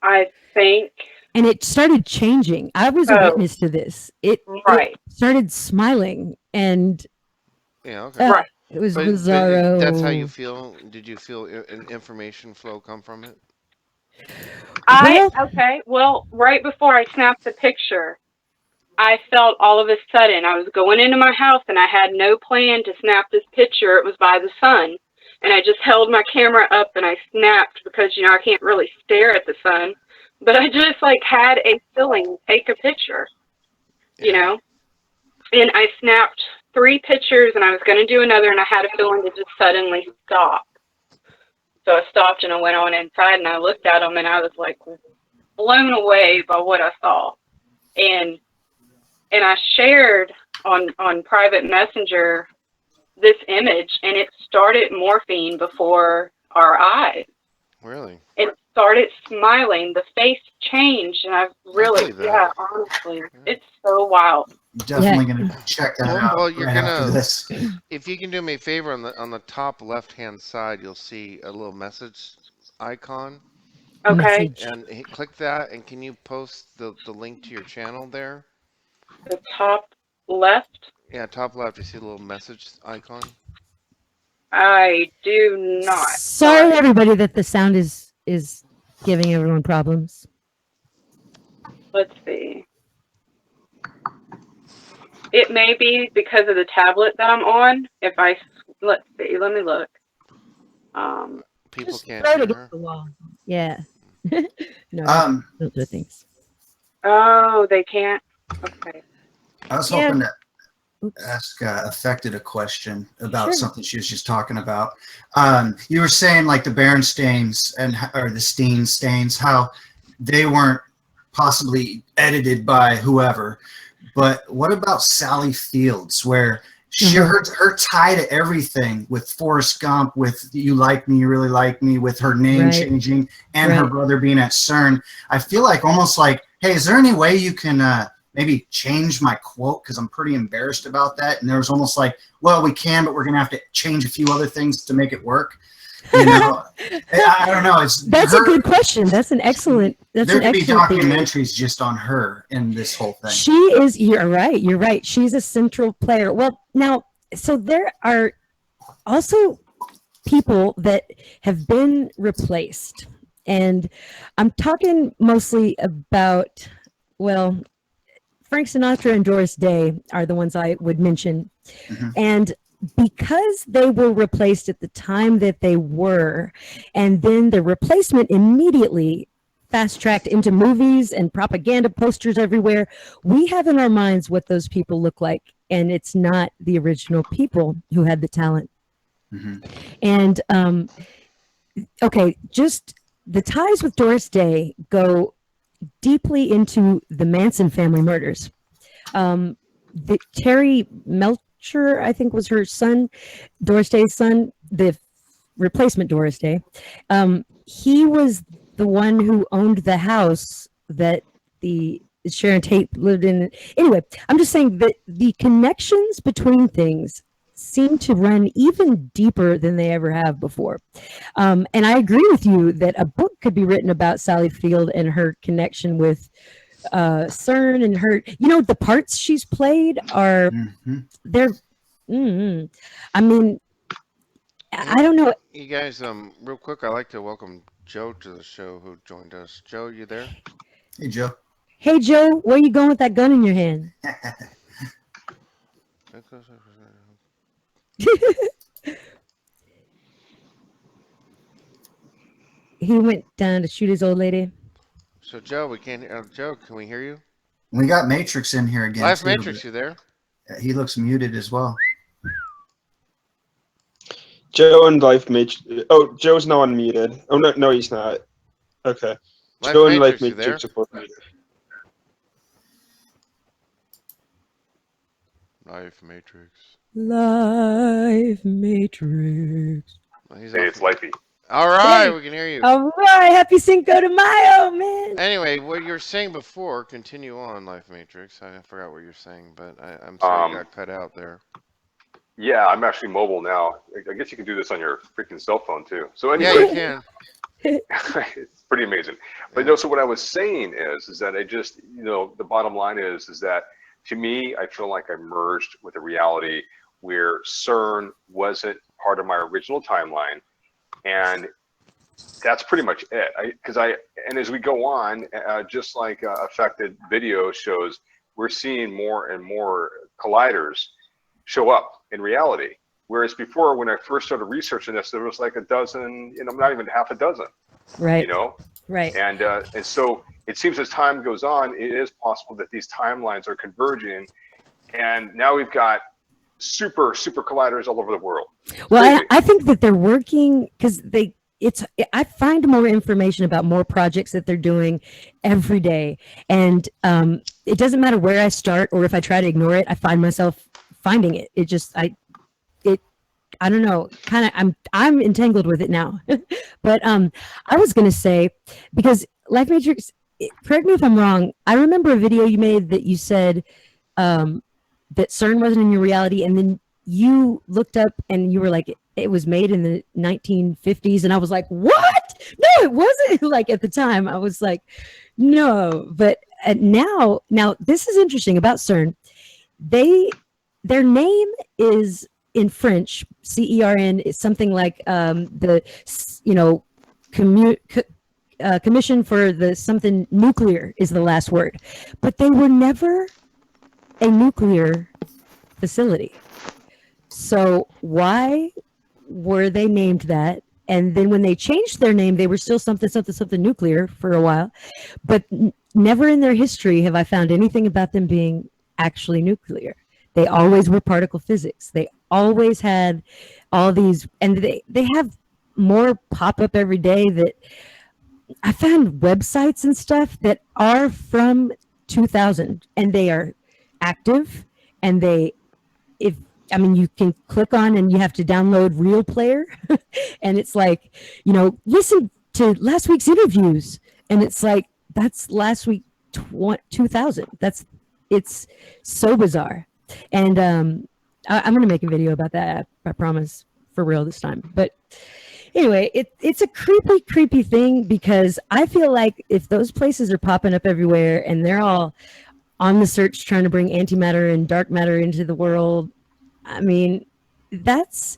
I think. And it started changing. I was a Oh, witness to this. It right, started smiling, and Yeah, okay. right. it was But that's how you bizarro. feel. Did you feel an information flow come from it? Well, Okay. Well, right before I snapped the picture, I felt all of a sudden I was going into my house and I had no plan to snap this picture. It was by the sun. And I just held my camera up and I snapped because, I can't really stare at the sun. But I just like had a feeling, take a picture, you Yeah. know? And I snapped 3 pictures and I was going to do another and I had a feeling to just suddenly stop. So I stopped and I went on inside and I looked at them and I was like blown away by what I saw. And I shared on private messenger this image and it started morphing before our eyes. Really? It started smiling, the face changed, and I really, believe that. honestly, Yeah. it's so wild. Definitely going to check that out Well, you're right after gonna. this. If you can do me a favor, on the top left-hand side, you'll see a little message icon, Okay, message. and click that. And can you post the link to your channel there? the top left, Yeah, top left. You see a little message icon. I do not. Sorry, everybody, that the sound is giving everyone problems. Let's see. It may be because of the tablet that I'm on. Let's see, let me look. People Just can't throw it hear against her. the wall. Yeah. No, Um, don't do things. Oh, they can't. Okay. I was Yeah. hoping to Oops. ask Affected a question about Sure. something she was just talking about. You were saying like the Berenstains or the Steen stains, how they weren't possibly edited by whoever. But what about Sally Fields, where her tie to everything with Forrest Gump, with You Like Me, You Really Like Me, with her name Right. changing and her Right. brother being at CERN. I feel like almost like, hey, is there any way you can maybe change my quote? Because I'm pretty embarrassed about that. And there was almost like, well, we can, but we're going to have to change a few other things to make it work. You know, I don't know. That's a good question. That's an excellent. That's there an could be excellent theory. documentaries just on her in this whole thing. She is. You're right. You're right. She's a central player. Well, now, so there are also people that have been replaced, and I'm talking mostly about, well, Frank Sinatra and Doris Day are the ones I would mention. Mhm. And because they were replaced at the time that they were, and then the replacement immediately fast tracked into movies and propaganda posters everywhere, we have in our minds what those people look like. And it's not the original people who had the talent. Mhm. And okay, just the ties with Doris Day go deeply into the Manson family murders. The Terry Melcher, I think, was her son, Doris Day's son, the replacement Doris Day. He was the one who owned the house that the Sharon Tate lived in. Anyway, I'm just saying that the connections between things seem to run even deeper than they ever have before. And I agree with you that a book could be written about Sally Field and her connection with CERN and her, the parts she's played are, Mhm. they're, I mean, I don't know. You guys, real quick, I'd like to welcome Joe to the show who joined us. Joe, you there? Hey, Joe. Hey, Joe, where you going with that gun in your hand? He went down to shoot his old lady. So Joe, we can't. Joe, can we hear you? We got Matrix in here again. Live too, Matrix, you there? but he looks muted as well. Joe and Life Matrix. Oh, Joe's now unmuted. Oh no, no, he's not. Okay. Live Joe and Life Matrix, you there? Matrix are both muted. Live Matrix. Live Matrix. Well, he's Hey, off. it's Lifey. All right, Hey. we can hear you. All right, happy Cinco de Mayo, man. Anyway, what you were saying before, continue on, Life Matrix. I forgot what you're saying, but I'm sorry you got cut out there. Yeah, I'm actually mobile now. I guess you can do this on your freaking cell phone too. So Yeah, anyway, you can. it's pretty amazing. But Yeah. no, so what I was saying is that I just, the bottom line is that to me, I feel like I merged with a reality where CERN wasn't part of my original timeline, and that's pretty much it. And as we go on, just like affected video shows, we're seeing more and more colliders show up in reality. Whereas before, when I first started researching this, there was like a dozen, not even half a dozen, Right. you know, Right. and so it seems as time goes on, it is possible that these timelines are converging, and now we've got super colliders all over the world. Well, Crazy. I think that they're working because I find more information about more projects that they're doing every day, and it doesn't matter where I start or if I try to ignore it, I find myself finding it. I don't know, kind of I'm entangled with it now. But I was gonna say, because Life Matrix, correct me if I'm wrong, I remember a video you made that you said that CERN wasn't in your reality, and then you looked up and you were like, it was made in the 1950s, and I was like, what? No, it wasn't. Like at the time I was like, no. But now this is interesting about CERN. Their name is in French, CERN, is something like commission for the something nuclear is the last word, but they were never a nuclear facility. So why were they named that? And then when they changed their name, they were still something nuclear for a while, but never in their history have I found anything about them being actually nuclear. They always were particle physics. They always had all these, and they have more pop up every day that I found websites and stuff that are from 2000, and they are active, and you can click on and you have to download Real Player and it's like, listen to last week's interviews, and it's like, that's last week 2000. It's so bizarre. And I'm gonna make a video about that, I promise, for real this time. But anyway, it's a creepy thing, because I feel like if those places are popping up everywhere and they're all on the search trying to bring antimatter and dark matter into the world, I mean, it's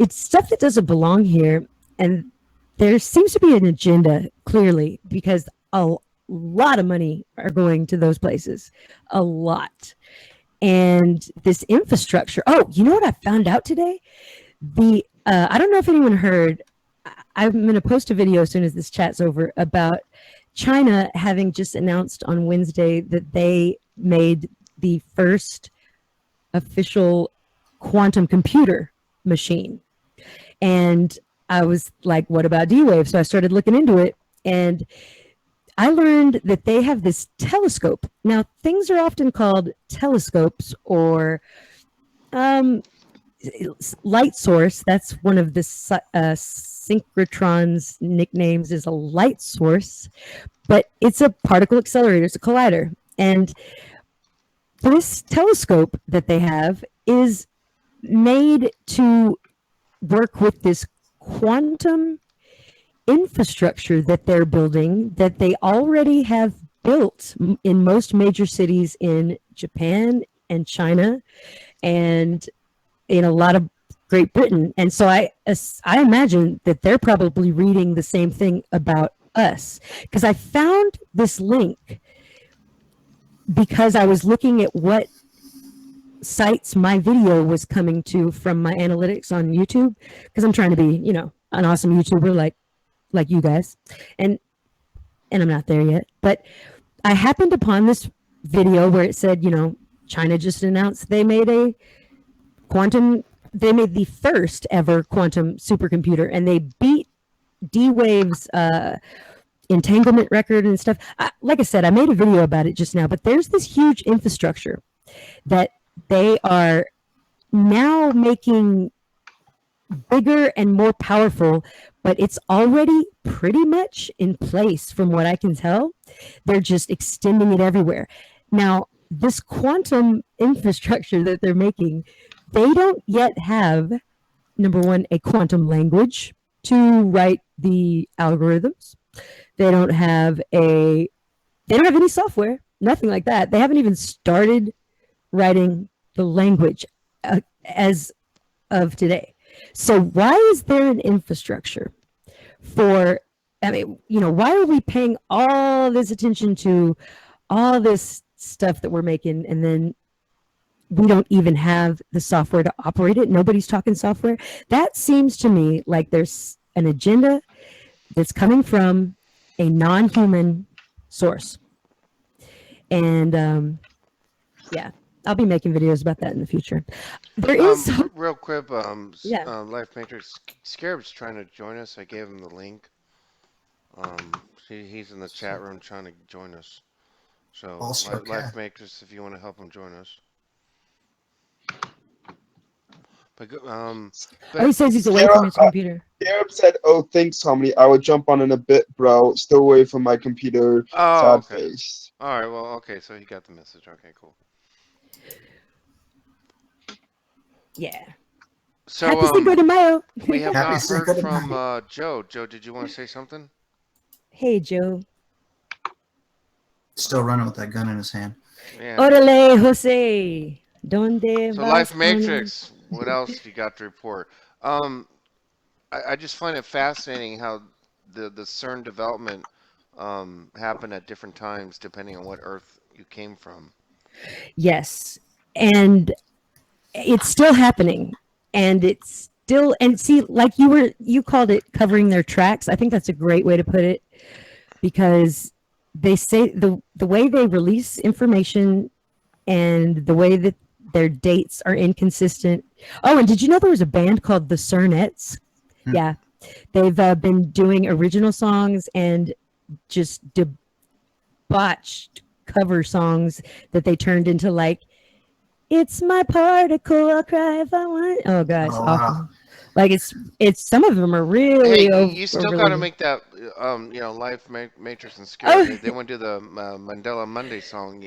stuff that doesn't belong here. And there seems to be an agenda, clearly, because a lot of money are going to those places, a lot. And this infrastructure. Oh, you know what I found out today? I don't know if anyone heard. I'm going to post a video as soon as this chat's over about China having just announced on Wednesday that they made the first official quantum computer machine. And I was like, what about D-Wave? So I started looking into it, and I learned that they have this telescope. Now, things are often called telescopes or light source. That's one of the synchrotron's nicknames, is a light source, but it's a particle accelerator. It's a collider. And this telescope that they have is made to work with this quantum infrastructure that they're building, that they already have built in most major cities in Japan and China and in a lot of Great Britain. And so I imagine that they're probably reading the same thing about us, because I found this link because I was looking at what sites my video was coming to from my analytics on YouTube, because I'm trying to be, an awesome YouTuber like you guys, and I'm not there yet. But I happened upon this video where it said, China just announced they made the first ever quantum supercomputer, and they beat D-Wave's entanglement record and stuff. Like I said, I made a video about it just now, but there's this huge infrastructure that they are now making bigger and more powerful, but it's already pretty much in place from what I can tell. They're just extending it everywhere. Now, this quantum infrastructure that they're making, they don't yet have, number one, a quantum language. to write the algorithms. They don't have any software, nothing like that. They haven't even started writing the language as of today. So why is there an infrastructure for, I mean, why are we paying all this attention to all this stuff that we're making, and then we don't even have the software to operate it? Nobody's talking software. That seems to me like there's an agenda that's coming from a non-human source. And yeah, I'll be making videos about that in the future. There is Real quick, yeah. Life Matrix Scarab's trying to join us. I gave him the link. He's in the chat room trying to join us. So, Also, Life Matrix, if you want to help him join us. But He says he's away from his computer. Gareb said, "Oh, thanks, homie. I will jump on in a bit, bro. Still away from my computer. Sad okay. face." All right. Well, okay. So he got the message. Okay, cool. Yeah. So Happy Cinco de Mayo. we have Happy not Cinco heard de from Mayo. Joe. Joe, did you want to say something? Hey, Joe. Still running with that gun in his hand. Yeah. Orale, Jose. Donde So vas Life con Matrix, what else you got to report? I just find it fascinating how the CERN development happened at different times depending on what Earth you came from. Yes. And it's still happening. And it's still, and see, like you called it covering their tracks. I think that's a great way to put it, because they say the way they release information and the way that their dates are inconsistent. Oh, and did you know there was a band called the Cernettes? Hmm. Yeah. They've been doing original songs and just debauched cover songs that they turned into like, it's my particle, I'll cry if I want. Oh gosh, Oh, awful. wow. Like it's some of them are really Hey, over. you still got to make that, Life Matrix and Scare. Oh, They want to do the Mandela Monday song.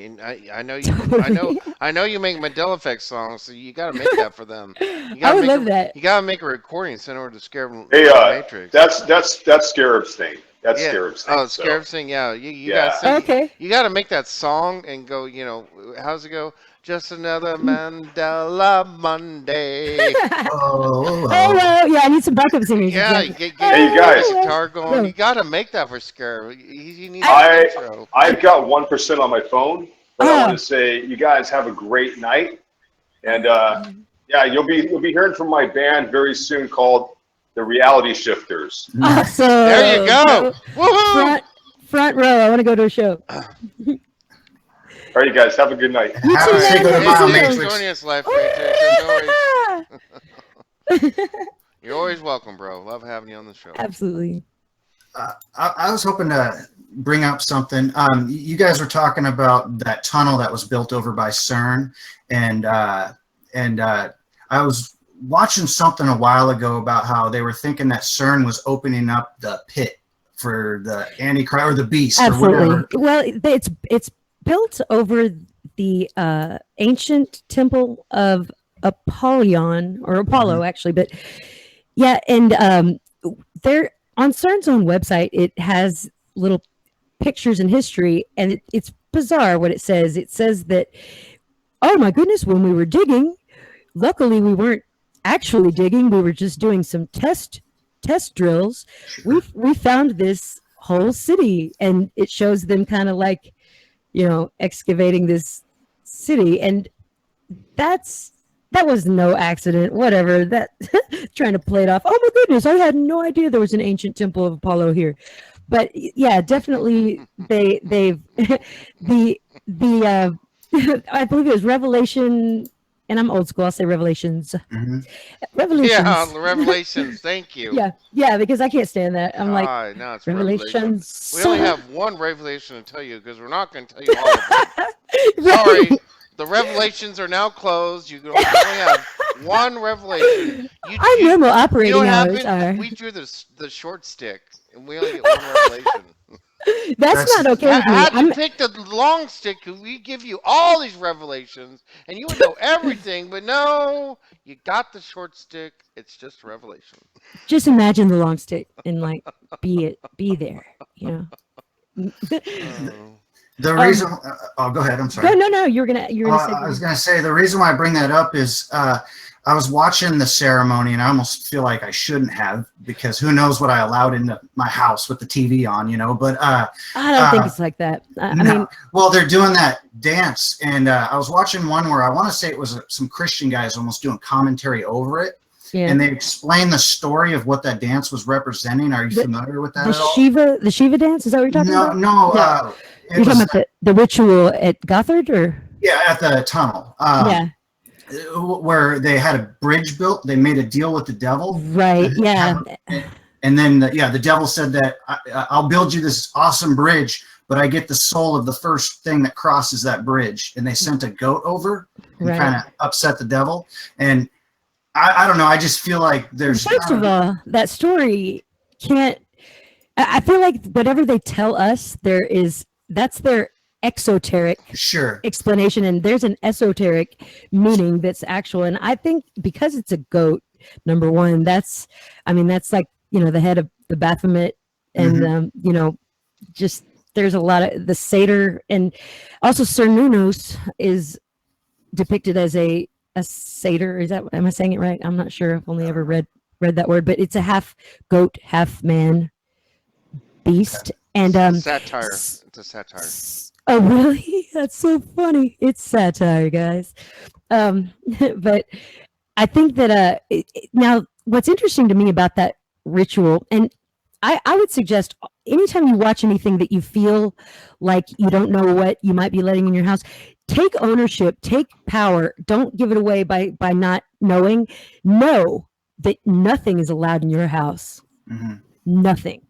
I know you. totally. I know you make Mandela Effect songs, so you got to make that for them. You I gotta would make love that. You got to make a recording, send over to Scare Hey, Matrix. that's Scarab's thing. That's Yeah. Scarab's thing. Oh, So Scarab Sing. Yeah. You gotta yeah, sing. Okay. You gotta make that song and go. How's it go? Just another Mandela Monday. Oh, Hello. Yeah, I need some backup singers. Yeah, Exactly. get Hey, you guys. the guitar going. No. You gotta make that for Scarab. He needs I- an intro. I've got 1% on my phone, but I want Oh, to say you guys have a great night, and yeah, you'll be hearing from my band very soon called the Reality Shifters. nice. awesome. There you go. Woohoo! Front row. I want to go to a show. All right, you guys have a good night. You Happy too, man. Cinco de Happy Mayo, Cinco. Thanks for Matrix. joining us, Life Matrix. As always, Yeah. you're always welcome, bro. Love having you on the show. Absolutely. I was hoping to bring up something. You guys were talking about that tunnel that was built over by CERN, and I was watching something a while ago about how they were thinking that CERN was opening up the pit for the Antichrist or the Beast or Absolutely. whatever. Well, it's built over the ancient temple of Apollyon or Apollo, actually. But yeah, and there on CERN's own website, it has little pictures and history, and it's bizarre what it says. It says that, oh my goodness, when we were digging, luckily we weren't actually digging; we were just doing some test drills. We found this whole city, and it shows them kind of like, excavating this city, and that was no accident. Whatever, that trying to play it off. Oh my goodness, I had no idea there was an ancient temple of Apollo here. But yeah, definitely they've the I believe it was Revelation, and I'm old school. I'll say Revelations. Mhm. Revelations. Yeah, Revelations. Thank you. Yeah, because I can't stand that. I'm like, No, it's Revelations. Revelations. We only have one revelation to tell you because we're not going to tell you all of them. Right. Sorry, the revelations are now closed. You only have one revelation. Our normal You know operating what hours happened? are. We drew the short stick, and we only get one revelation. That's That's not okay with me. Had you picked the long stick, we give you all these revelations, and you would know everything. But no, you got the short stick. It's just revelation. Just imagine the long stick and like be there, you know. Oh. the um reason. Oh, go ahead. I'm go sorry. no you're gonna say I was going to say the reason why I bring that up is I was watching the ceremony and I almost feel like I shouldn't have because who knows what I allowed into my house with the TV on, you know. But I don't think it's like that. I no, mean, well, they're doing that dance, and I was watching one where I want to say it was some Christian guys almost doing commentary over it, yeah. and they explain the story of what that dance was representing. Are you familiar with that The at all? Shiva dance, is that what you're talking No, about? no. No. It You're talking was about the ritual at Gothard, or yeah at the tunnel. yeah, Where they had a bridge built. They made a deal with the devil. right, yeah. And then, the devil said that I'll build you this awesome bridge, but I get the soul of the first thing that crosses that bridge. And they sent a goat over and Right. kind of upset the devil. And I don't know. I just feel like there's First of all, that story can't. I feel like whatever they tell us, that's their exoteric sure. explanation, and there's an esoteric meaning that's actual. And I think because it's a goat, number one, that's like, the head of the Baphomet, and just there's a lot of the satyr, and also Cernunnos is depicted as a satyr. Am I saying it right? I'm not sure. I've only ever read that word, but it's a half goat, half man beast. And Satire. It's a satire. oh really? That's so funny. It's satire, guys. But I think that now what's interesting to me about that ritual, and I would suggest anytime you watch anything that you feel like you don't know what you might be letting in your house, take ownership, take power. Don't give it away by not knowing. Know that nothing is allowed in your house. Mm-hmm. Nothing.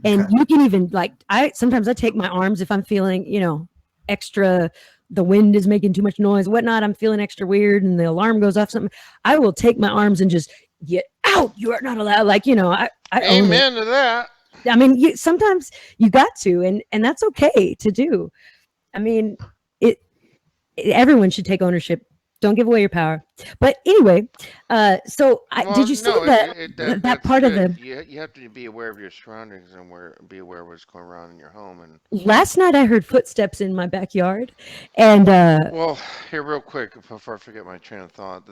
And Okay. you can even sometimes I take my arms if I'm feeling, extra, the wind is making too much noise, whatnot. I'm feeling extra weird and the alarm goes off something. I will take my arms and just get out. You are not allowed. I own it. Amen to that. I mean, sometimes you got to, and that's okay to do. I mean, everyone should take ownership. Don't give away your power. But anyway, did you see that That's part of good. the You have to be aware of your surroundings and be aware of what's going on in your home. And last night I heard footsteps in my backyard, and well, here real quick before I forget my train of thought,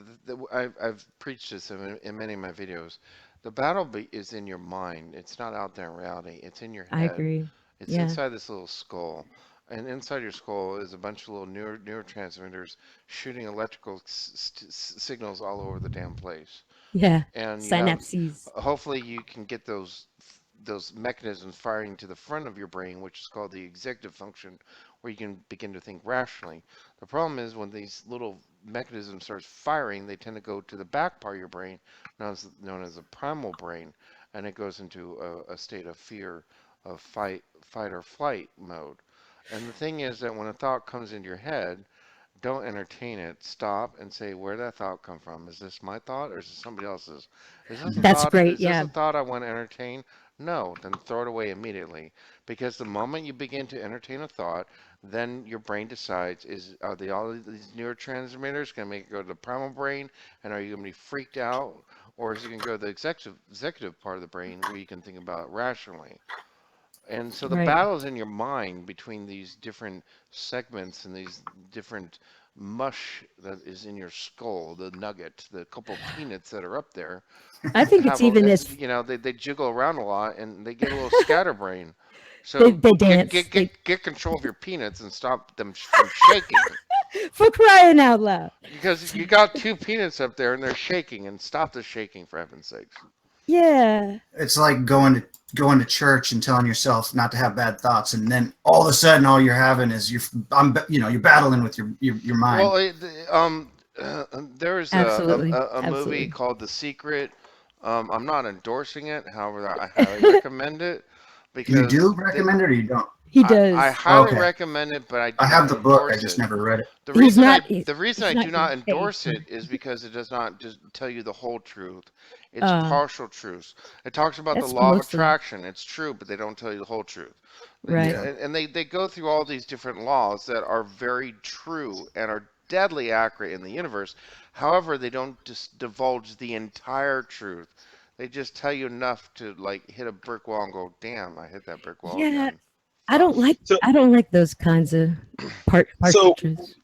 I've preached this in many of my videos. The is in your mind. It's not out there in reality. It's in your I head. agree. It's Yeah. inside this little skull. And inside your skull is a bunch of little neurotransmitters shooting electrical signals all over the damn place. Yeah. And Synapses. hopefully you can get those mechanisms firing to the front of your brain, which is called the executive function, where you can begin to think rationally. The problem is when these little mechanisms start firing, they tend to go to the back part of your brain, known as the primal brain, and it goes into a state of fear, of fight or flight mode. And the thing is that when a thought comes into your head, don't entertain it. Stop and say, where did that thought come from? Is this my thought or is this somebody else's? That's great. Is this Yeah. a thought I want to entertain? No, then throw it away immediately. Because the moment you begin to entertain a thought, then your brain decides, are all these neurotransmitters going to make it go to the primal brain? And are you going to be freaked out? Or is it going to go to the executive part of the brain where you can think about it rationally? And so the Right. battle is in your mind between these different segments and these different mush that is in your skull, the nugget, the couple of peanuts that are up there. I think it's even as They jiggle around a lot and they get a little scatterbrain. So they dance. get control of your peanuts and stop them from shaking. For crying out loud. Because you got two peanuts up there and they're shaking, and stop the shaking for heaven's sakes. Yeah. It's like going to church and telling yourself not to have bad thoughts, and then all of a sudden all you're having is you're battling with your mind. Well, there's Absolutely. a movie Absolutely. called The Secret. I'm not endorsing it, however, I highly recommend it You because do recommend it or you don't? He I does. highly Okay. recommend it, but I I do have not the book. I endorse just it. never read it. He's not. He's, The reason he's I do not not getting paid. endorse it is because it does not just tell you the whole truth. It's Uh, partial truths. It talks about the that's law of mostly attraction. It's true, but they don't tell you the whole truth. right. Okay. And they go through all these different laws that are very true and are deadly accurate in the universe. However, they don't just divulge the entire truth. They just tell you enough to like hit a brick wall and go, "Damn, I hit that brick wall Yeah, again." Fuck. So, I don't like those kinds of partial so truths.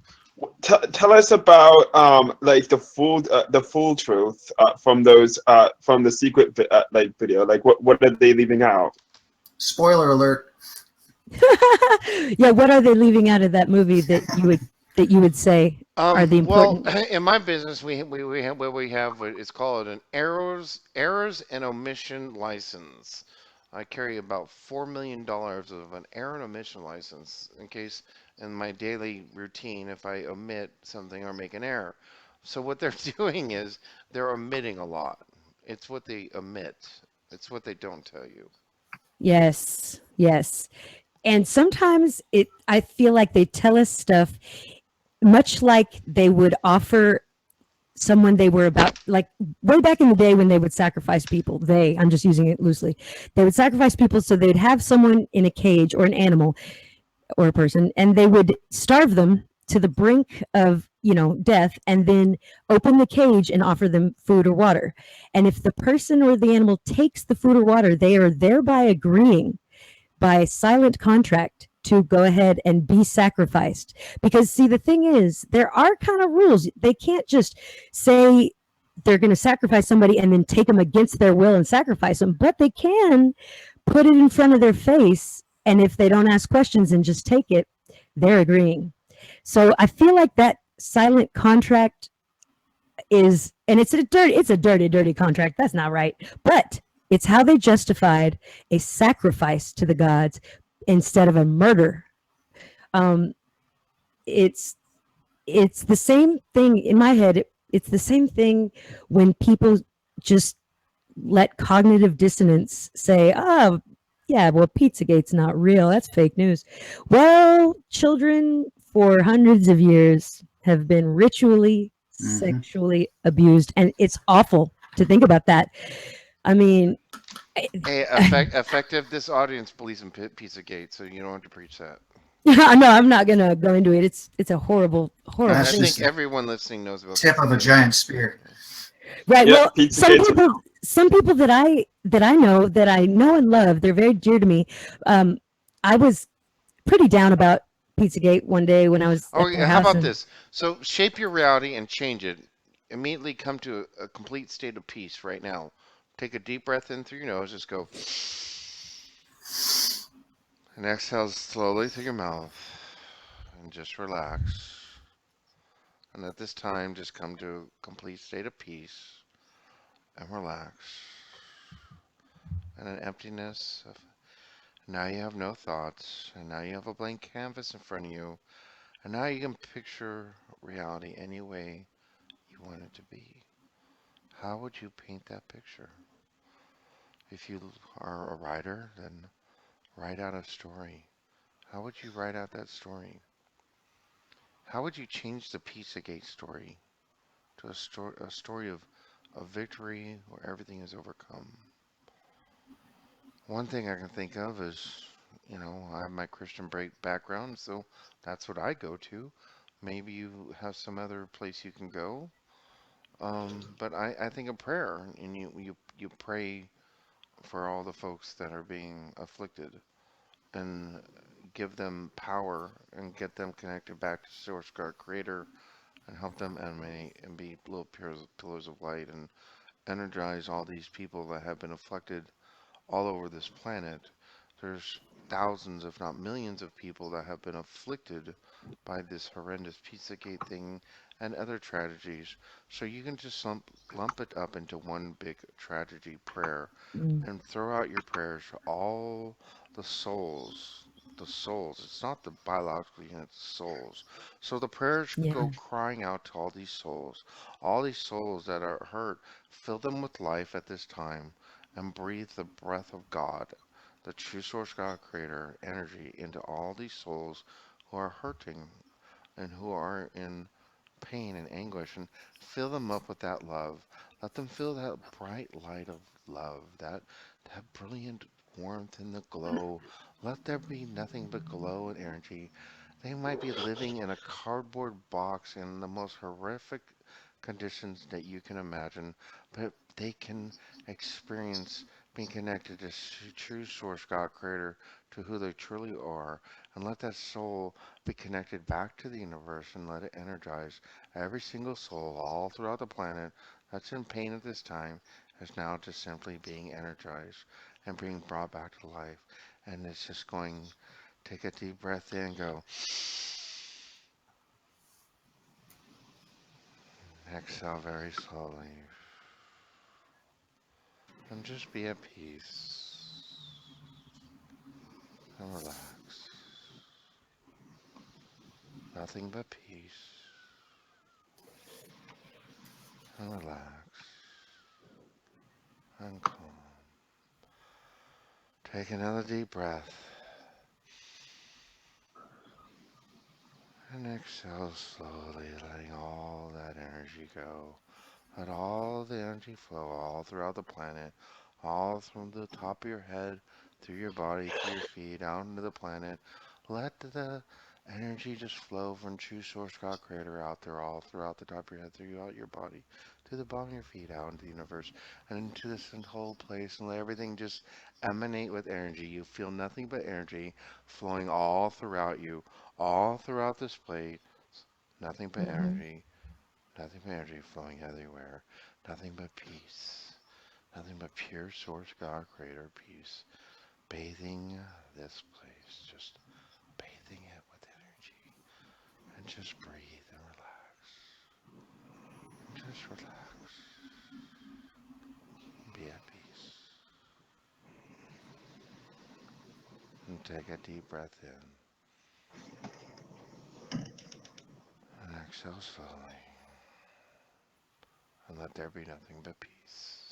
tell us about like the full truth from those from the secret like video. Like what are they leaving out? Spoiler alert. Yeah, what are they leaving out of that movie that you would say are the Well, important? in my business, we have what we have. It's called an errors and omission license. I carry about $4 million of an error and omission license in case in my daily routine if I omit something or make an error. So what they're doing is they're omitting a lot. It's what they omit. It's what they don't tell you. Yes, yes. And sometimes I feel like they tell us stuff much like they would offer someone they were about, like way back in the day when they would sacrifice people. I'm just using it loosely. They would sacrifice people so they'd have someone in a cage or an animal or a person, and they would starve them to the brink of death, and then open the cage and offer them food or water. And if the person or the animal takes the food or water, they are thereby agreeing by silent contract to go ahead and be sacrificed. Because see, the thing is, there are kind of rules. They can't just say they're going to sacrifice somebody and then take them against their will and sacrifice them, but they can put it in front of their face, and if they don't ask questions and just take it, they're agreeing. So I feel like that silent contract is, and it's a dirty contract. That's not right. But it's how they justified a sacrifice to the gods instead of a murder. Um, it's it's the same thing in my head. It's the same thing when people just let cognitive dissonance say, "Oh, yeah, well, Pizzagate's not real. That's fake news." Well, children for hundreds of years have been ritually Hmm. sexually abused, and it's awful to think about that. I mean, Hey, effective. This audience believes in Pizzagate, so you don't have to preach that. no, I'm not gonna go into it. It's a horrible, And horrible I That's thing. think just the everyone listening knows about tip of a Pizzagate. giant spear. Right. Yeah, Well, Pizzagate's some people that I know and love, they're very dear to me. I was pretty down about Pizzagate one day when I was Oh, at their yeah, how house, about and this? So shape your reality and change it. Immediately come to a complete state of peace right now. Take a deep breath in through your nose. Just go. And exhale slowly through your mouth. And just relax. And at this time, just come to a complete state of peace and relax. And an emptiness of now you have no thoughts. And now you have a blank canvas in front of you. And now you can picture reality any way you want it to be. How would you paint that picture? If you are a writer, then write out a story. How would you write out that story? How would you change the Pizzagate story to a story of victory where everything is overcome? One thing I can think of is, I have my Christian break background, so that's what I go to. Maybe you have some other place you can go. But I think of prayer, and you pray for all the folks that are being afflicted and give them power and get them connected back to Source God Creator and help them emanate and be little pillars of light and energize all these people that have been afflicted all over this planet. There's thousands, if not millions, of people that have been afflicted by this horrendous Pizzagate thing and other tragedies. So you can just lump it up into one big tragedy prayer mm, and throw out your prayers for all the souls. The souls. It's not the biological unit, the souls. So the prayers yeah, go crying out to all these souls that are hurt. Fill them with life at this time and breathe the breath of God, the true source God creator energy into all these souls who are hurting and who are in pain and anguish, and fill them up with that love. Let them feel that bright light of love, that brilliant warmth and the glow. Let there be nothing but glow and energy. They might be living in a cardboard box in the most horrific conditions that you can imagine, but they can experience being connected to true source God creator, to who they truly are, and let that soul be connected back to the universe and let it energize every single soul all throughout the planet that's in pain at this time is now just simply being energized and being brought back to life. And it's just going, take a deep breath in and go, exhale very slowly, and just be at peace and relax. Nothing but peace and relax and calm. Take another deep breath and exhale slowly, letting all that energy go. Let all the energy flow all throughout the planet, all from the top of your head, through your body, to your feet, out into the planet. Let the energy just flow from true source God creator out there, all throughout the top of your head, throughout your body, to the bottom of your feet, out into the universe, and into this whole place, and let everything just emanate with energy. You feel nothing but energy flowing all throughout you, all throughout this place. Nothing but Mhm. energy. Nothing but energy flowing everywhere. Nothing but peace. Nothing but pure source God creator peace. Bathing this place. Just bathing it with energy. And just breathe and relax. And just relax. And be at peace. And take a deep breath in. And exhale slowly. And let there be nothing but peace.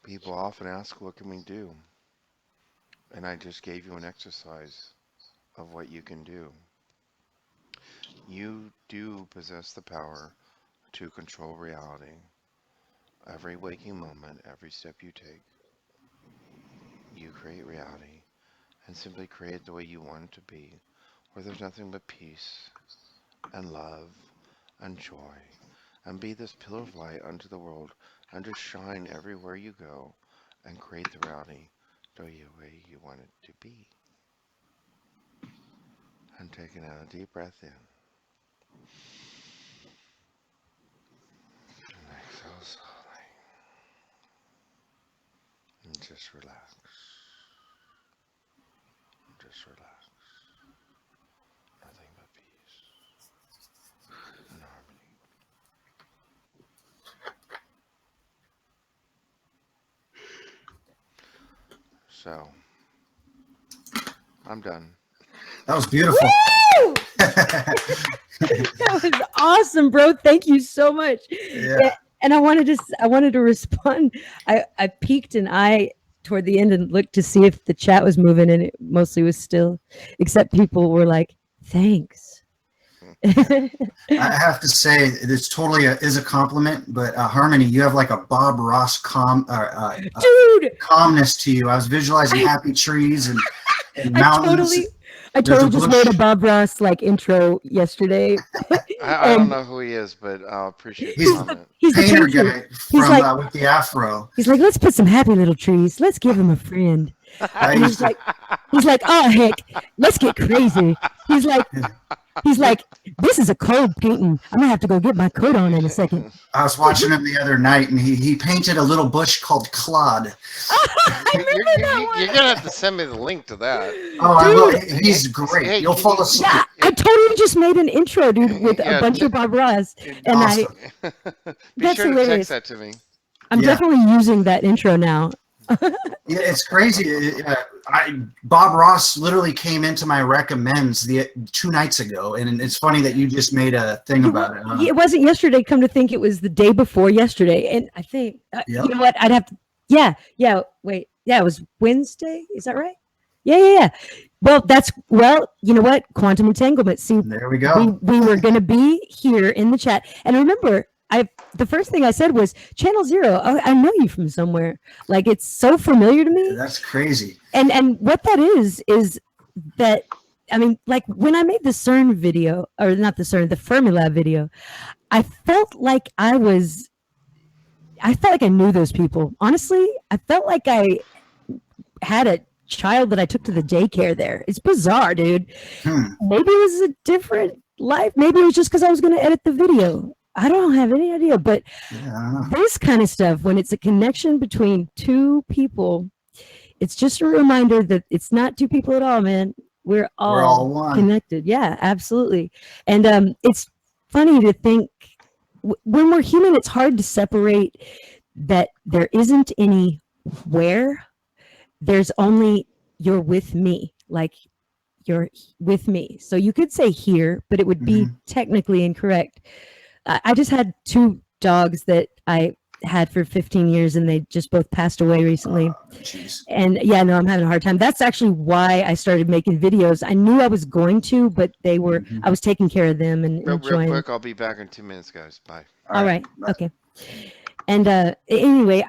People often ask, what can we do? And I just gave you an exercise of what you can do. You do possess the power to control reality. Every waking moment, every step you take, you create reality and simply create the way you want it to be, where there's nothing but peace and love and joy. And be this pillar of light unto the world and just shine everywhere you go and create the reality the way you want it to be. And taking out a deep breath in and exhale slowly and just relax. Just relax. Nothing but peace and harmony. So, I'm done. That was beautiful. Woo! That was awesome, bro. Thank you so much. Yeah. And I wanted to respond. I peeked an eye toward the end and looked to see if the chat was moving, and it mostly was still, except people were like, "Thanks." I have to say, this totally is a compliment, but Harmony, you have like a Bob Ross Dude, calmness to you. I was visualizing happy trees and I mountains. totally, There's a just bush. made a Bob Ross like intro yesterday. I don't And know who he is, but I'll appreciate the He's comment. he's the Painter painter. guy He's from like, with the afro. he's like, let's put some happy little trees. Let's give him a friend. I And used to. he's like, oh heck, let's get crazy. He's like, this is a cold painting. I'm gonna have to go get my coat on in a second. I was watching him the other night, and he painted a little bush called Claude. I remember that one. You're gonna have to send me the link to that. Oh, I will. Dude. He's great. Hey, You'll can fall you- asleep. Yeah, I totally just made an intro, dude, with a Yeah, bunch of Bob Ross, and Awesome. Be that's sure to hilarious. text that to me. I'm Yeah. definitely using that intro now. Yeah, it's crazy. Bob Ross literally came into my recommends 2 nights ago, and it's funny that you just made a thing about it. Huh? It wasn't yesterday. Come to think, it was the day before yesterday, and I think Yep. you know what? I'd have to. Yeah. Wait. Yeah, it was Wednesday. Is that right? Yeah. Well, you know what? Quantum entanglement. See, There we go. we were going to be here in the chat, and remember, the first thing I said was Channel Zero. Oh, I know you from somewhere. Like it's so familiar to me. That's crazy. And what that is that, I mean, like when I made the CERN video, or not the CERN, the Fermilab video, I felt like I knew those people. Honestly, I felt like I had a child that I took to the daycare there. It's bizarre, dude. Maybe it was a different life. Maybe it was just because I was going to edit the video. I don't have any idea, but this kind of stuff, when it's a connection between two people, it's just a reminder that it's not two people at all, man. We're all one. connected. Yeah, absolutely. And it's funny to think when we're human, it's hard to separate that there isn't any where. There's only you're with me, like you're with me. So you could say here, but it would be technically incorrect. I just had 2 dogs that I had for 15 years, and they just both passed away recently. And yeah, no, I'm having a hard time. That's actually why I started making videos. I knew I was going to, but they were, I was taking care of them and enjoying. Real quick, I'll be back in 2 minutes, guys. Bye. All right. Okay. And anyway,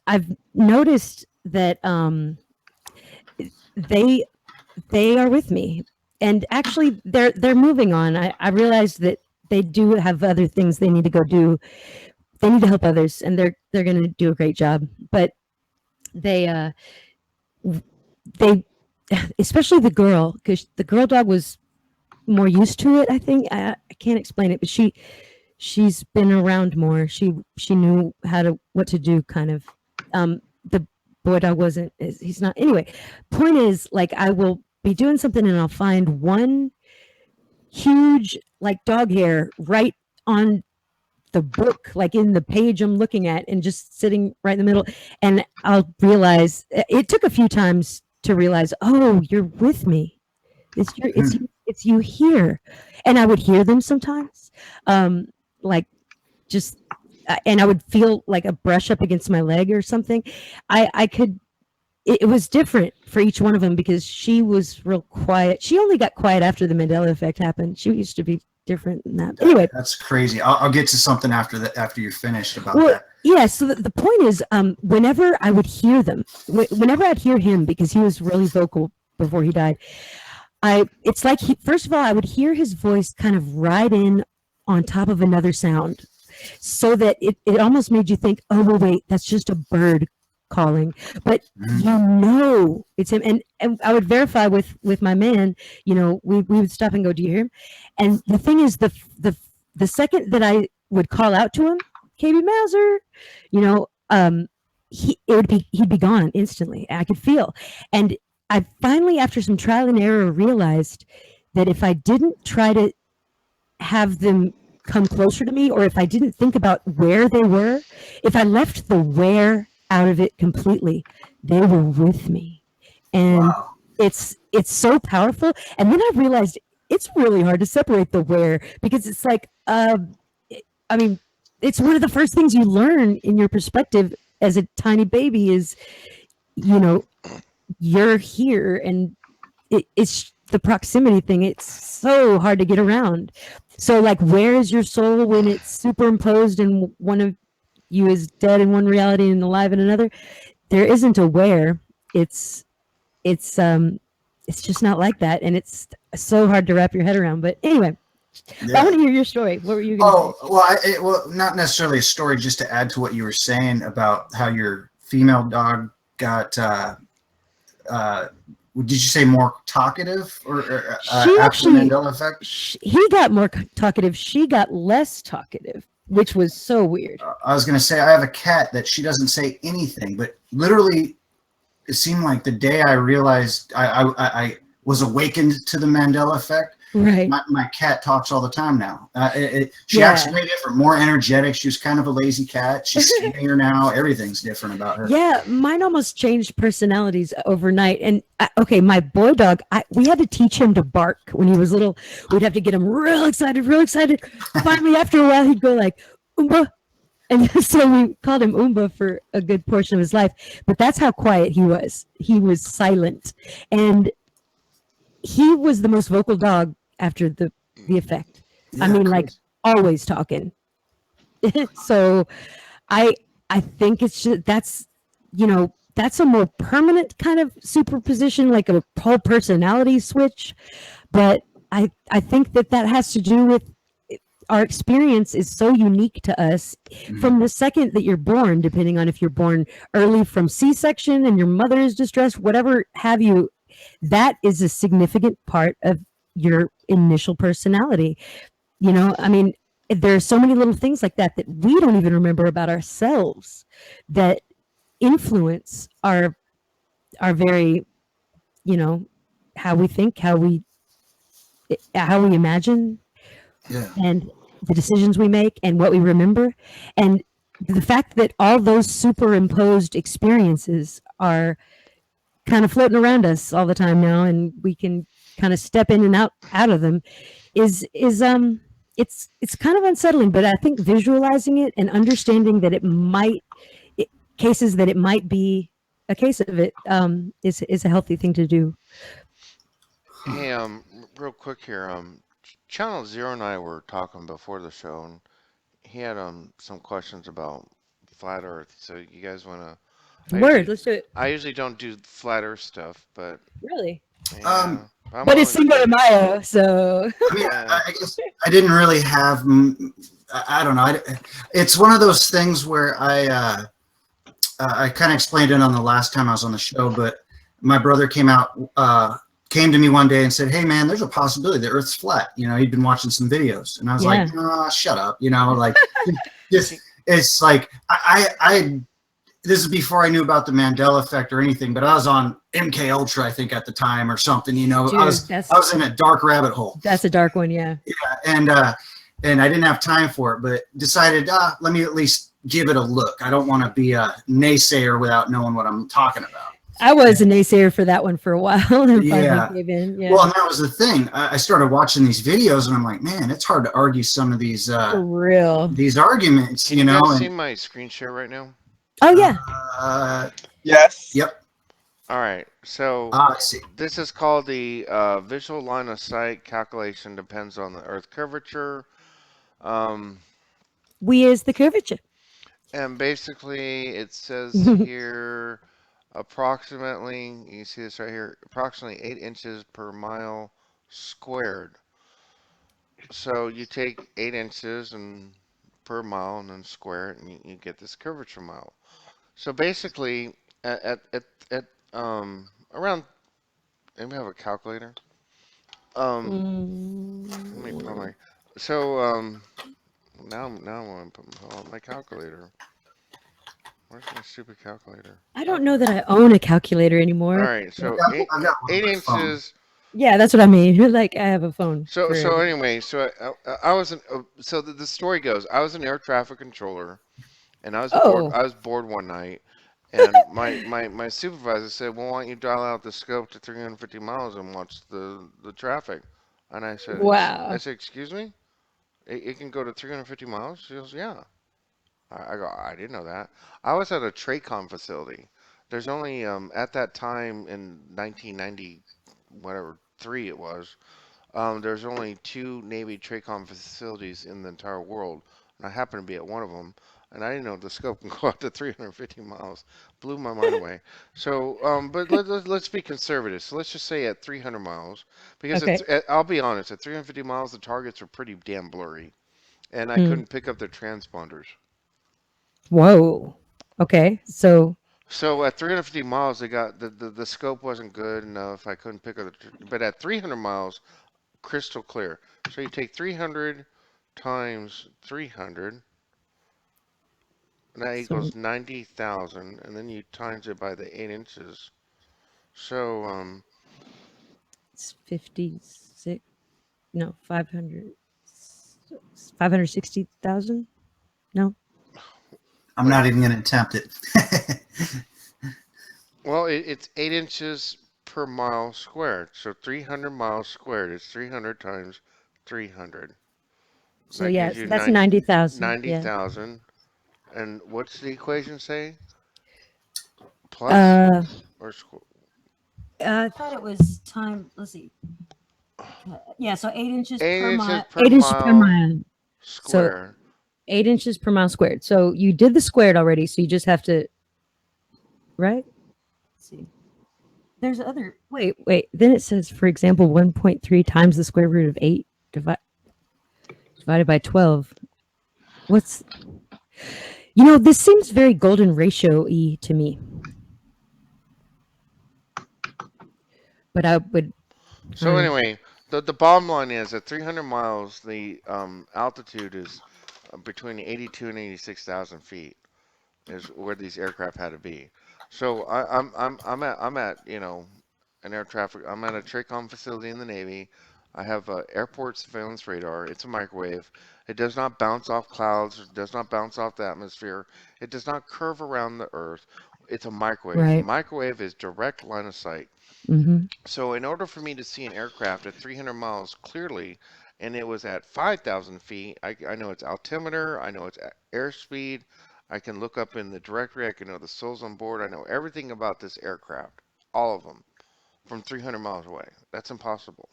I've noticed that they are with me, and actually they're moving on. I realized that they do have other things they need to go do. They need to help others, and they're going to do a great job. But they especially the girl, because the girl dog was more used to it. I think I can't explain it, but she's been around more. She knew what to do, kind of. The boy dog wasn't. He's not. Anyway, point is, like, I will be doing something, and I'll find one huge like dog hair right on the book, like in the page I'm looking at, and just sitting right in the middle, and I'll realize, it took a few times to realize, oh, you're with me. It's you here. And I would hear them sometimes, like just, and I would feel like a brush up against my leg or something. It was different for each one of them, because she was real quiet. She only got quiet after the Mandela effect happened. She used to be different than that. Anyway, that's crazy. I'll get to something after you're finished about that. Yeah. So the point is, whenever I would hear them, whenever I'd hear him, because he was really vocal before he died, it's like first of all, I would hear his voice kind of ride in on top of another sound, so that it almost made you think, oh, well, wait, that's just a bird calling, but it's him. And I would verify with my man, we would stop and go, do you hear him? And the thing is, the second that I would call out to him, KB Mauser, he'd be gone instantly. I could feel. And I finally, after some trial and error, realized that if I didn't try to have them come closer to me, or if I didn't think about where they were, if I left the where out of it completely, they were with me. And it's so powerful. And then I realized it's really hard to separate the where, because it's like, it's one of the first things you learn in your perspective as a tiny baby is, you're here, and it's the proximity thing. It's so hard to get around. So like, where is your soul when it's superimposed and one of you is dead in one reality and alive in another? There isn't a where. It's just not like that, and it's so hard to wrap your head around. But anyway, I want to hear your story. What were you going to say? Well, not necessarily a story, just to add to what you were saying about how your female dog got. Did you say more talkative, or after the Mandela effect? He got more talkative. She got less talkative, which was so weird. I was going to say, I have a cat that she doesn't say anything, but literally, it seemed like the day I realized I was awakened to the Mandela effect Right. My cat talks all the time now. She acts Yeah. way different, more energetic. She was kind of a lazy cat. She's skinnier now. Everything's different about her. Yeah, mine almost changed personalities overnight. And okay, my boy dog, we had to teach him to bark when he was little. We'd have to get him real excited, real excited. Finally, after a while, he'd go like, Oomba. And so we called him Oomba for a good portion of his life. But that's how quiet he was. He was silent. And he was the most vocal dog after the effect. I Yeah, mean, cool. like always talking. So I I think it's just that's a more permanent kind of superposition, like a whole personality switch. But I think that has to do with our experience is so unique to us from the second that you're born, depending on if you're born early from C-section and your mother is distressed, whatever have you, that is a significant part of your initial personality. I mean, there are so many little things like that that we don't even remember about ourselves that influence our very, you know, how we think, how we imagine, Yeah. and the decisions we make and what we remember. And the fact that all those superimposed experiences are kind of floating around us all the time now, and we can kind of step in and out of them is it's kind of unsettling. But I think visualizing it and understanding that cases that it might be a case of it is a healthy thing to do. Hey, real quick here, Channel Zero and I were talking before the show, and he had some questions about flat Earth. So you guys wanna? I Word, usually let's do it. I usually don't do flat Earth stuff, but Really? yeah, I'm But it's willing Cinco de to. Mayo, so I mean, Yeah. I guess I didn't really have. I don't know. It's one of those things where I kind of explained it on the last time I was on the show, but my brother came to me one day and said, "Hey, man, there's a possibility the Earth's flat." He'd been watching some videos, and I was like, yeah. "Oh, shut up," like just See, it's like I this is before I knew about the Mandela effect or anything, but I was on MK Ultra, I think, at the time or something. I Dude, was in a dark rabbit hole, that's a dark one, yeah. and I didn't have time for it, but decided, let me at least give it a look. I don't want to be a naysayer without knowing what I'm talking about. I was a naysayer for that one for a while and finally Yeah. gave in. Yeah. Well, and that was the thing. I started watching these videos, and I'm like, man, it's hard to argue some of For real. these arguments, can you guys see and my screen share right now? Oh yeah. Yes. yep. All right. So I see. this is called the visual line of sight calculation. Depends on the Earth curvature. Um, We is the curvature. and basically, it says here approximately, you see this right here, approximately 8 inches per mile squared. So you take 8 inches and per mile and then square it, and you get this curvature mile. So basically, at around, maybe have a calculator. Um, let me put Mm, my, so now I'm gonna pull out my calculator. Where's my stupid calculator? I don't know that I own a calculator All anymore. right, so I've got one on eight my phone. inches. Yeah, that's what I mean. Like I have a phone So for so everything. anyway, so I was an, so the story goes, I was an air traffic controller, and I was bored. Oh, I was bored one night, and my supervisor said, "Well, why don't you dial out the scope to 350 miles and watch the traffic?" And I wow. said, "Excuse me, it can go to 350 miles?" She goes, "Yeah." I go, I didn't know that. I was at a TRACON facility. There's only at that time in 1990, whatever 3 it was. There's only 2 Navy TRACON facilities in the entire world, and I happened to be at one of them. And I didn't know the scope can go up to 350 miles. Blew my mind away. So, but let's be conservative. So let's just say at 300 miles, because Okay. I'll be honest, at 350 miles, the targets are pretty damn blurry, and I Hmm. couldn't pick up the transponders. Whoa. Okay. So So at 350 miles, they got the scope wasn't good enough. I couldn't pick up but at 300 miles, crystal clear. So you take 300 times 300, and that so equals 90,000, and then you times it by the 8 inches. So it's 56. No, 500, 560,000. No. I'm Wait. not even going to attempt it. Well, it's 8 inches per mile squared. So 300 miles squared is 300 times 300. So That yeah, gives so you that's 90,000. Yeah. 90,000. And what's the equation say? Plus Uh, or squ I thought it was time. Let's see. Yeah, so 8 inches per 8 inches mile. per 8 inches per mile mile. So square. 8 inches per mile squared. So you did the squared already. So you just have to, right? Let's see. There's other. Wait. Then it says, for example, 1.3 times the square root of 8 divided by 12. What's, this seems very golden ratio y to me, but I would, I So don't know. anyway, the bottom line is at 300 miles, the altitude is between 82 and 86,000 feet is where these aircraft had to be. So I'm at an air traffic. I'm at a TRACOM facility in the Navy. I have a airport surveillance radar. It's a microwave. It does not bounce off clouds. It does not bounce off the atmosphere. It does not curve around the Earth. It's a microwave. Right. Microwave is direct line of sight. Mm-hmm. So in order for me to see an aircraft at 300 miles clearly, and it was at 5,000 feet, I know its altimeter, I know its airspeed, I can look up in the directory, I can know the souls on board, I know everything about this aircraft, all of them, from 300 miles away. That's impossible.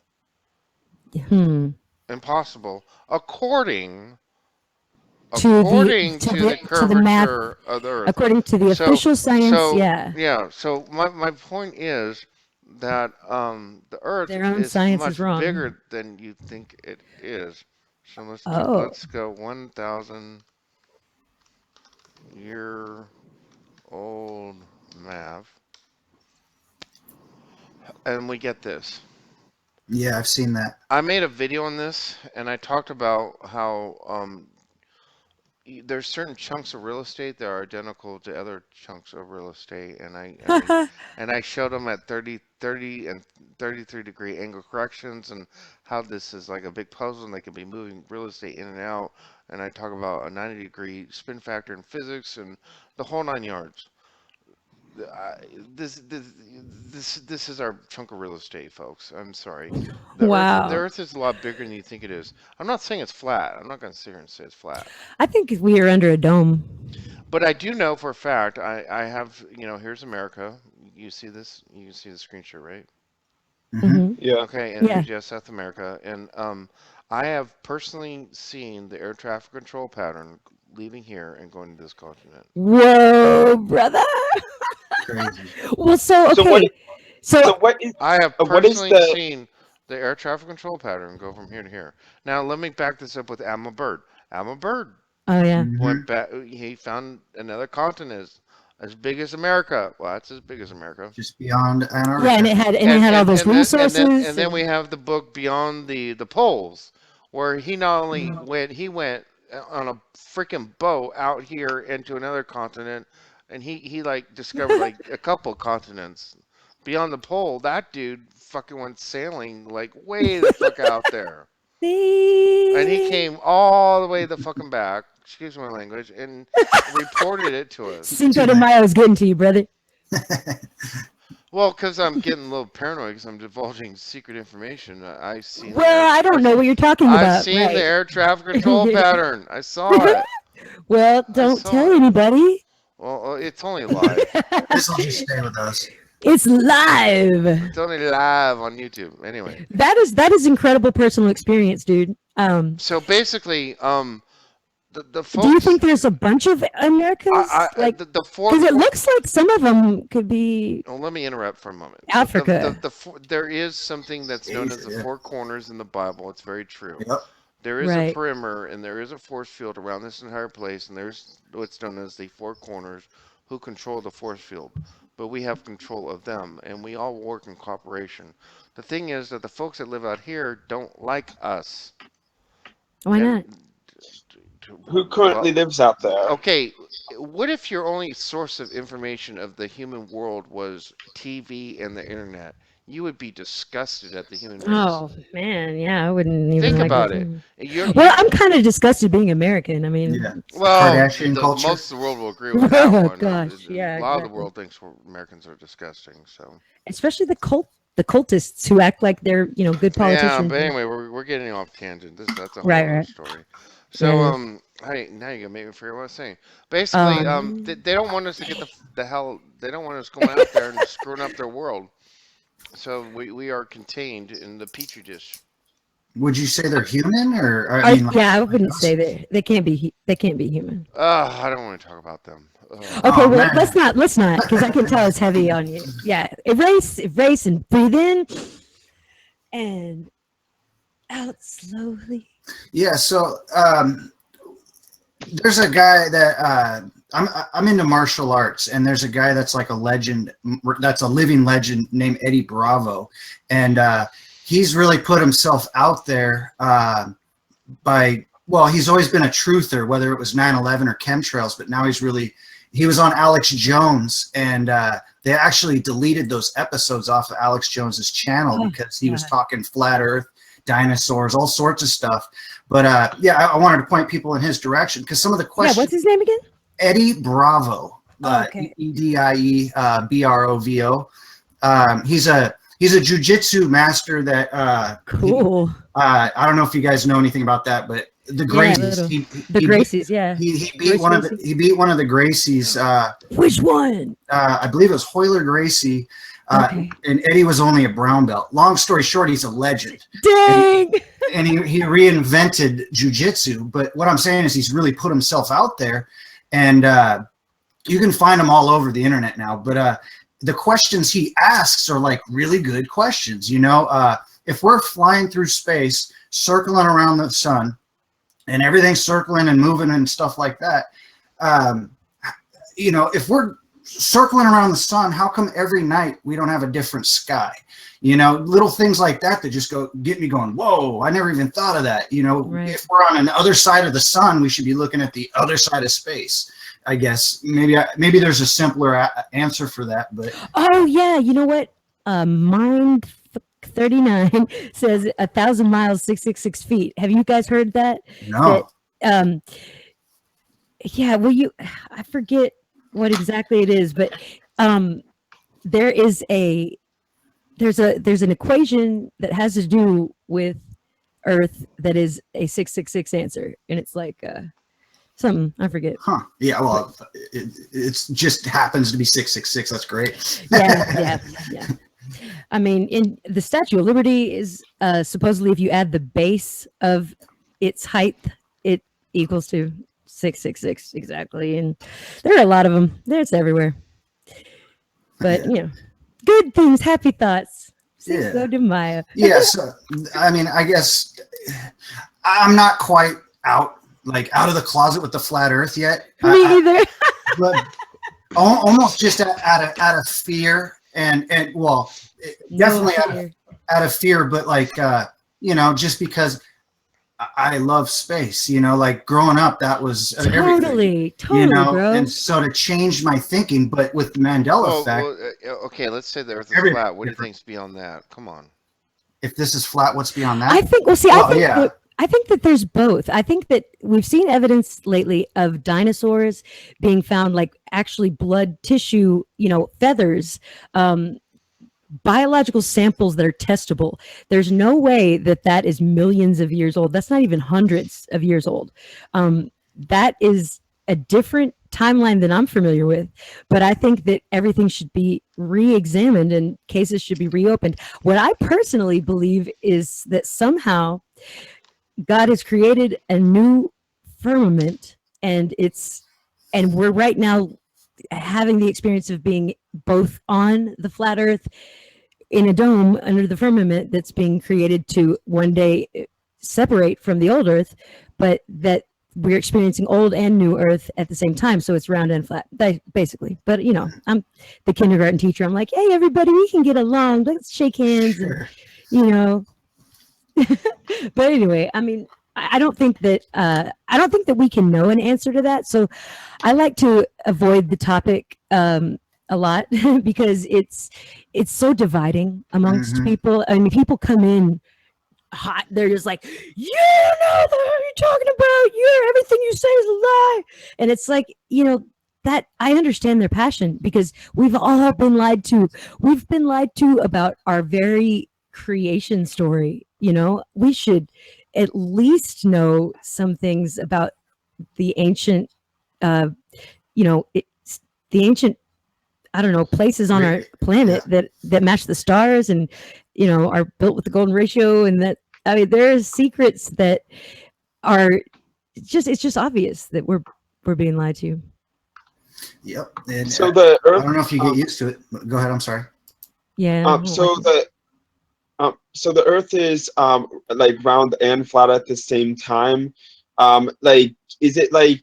Hmm. Impossible, according To the according to to the the to the math, curvature of the Earth. according to the So, official science, yeah. yeah. So my point is that the Earth Their own is science is much wrong. bigger than you think it is. So Oh, let's go 1,000 year old map, and we get this. Yeah, I've seen that. I made a video on this, and I talked about how there's certain chunks of real estate that are identical to other chunks of real estate, and I showed them at 30 and 33-degree angle corrections, and how this is like a big puzzle, and they can be moving real estate in and out. And I talk about a 90-degree spin factor in physics and the whole 9 yards. This this is our chunk of real estate, folks. I'm sorry. The wow. Earth is a lot bigger than you think it is. I'm not saying it's flat. I'm not going to sit here and say it's flat. I think we are under a dome. But I do know for a fact, I have, here's America. You see this? You see the screenshot, right? Hmm. Hmm. Yeah. Okay, and Yeah. here's yes, South America. And I have personally seen the air traffic control pattern leaving here and going to this continent. Whoa, brother. Crazy. Well, so So what? okay. So So what is? I have What is personally the? seen the air traffic control pattern go from here to here. Now, let me back this up with Alma Bird. Alma Bird oh yeah. Hmm. went back. He found another continent as big as America. Well, that's as big as America. Just beyond Yeah, and Antarctica. it had all those And resources then we and have the book Beyond the Poles, where he not only went on a freaking boat out here into another continent, and he like discovered like a couple continents beyond the pole. That dude fucking went sailing like way the fuck out there, and he see came all the way the fucking back. Excuse my language, and reported it to us. Cinco de Mayo is getting to you, brother. Well, because I'm getting a little paranoid because I'm divulging secret information. I've seen the air. Well, I don't know what you're talking I've about, seen the right? air traffic control pattern. I saw it. Well, I don't saw tell it. anybody. Well, it's only live. This will just stay with us. It's live. It's only live on YouTube. Anyway, That is incredible personal experience, dude. so basically, the Do you folks, think there's a bunch of Americas? Like, the four because it cor- looks like some of them could be Oh, let me interrupt for a moment. So Africa. there is something that's known as Asia, the yeah. four corners in the Bible. It's very true. Yep. There is a Right. perimeter and there is a force field around this entire place, and there's what's known as the four corners who control the force field. But we have control of them, and we all work in cooperation. The thing is that the folks that live out here don't like us. Why And not? Who currently well, lives out there? okay, what if your only source of information of the human world was TV and the internet? you would be disgusted at the human race. Oh man, yeah, I wouldn't even Think like it. about it. Well, I'm kind of disgusted being American. I Yeah, mean, the Well, Kardashian culture. most of the world will agree with that oh one. gosh, yeah, A lot of the exactly. world thinks Americans are disgusting. So Especially the cultists who act like they're good yeah, politicians. but anyway, we're getting off tangent. That's a whole Right, other right. story. Yeah, So it is. hey, now you gonna make me forget what I was saying. Basically, Um, they don't want us to get the hell. They don't want us going out there and screwing up their world. So we are contained in the petri dish. Would you say they're human, or I mean, yeah, I like wouldn't say us? that they can't be. They can't be human. I don't want to talk about them. Okay, Oh well, man, let's not, because I can tell it's heavy on you. Yeah, erase, and breathe in and out slowly. yeah. So there's a guy that I'm into martial arts, and there's a guy that's like a legend, that's a living legend named Eddie Bravo, and he's really put himself out there by well, he's always been a truther, whether it was 9/11 or chemtrails, but now he was on Alex Jones, and they actually deleted those episodes off of Alex Jones's channel Oh, because he was God. talking flat Earth, dinosaurs, all sorts of stuff. But yeah, I wanted to point people in his direction because some of the Yeah, questions. what's his name again? Eddie Bravo, Oh, okay. EDIE BROVO. He's a jujitsu master that Cool. I don't know if you guys know anything about that, but the Yeah, Gracies. little. The Gracies, yeah. He beat Royce one of the Gracie? he beat one of the Gracies. Which one? I believe it was Hoyler Gracie, Okay. and Eddie was only a brown belt. Long story short, he's a legend, Dang. and he reinvented jujitsu. But what I'm saying is he's really put himself out there, and you can find him all over the internet now. But the questions he asks are like really good questions. If we're flying through space, circling around the sun, and everything's circling and moving and stuff like that, if we're circling around the sun, how come every night we don't have a different sky? Little things like that just get me going, whoa, I never even thought of that. Right. If we're on the other side of the sun, we should be looking at the other side of space. I guess maybe there's a simpler answer for that, but Oh yeah, you know what? Mind 39 says 1,000 miles, 666 feet. Have you guys heard that? no. That yeah, well, I forget what exactly it is, but there is there's an equation that has to do with Earth that is a 666 answer, and it's like something I forget. Huh. Yeah, well, it's just happens to be 666. That's great. Yeah. I mean, in the Statue of Liberty is supposedly if you add the base of its height, it equals to 666 exactly. And there are a lot of them. There's everywhere. But good things, happy thoughts. Cinco de Mayo. Yeah. So, I mean, I guess I'm not quite out of the closet with the flat Earth yet. Me either. But almost just out of fear and well, definitely out of fear, but just because I love space, like growing up, that was totally, everything, bro. and so to change my thinking, but with Mandela effect. Okay, let's say the Earth is flat. What do you think's beyond that? Come on. If this is flat, what's beyond that? I think. Well, see, I think that there's both. I think that we've seen evidence lately of dinosaurs being found, like actually blood tissue, feathers, biological samples that are testable. There's no way that is millions of years old. That's not even hundreds of years old. That is a different timeline than I'm familiar with, but I think that everything should be re-examined and cases should be reopened. What I personally believe is that somehow God has created a new firmament, and we're right now having the experience of being both on the flat Earth in a dome under the firmament that's being created to one day separate from the old Earth, but that we're experiencing old and new Earth at the same time. So it's round and flat, basically. But I'm the kindergarten teacher. I'm like, hey, everybody, we can get along. Let's shake hands, Sure. and But anyway, I mean, I don't think that we can know an answer to that. So I like to avoid the topic a lot because it's so dividing amongst Mhm. people. I mean, people come in hot. They're just like, you don't know what you're talking about. Everything you say is a lie. And it's like, that I understand their passion because we've all been lied to. We've been lied to about our very creation story. We should at least know some things about the ancient, uh, it's the ancient, I don't know, places on our Yeah. planet that match the stars and are built with the golden ratio, and that, I mean, there's secrets that are it's just obvious that we're being lied to. Yep. And So the I Earth, don't know if you get used to it. But go ahead. I'm sorry. Yeah, I don't like it. so the Earth is like round and flat at the same time. Like, is it like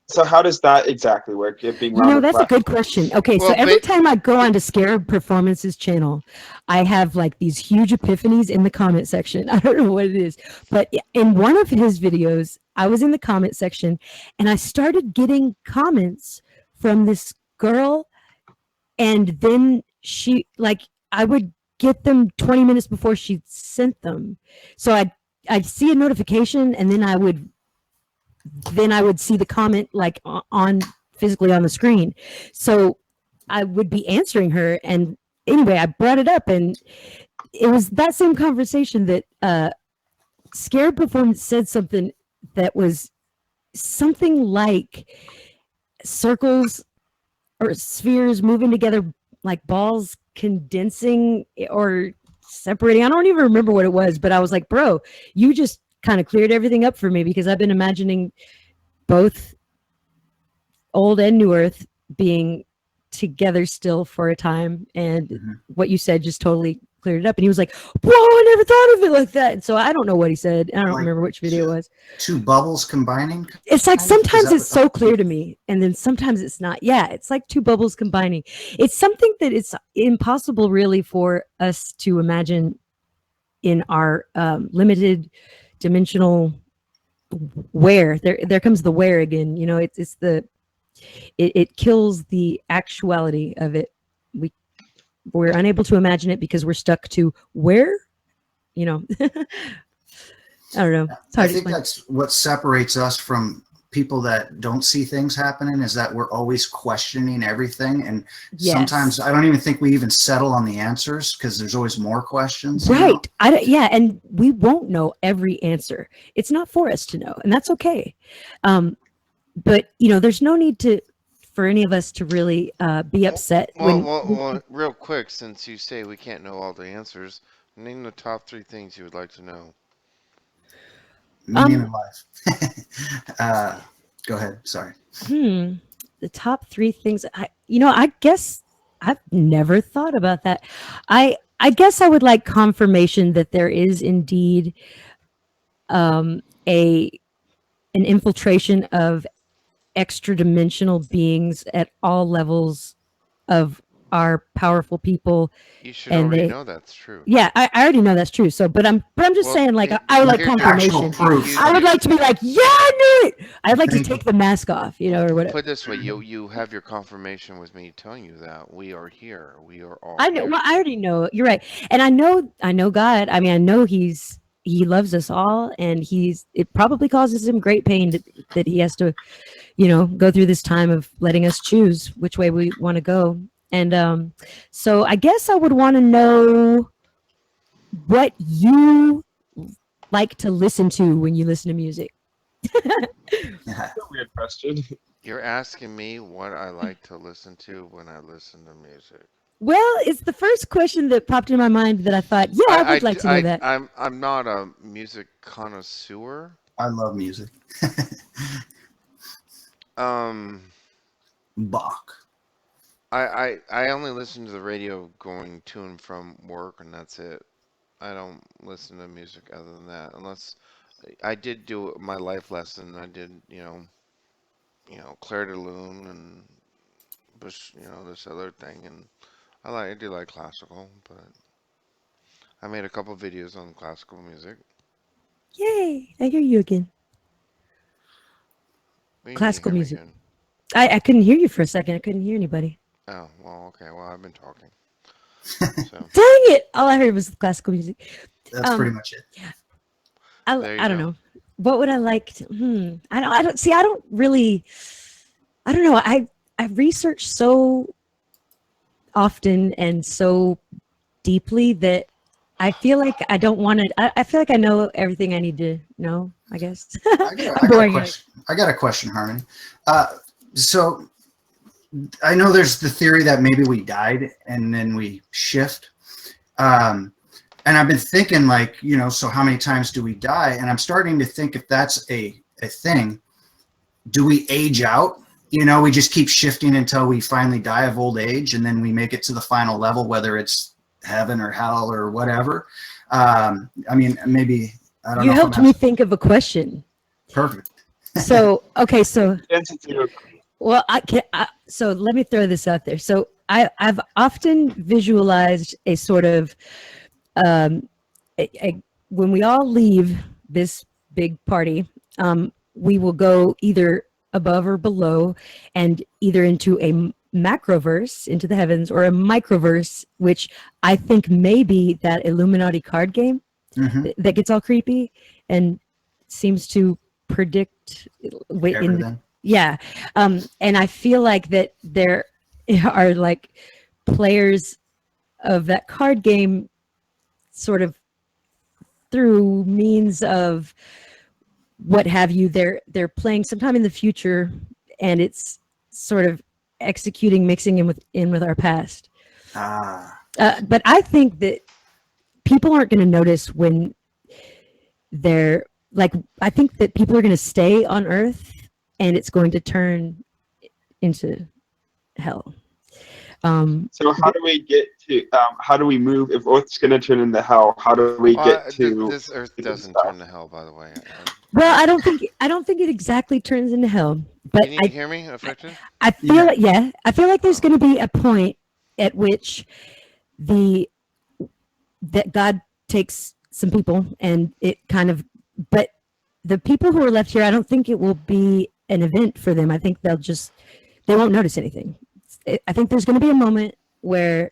so? How does that exactly work? It being round and That's a flat. good question. Okay, so Well, every time I go onto Scarab Performance's channel, I have like these huge epiphanies in the comment section. I don't know what it is, but in one of his videos, I was in the comment section and I started getting comments from this girl, and then I would get them 20 minutes before she sent them. So I'd see a notification, and then I would see the comment like on physically on the screen. So I would be answering her, and anyway, I brought it up, and it was that same conversation that Scared Performance said something that was something like circles or spheres moving together like balls condensing or separating. I don't even remember what it was, but I was like, bro, you just kind of cleared everything up for me because I've been imagining both old and new Earth being together still for a time, and Mhm. what you said just totally cleared it up. And he was like, whoa, I never thought of it like that. And so I don't know what he said. I don't Like remember which video it was. two bubbles combining. It's like Kind of? Is sometimes that it's so clear to me, and then sometimes it's not. Yeah, it's like two bubbles combining. It's something that it's impossible really for us to imagine in our limited dimensional where. There comes the where again. It's the it kills the actuality of it. We're unable to imagine it because we're stuck to where. I don't know. It's I hard to think explain. that's what separates us from people that don't see things happening, is that we're always questioning everything. And sometimes Yes. I don't even think we even settle on the answers because there's always more questions. Right. Yeah, and we won't know every answer. It's not for us to know, and that's okay. But there's no need for any of us to really be upset when. Real quick, since you say we can't know all the answers, name the top three things you would like to know. Meaning in life. Go ahead. Sorry. The top three things. I guess I've never thought about that. I guess I would like confirmation that there is indeed a an infiltration of extra dimensional beings at all levels of our powerful people, You should and already they. know that's true. Yeah, I already know that's true. So, but I'm just Well, saying, like, I would like Like actual confirmation. proof. I would like to be like, yeah, I knew it. I'd like to Thank you. take the mask off, or whatever. put it this way, you have your confirmation with me telling you that we are here. We are all I know. here. Well, I already know. You're right, and I know God. I mean, I know He loves us all, and it probably causes him great pain that he has to, go through this time of letting us choose which way we want to go. And so I guess I would want to know what you like to listen to when you listen to music. That's a weird question. You're asking me what I like to listen to when I listen to music. Well, it's the first question that popped in my mind that I thought, yeah, I would like to know that. I'm not a music connoisseur. I love music. Um, Bach. I only listen to the radio going to and from work, and that's it. I don't listen to music other than that, unless I did do my life lesson. I did, Claire de Lune and Bush, this other thing, and I do like classical, but I made a couple videos on classical music. Yay! I hear you again. What do you mean you Classical hear me music. again? I couldn't hear you for a second. I couldn't hear anybody. Oh, well, okay. Well, I've been talking. So Dang it! All I heard was classical music. That's pretty much it. there you I don't go. know. What would I like to, I don't see, I don't really, I don't know. I research so often and so deeply that I feel like I don't want to, I feel like I know everything I need to know, I guess. I I'm got a boring you. question. I got a question, Harmony. So I know there's the theory that maybe we died and then we shift. And I've been thinking, like, so how many times do we die? And I'm starting to think, if that's a thing, do we age out? We just keep shifting until we finally die of old age, and then we make it to the final level, whether it's heaven or hell or whatever. I mean, maybe, I don't You know. helped me think of a question. Perfect. So, okay, so Sensitive. well, so let me throw this out there. So I've often visualized a sort of when we all leave this big party, we will go either above or below, and either into a macroverse, into the heavens, or a microverse, which I think may be that Illuminati card game Mm-hmm. that gets all creepy and seems to predict Everything. yeah. And I feel like that there are like players of that card game sort of through means of what have you, they're playing sometime in the future, and it's sort of executing, mixing in with our past. But I think that people aren't going to notice when they're like, I think that people are going to stay on Earth, and it's going to turn into hell. So how do we get to? How do we move if Earth's going to turn into hell? How do we Well, get to? this Earth this doesn't stuff? turn to hell, by the way. Well, I don't think it exactly turns into hell, but Can you hear me, affected? I feel Yeah. like, yeah, I feel like there's going to be a point at which that God takes some people, and it kind of, but the people who are left here, I don't think it will be an event for them. I think they won't notice anything. I think there's going to be a moment where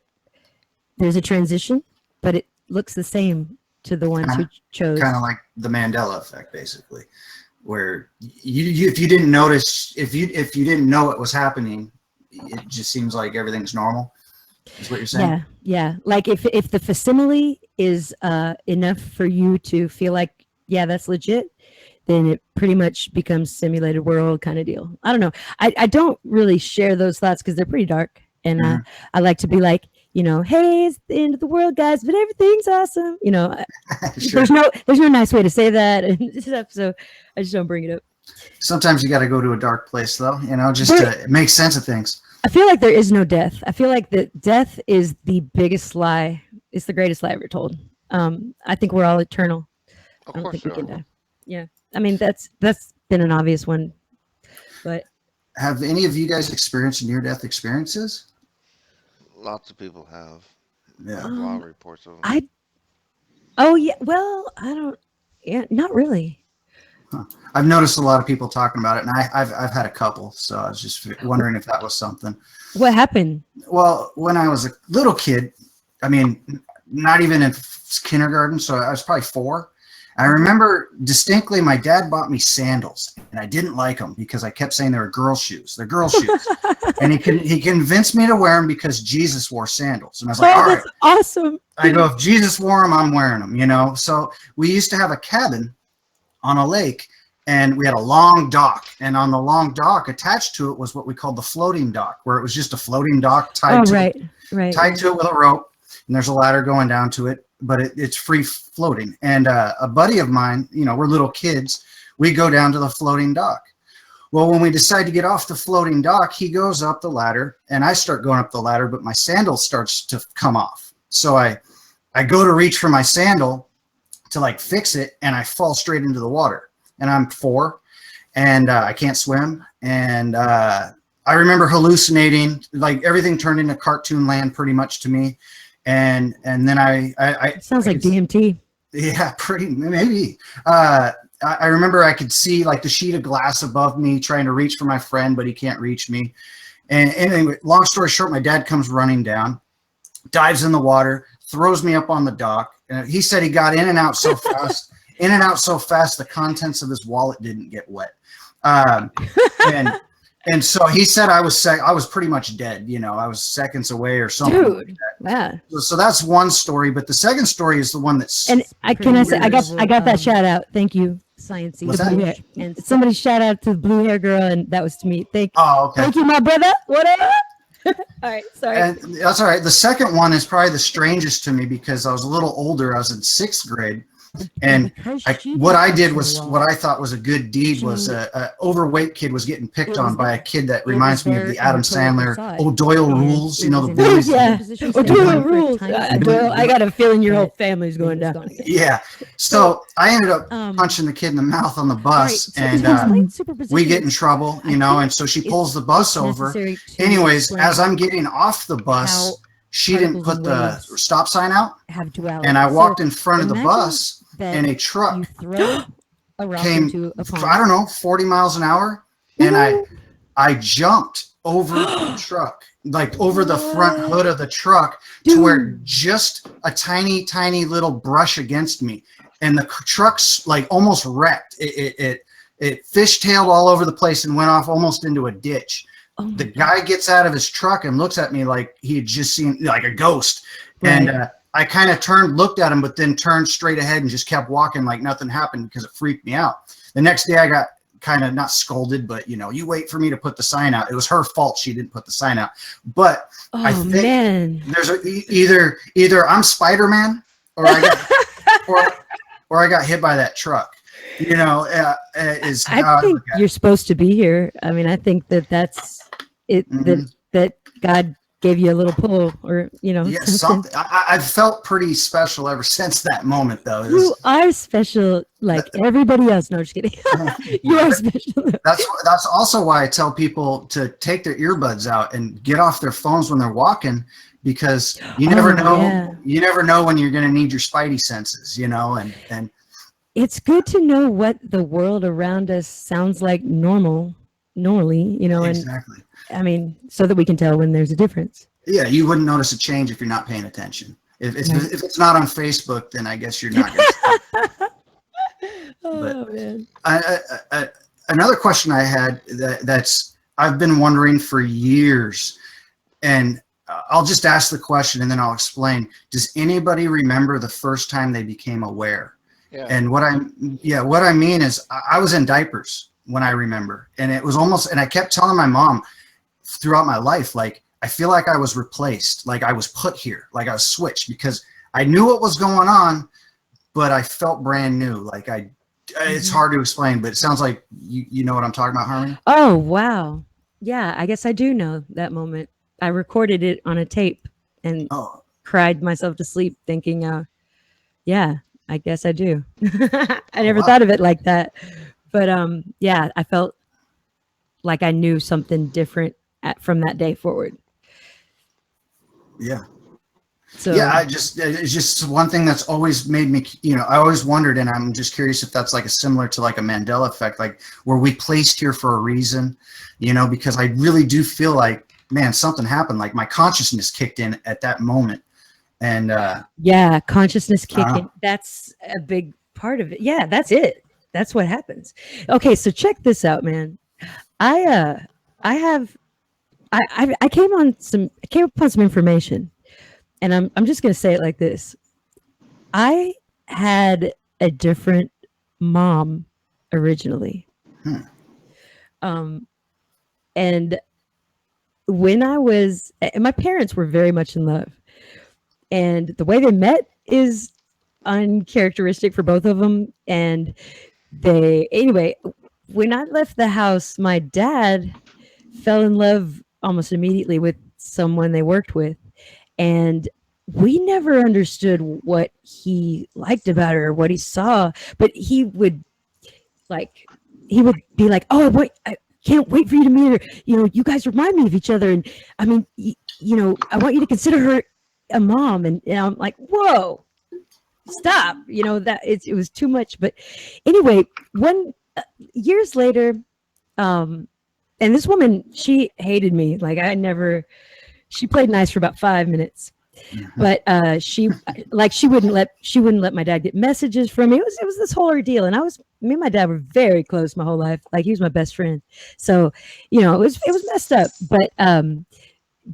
there's a transition, but it looks the same to the ones who chose. Kind of like the Mandela effect, basically, where you if you didn't notice, if you didn't know what was happening, it just seems like everything's normal. Is what you're saying? Yeah. Like if the facsimile is enough for you to feel like, yeah, that's legit, then it pretty much becomes simulated world kind of deal. I don't know. I don't really share those thoughts because they're pretty dark, and I like to be like, hey, it's the end of the world, guys, but everything's awesome. Sure. There's no nice way to say that and stuff, so I just don't bring it up. Sometimes you got to go to a dark place, though. Just to make sense of things. I feel like there is no death. I feel like that death is the biggest lie. It's the greatest lie ever told. I think we're all eternal. Of I don't course think we you can are. die. Yeah. I mean, that's been an obvious one, but Have any of you guys experienced near-death experiences? Lots of people have. Yeah. A lot of reports of them. oh yeah, well, I don't, yeah, not really. I've noticed a lot of people talking about it, and I've had a couple, so I was just wondering if that was something. What happened? Well, when I was a little kid, I mean, not even in kindergarten, so I was probably 4. I remember distinctly my dad bought me sandals, and I didn't like them because I kept saying they were girl shoes. They're girl shoes. And he convinced me to wear them because Jesus wore sandals. And I was like, all right. That's awesome. I go, if Jesus wore them, I'm wearing them, So we used to have a cabin on a lake, and we had a long dock. And on the long dock, attached to it was what we called the floating dock, where it was just a floating dock tied to it with a rope, and there's a ladder going down to it, but it's free floating. And a buddy of mine, we're little kids, we go down to the floating dock. Well, when we decide to get off the floating dock, he goes up the ladder, and I start going up the ladder, but my sandal starts to come off. So I go to reach for my sandal to fix it, and I fall straight into the water. And I'm 4, and I can't swim. And I remember hallucinating, everything turned into cartoon land pretty much to me. And then It sounds like DMT. Yeah, maybe. I remember I could see like the sheet of glass above me trying to reach for my friend, but he can't reach me. And anyway, long story short, my dad comes running down, dives in the water, throws me up on the dock. And he said he got in and out so fast, the contents of his wallet didn't get wet. And so he said I was pretty much dead. You know, I was seconds away or something. Dude, like yeah. So that's one story, but the second story is the one that's. And I got that shout out. Thank you, Sciencey. What's The that? blue hair. And somebody shout out to the blue hair girl, and that was to me. Thank Okay. you, my brother. Whatever. All right, sorry. And that's all right. The second one is probably the strangest to me because I was a little older. I was in 6th grade. And what I did was what I thought was a good deed was a overweight kid was getting picked on by a kid that reminds me of the Adam Sandler O'Doyle rules. You know, the bullies. Yeah, O'Doyle rules. Doyle, I got a feeling your whole family's going down. Yeah. So I ended up punching the kid in the mouth on the bus, and we get in trouble, you know. And so she pulls the bus over. Anyways, as I'm getting off the bus, she didn't put the stop sign out, and I walked in front of the bus. And a truck came, I don't know, 40 miles an hour. And I jumped over the truck, like over the front hood of the truck to where just a tiny, tiny little brush against me. And the truck's like almost wrecked. It fishtailed all over the place and went off almost into a ditch. The guy gets out of his truck and looks at me like he had just seen like a ghost. Right. And I kind of turned, looked at him, but then turned straight ahead and just kept walking like nothing happened because it freaked me out. The next day I got kind of not scolded, but you know, you wait for me to put the sign out. It was her fault she didn't put the sign out. But I think there's either I'm Spider-Man or I got or I got hit by that truck. You know, is how I think you're supposed to be here. I mean, I think that's it. Mm-hmm. That God gave you a little pull, or you know, yeah, something. I've felt pretty special ever since that moment, though. You are special, like everybody else. No, just kidding. You are special. That's also why I tell people to take their earbuds out and get off their phones when they're walking, because you never know. Yeah. You never know when you're going to need your spidey senses, you know, and. It's good to know what the world around us sounds like normally, you know, exactly. And I mean, so that we can tell when there's a difference. Yeah, you wouldn't notice a change if you're not paying attention. If it's not on Facebook, then I guess you're not going to. Man. Another question I had that's I've been wondering for years, and I'll just ask the question and then I'll explain. Does anybody remember the first time they became aware? Yeah. And what I mean is I was in diapers when I remember, and it was almost, and I kept telling my mom throughout my life, like, I feel like I was replaced, like I was put here, like I was switched, because I knew what was going on, but I felt brand new. Like it's hard to explain, but it sounds like you know what I'm talking about, Harmony. Oh, wow. Yeah, I guess I do know that moment. I recorded it on a tape and cried myself to sleep thinking, yeah, I guess I do. I never thought of it like that. But yeah, I felt like I knew something different from that day forward. Yeah. So yeah, it's just one thing that's always made me, you know, I always wondered, and I'm just curious if that's like similar to like a Mandela effect, like were we placed here for a reason, you know, because I really do feel like, man, something happened. Like my consciousness kicked in at that moment. And yeah, consciousness kicking. That's a big part of it. Yeah, that's it. That's what happens. Okay, so check this out, man. I came upon some information, and I'm just gonna say it like this. I had a different mom originally. And when I was, and my parents were very much in love. And the way they met is uncharacteristic for both of them. And anyway, when I left the house, my dad fell in love almost immediately with someone they worked with. And we never understood what he liked about her or what he saw, but he would be like, oh, wait, I can't wait for you to meet her. You know, you guys remind me of each other. And I mean, you know, I want you to consider her a mom. And I'm like, whoa, stop, that it was too much. But anyway, one years later, and this woman, she hated me. Like she played nice for about 5 minutes, but she wouldn't let my dad get messages from me. It was this whole ordeal, and me and my dad were very close my whole life. Like, he was my best friend. So, it was messed up. But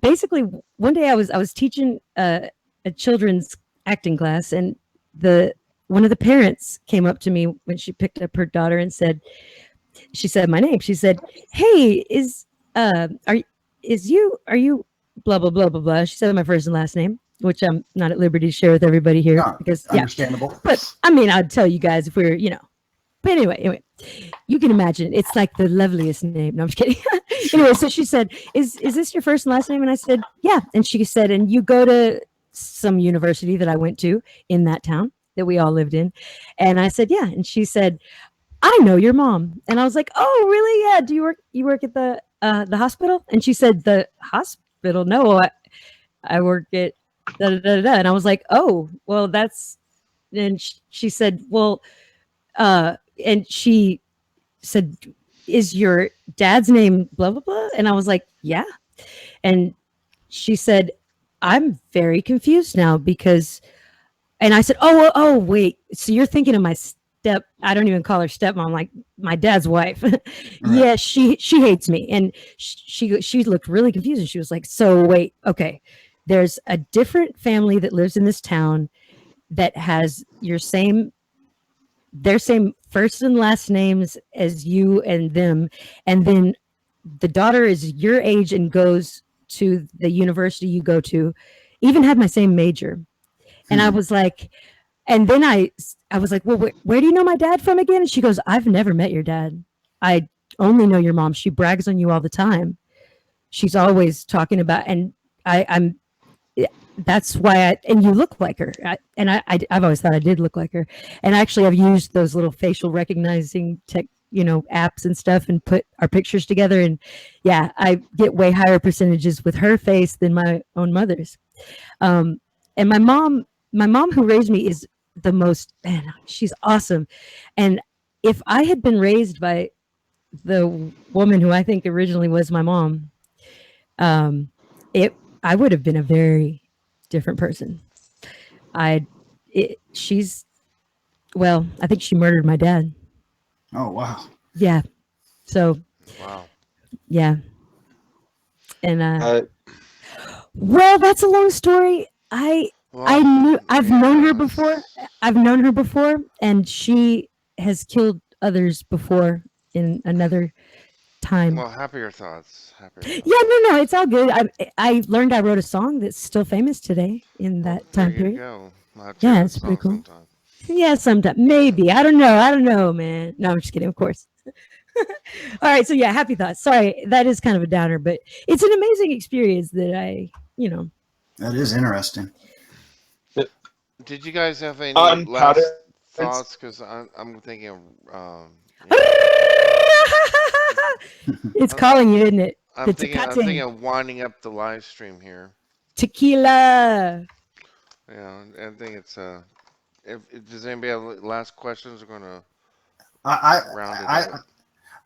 basically, one day I was teaching a children's acting class, and one of the parents came up to me when she picked up her daughter and she said my name. She said, "Hey, are you blah blah blah blah blah." She said my first and last name, which I'm not at liberty to share with everybody here because understandable. But I mean, I'd tell you guys if we were, But anyway, you can imagine it's like the loveliest name. No, I'm just kidding. Anyway, so she said, "Is this your first and last name?" And I said, "Yeah." And she said, "And you go to some university that I went to in that town that we all lived in?" And I said, "Yeah." And she said, "I know your mom." And I was like, "Oh, really? Yeah. Do you work at the hospital?" And she said, "The hospital? No, I work at da da da da." And I was like, "Oh, well, that's." And she said, "Well," and she said, "Is your dad's name blah blah blah?" And I was like, "Yeah." And she said, "I'm very confused now because," and I said, "Oh, wait. So you're thinking of my I don't even call her stepmom, like my dad's wife." Yeah, she hates me. And she looked really confused, and she was like, "So wait, okay. There's a different family that lives in this town that has their same first and last names as you and them, and then the daughter is your age and goes to the university you go to, even had my same major." And I was like, and then I was like, "Well, where do you know my dad from again?" And she goes, "I've never met your dad. I only know your mom. She brags on you all the time. She's always talking about," and I'm that's why and you look like her. I've always thought I did look like her. And actually, I've used those little facial recognizing apps and stuff, and put our pictures together. And yeah, I get way higher percentages with her face than my own mother's. And my mom who raised me is the most, man, she's awesome. And if I had been raised by the woman who I think originally was my mom, I would have been a very different person. She's, well, I think she murdered my dad. Oh, wow. Yeah. So, Wow. yeah. And well, that's a long story. I've known her before. I've known her before, and she has killed others before in another time. Well, happier thoughts. Yeah, no, it's all good. I learned I wrote a song that's still famous today in that time There you period. go. I'll have to Yeah, hear that it's pretty song cool. sometime. Yeah, sometime. Maybe. I don't know, man. No, I'm just kidding, of course. All right, so yeah, happy thoughts. Sorry, that is kind of a downer, but it's an amazing experience that That is interesting. Did you guys have any On last patterns. thoughts? Because I'm thinking of. It's calling you, isn't it? I'm The thinking of winding up the live stream here. tequila. Yeah, I think it's if does anybody have last questions? We're gonna round it up.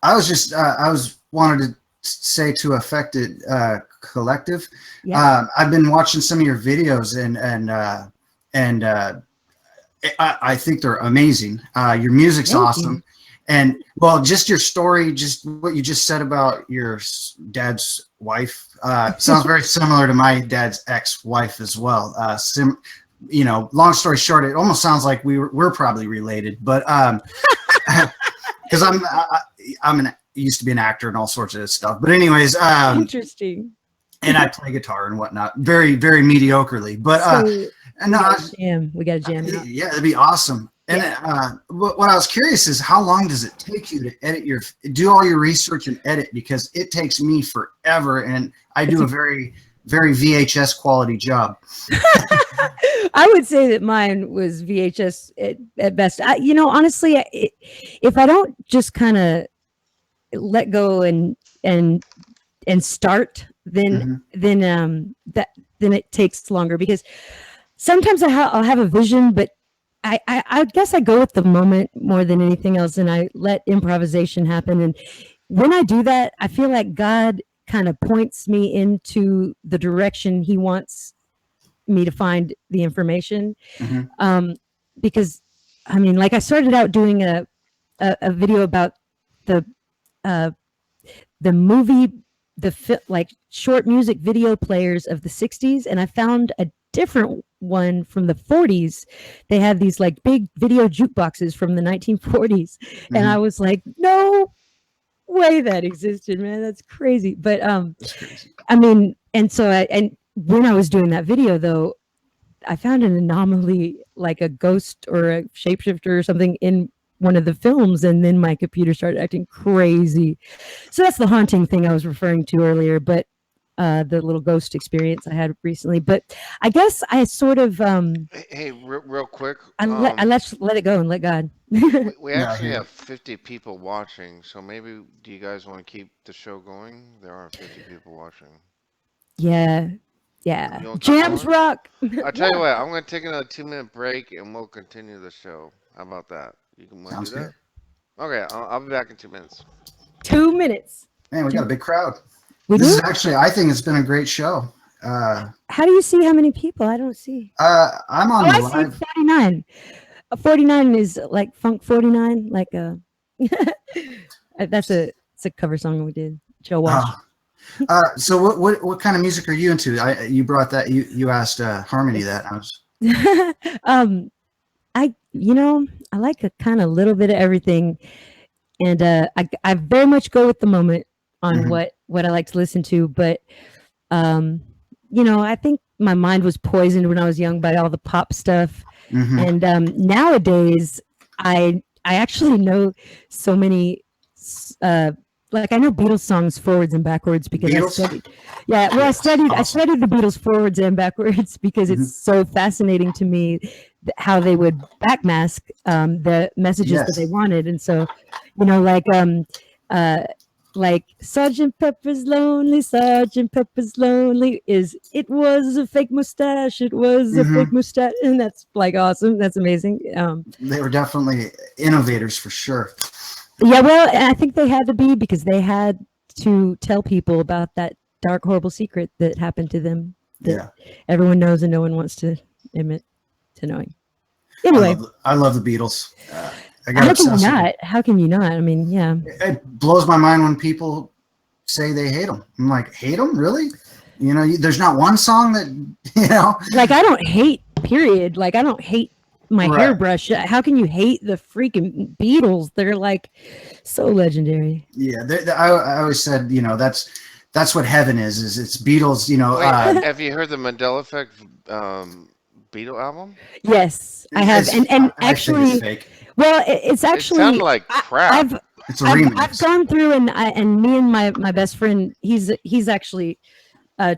I was just I was wanted to say to Affected Collective. Yeah. I've been watching some of your videos and I think they're amazing. Your music's Thank awesome. you. And well, just your story, just what you just said about your dad's wife, sounds very similar to my dad's ex-wife as well. Long story short, it almost sounds like we're probably related, but because I'm used to be an actor and all sorts of stuff. But anyways, Interesting. and I play guitar and whatnot, very very mediocrely. But and we got to jam it out. yeah, that'd be awesome. And what I was curious is how long does it take you to do all your research and edit? Because it takes me forever, and I do a very, very VHS quality job. I would say that mine was VHS at best. Honestly, if I don't just kind of let go and start, then it takes longer, because sometimes I'll have a vision, but I guess I go with the moment more than anything else, and I let improvisation happen. And when I do that, I feel like God kind of points me into the direction He wants me to find the information. Mhm. Because I mean, like I started out doing a video about the uh, the movie, like short music video players of the 60s, and I found a different one from the 40s. They had these like big video jukeboxes from the 1940s, and I Mhm. was like, no way that existed, man. That's crazy. But That's crazy. I mean, and when I was doing that video though, I found an anomaly, like a ghost or a shapeshifter or something in one of the films, and then my computer started acting crazy. So that's the haunting thing I was referring to earlier, but the little ghost experience I had recently. But I guess I sort of Hey, real quick. I let it go and let God. We Yeah, I actually hear you. have 50 people watching, so maybe do you guys want to keep the show going? There are 50 people watching. Yeah, You yeah. want to keep Jams going? rock. I'll tell Yeah, you what, I'm going to take another 2 minute break and we'll continue the show. How about that? You can want to Sounds do that? good. Okay, I'll be back in 2 minutes. 2 minutes. Man, we got a big crowd. We This is do. actually, I think it's been a great show. How do you see how many people? I don't see. I'm Oh, on the I see live. 49. 49 is like Funk 49, like it's a cover song we did. Joe Walsh. Uh, so what kind of music are you into? You brought that you asked Harmony that. I was um I like a kind of little bit of everything, and I very much go with the moment on mhm, what I like to listen to, but um I think my mind was poisoned when I was young by all the pop stuff, mhm. and nowadays I actually know so many like I know Beatles songs forwards and backwards because I Beatles. studied. Yeah, well, Yes, I awesome. studied the Beatles forwards and backwards because it's Mhm. so fascinating to me how they would backmask the messages that they Yes. wanted, and so uh, like Sergeant Pepper's Lonely, Sergeant Pepper's Lonely is it was a fake mustache, it was a fake Hmm. mustache, and that's like awesome. That's amazing. They were definitely innovators for sure. Yeah, well, I think they had to be because they had to tell people about that dark, horrible secret that happened to them that Yeah, everyone knows and no one wants to admit to knowing. I Anyway, love I love the Beatles. I got how can you obsessed with them. not? How can you not? I mean, yeah. It blows my mind when people say they hate them. I'm like, hate them, really? There's not one song that you know. Like I don't hate, period. Like I don't hate my Right. hairbrush. How can you hate the freaking Beatles? They're like so legendary. Yeah, I always said, that's what heaven is. Is it's Beatles. Wait, have you heard the Mandela Effect Beatle album? Yes, I have, and I think it's actually, fake. well, it's It sounded actually like crap. It's a I've remix. gone through, and me and my best friend, he's actually uh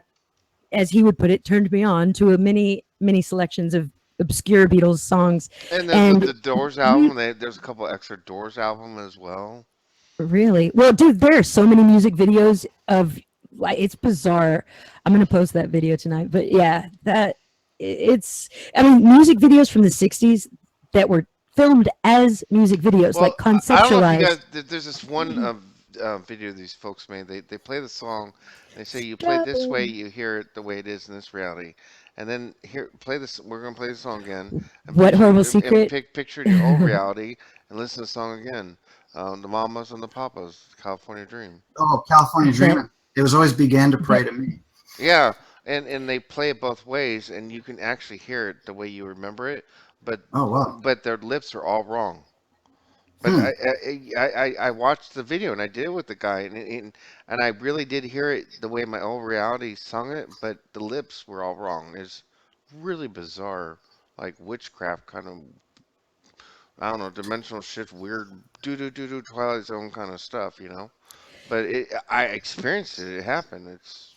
as he would put it, turned me on to a many selections of obscure Beatles songs, And and the Doors we album, there's a couple extra Doors album as well. really well, dude. There are so many music videos of like it's bizarre. I'm gonna post that video tonight, but yeah, it's I mean music videos from the '60s that were filmed as music videos, like Well, I don't know if you guys. conceptualized. There's this one video these folks made. They play the song. They say you play this way, Stubborn. you hear it the way it is in this reality, and then here play this. We're gonna play the song again, and What horrible secret? picture in your old reality, and listen to the song again. The Mamas and the Papas, California Dream. Oh, California that Dreaming. It was always began to pray that to me. Yeah, and they play it both ways, and you can actually hear it the way you remember it, but Oh wow. their lips are all wrong. But Hmm. I watched the video and I did it with the guy and I really did hear it the way my old reality sung it, but the lips were all wrong. It's really bizarre, like witchcraft kind of I don't know dimensional shift, weird do Twilight Zone kind of stuff, you know. But I experienced it. It happened. It's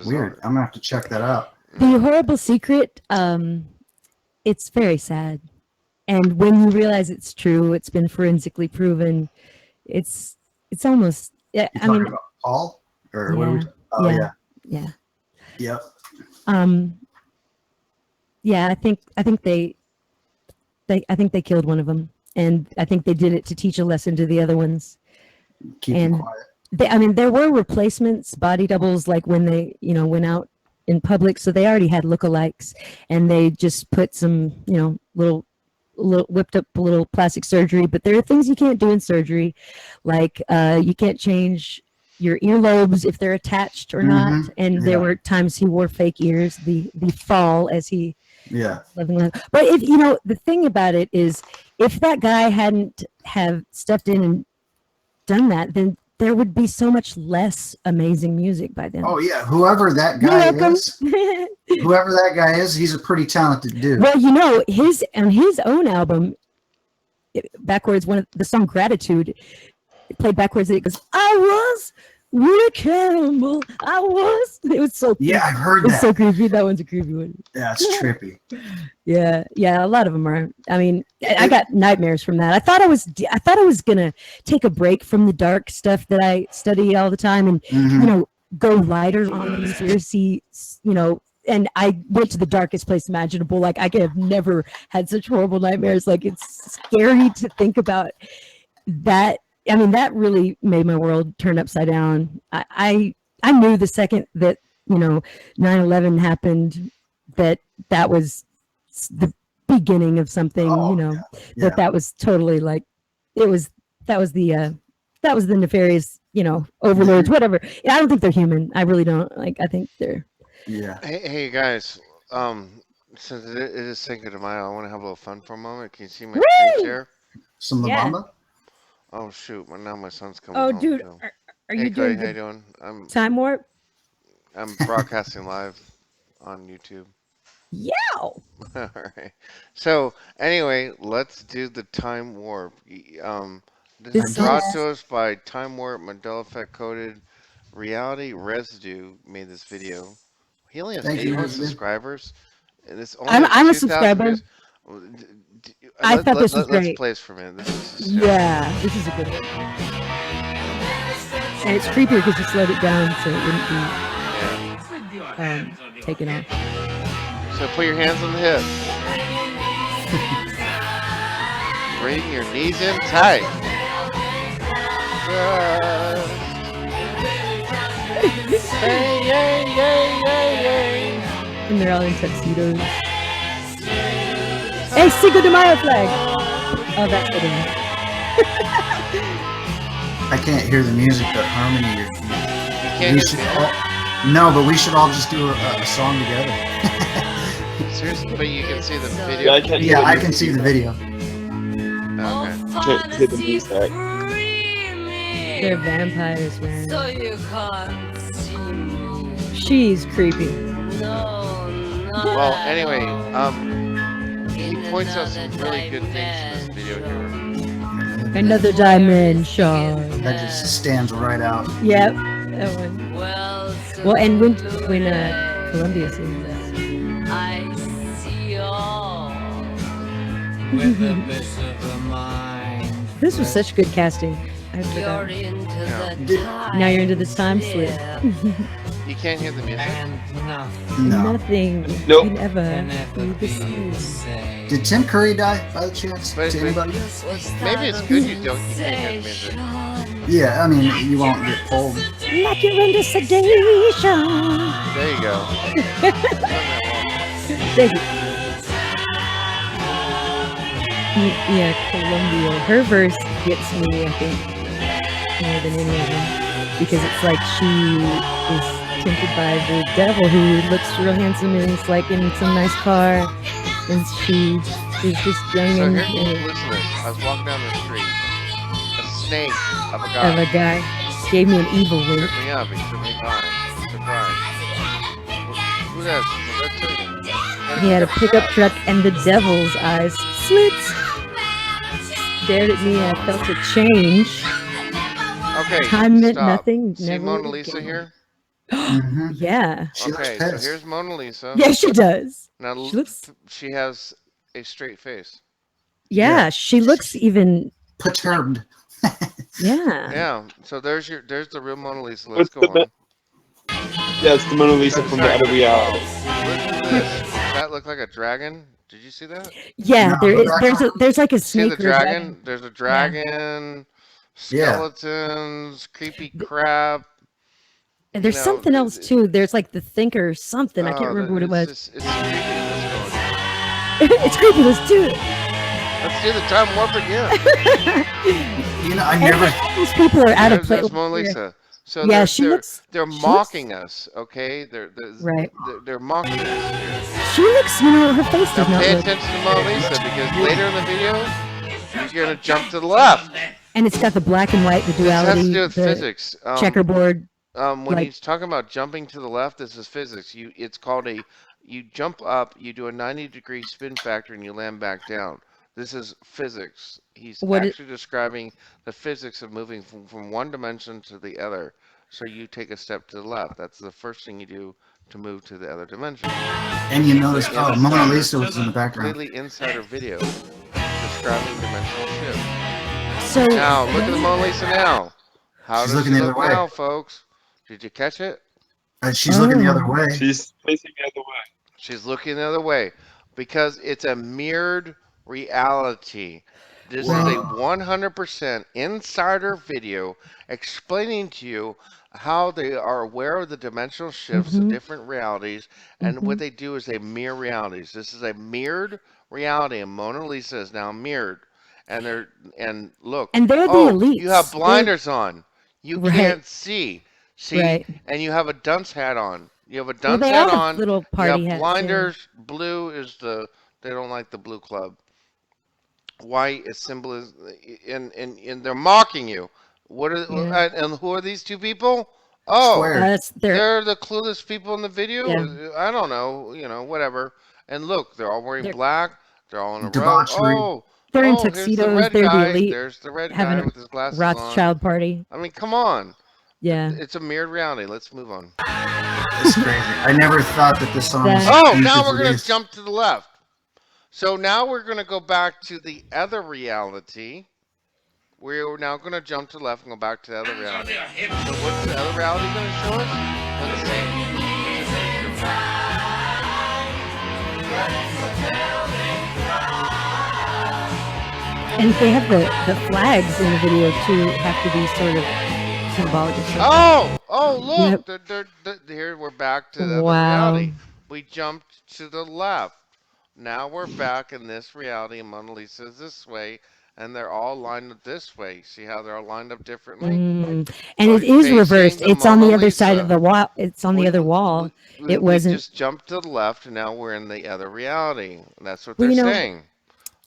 Weird. bizarre. I'm gonna have to check that out. the Yeah. horrible secret. It's very sad, and when you realize it's true, it's been forensically proven. It's it's almost. Yeah, You I talking mean, about Paul or what are we? yeah, Oh yeah, yeah. yeah. Yep. Um, yeah. I think they I think they killed one of them, and I think they did it to teach a lesson to the other ones. Keep them And quiet. I mean, there were replacements, body doubles, like when they, went out in public. So they already had lookalikes, and they just put some, little whipped up a little plastic surgery. But there are things you can't do in surgery, like you can't change your earlobes if they're attached or not. And there Yeah. were times he wore fake ears, the fall, as he Yeah. living. But if the thing about it is, if that guy hadn't have stepped in and done that, then there would be so much less amazing music by then. Oh yeah. Whoever that You're guy welcome. is, whoever that guy is, he's a pretty talented dude. Well, his on his own album, backwards, one of the song "Gratitude," it played backwards. It goes, "I was Rick Campbell. I was." It was so creepy. Yeah, I've heard It's that. so creepy. That one's a creepy one. Yeah, it's trippy. Yeah. A lot of them are. I mean, I got nightmares from that. I thought I was gonna take a break from the dark stuff that I study all the time, and Mhm. go lighter on the conspiracy. And I went to the darkest place imaginable. Like, I have never had such horrible nightmares. Like, it's scary to think about that. I mean, that really made my world turn upside down. I knew the second that 9/11 happened that was the beginning of something. Oh, yeah. That was totally like that was the nefarious overlords, whatever. I don't think they're human. I really don't. Like, I think they're. Yeah. Hey guys. Since it is Cinco de Mayo, I want to have a little fun for a moment. Can you see my Woo! screen share? Some La Yeah. Bamba? Oh shoot! Now my son's coming Oh, home. dude, Too. are Hey you Cody, doing how you the doing? time warp? I'm broadcasting live on YouTube. Yeah. All right. So anyway, let's do the time warp. This This is song. brought to us by Time Warp Mandela Effect Coded Reality Residue made this video. He only has Thank you, 81 Residue. subscribers, and this only I'm has a 2,000 subscriber. views. I thought this was Let's great. play this for a minute. This is hysterical. Yeah, this is a good one. And it's creepier because you slowed it down so it wouldn't Yeah. be taken off. So put your hands on the hips. Bring your knees in tight. Hey, yay, yay, yay, yay. And they're all in tuxedos. Hey, Cinco de Mayo flag! Oh, that's the one. I can't hear the music, but harmony. Can't We hear should the all, no, but we should all just do a song together. Seriously, but you can see the Yeah, video. I can't hear Yeah, the I can music see the either. video. Okay. Can't hear the music. They're vampires, man. So you can't see me. She's creepy. No, Well, anyway, he points out some really good things in this video here. Another dimension. That just stands right out. Yep, that one. Well, and when Columbia sings that. I see all. This was such good casting. I You're forgot. into Yeah. the time. Now you're into the time slip. You can't hear the music. No. Nothing. Nope. You never do the same. Did Tim Curry die by the chance? But- To anybody? Maybe it's good you can't hear the music. Yeah, I mean, you won't get pulled. Like you're under sedation. There you go. Thank you. Yeah, Columbia. Her verse gets me, I think, more than any of them. Because it's like she is tempted by the devil who looks real handsome and is like in some nice car. And she is just young So and here, listen to this. I was walking down the street. A snake of a of guy a guy gave me an evil wink. took me up. He took me by. Surprise. Who's that? Was that too? He had a pickup truck and the devil's eyes slits stared at me. I felt a change. Okay. Time meant stop. nothing. See Never Mona would Lisa again. here? Hmm. Yeah. She looks Okay, so pissed. here's Mona Lisa. Yeah, she does. Now She looks. she has a straight face. Yeah, Yeah. she looks even. Perturbed. Yeah. Yeah. So there's the real Mona Lisa. Let's What's go the on. Yeah, it's the Mona Lisa from the other reality. Listen to this. That looks look like a dragon? Did you see that? Yeah, No, go back. there's like a See the snake or a dragon. dragon? There's a Yeah. dragon, Yeah. skeletons, creepy Th- crab. And You there's know, something else too. There's like the thinker something. I can't oh, remember what it it's was. just it's creepy. Let's go again. It's creepy. Let's do it. Let's do the time warp again. You know, I And never. these people are out of There's place. Mona Lisa. So Yeah, she looks. they're she looks- mocking us, okay? Right. They're mocking us. She looks. You know, her face Now does not pay look. attention to Mona Lisa because later in the video she's gonna jump to the left. And it's got the black and white, the This has to duality, do with the physics. checkerboard. When like- he's talking about jumping to the left, this is physics. It's called you jump up, you do a 90-degree spin factor, and you land back down. This is physics. He's What actually describing the physics of moving from one dimension to the other. So you take a step to the left. That's the first thing you do to move to the other dimension. And you notice, oh, Mona Lisa was in the background. Completely insider video describing dimensional shift. So Now look at the Mona Lisa now. How She's does looking she the look other way. now, folks? Did you catch it? She's looking the other Oh. way. She's facing the other way. She's looking the other way because it's a mirrored reality. This is a 100% insider video explaining to you how they are aware of the dimensional shifts of different realities, and what they do is they mirror realities. This is a mirrored reality, and Mona Lisa is now mirrored. And look, And they're the elites. you have They're- blinders on. You Right. can't see. See, Right. and you have a dunce hat on. You have a Well, dunce they hat all have on. little You party have hats. yeah. blinders. Blue is they don't like the blue club. White is symbol is and they're mocking you. What are Yeah. and who are these two people? Oh, Square. They're they're the clueless people in the video. Yeah. I don't know, whatever. And look, they're all wearing They're- black. They're all in a row. Debauchery. Oh, they're in here's the tuxedos. red They're guy. the elite. There's the red having guy a with his glasses on. Rothschild party. I mean, come on. Yeah. It's a mirrored reality. Let's move on. It's crazy. I never thought that this song was. Oh, as deep now as we're it going to is. jump to the left. So now we're going to go back to the other reality. We're now going to jump to the left and go back to the other reality. So what's the other reality going to show us? Let's And they have the flags in the video too. Have to be sort of symbolic. Of something. Oh, look. Yep. Here we're back to the other Wow. reality. We jumped to the left. Now we're back in this reality, and Mona Lisa is this way, and they're all lined up this way. See how they're all lined up differently? And So it is facing reversed. the It's on the Mona other side Lisa. of the wall. It's on the other wall. We It wasn't- just jumped to the left, and now we're in the other reality. And that's what Well, they're you know, saying.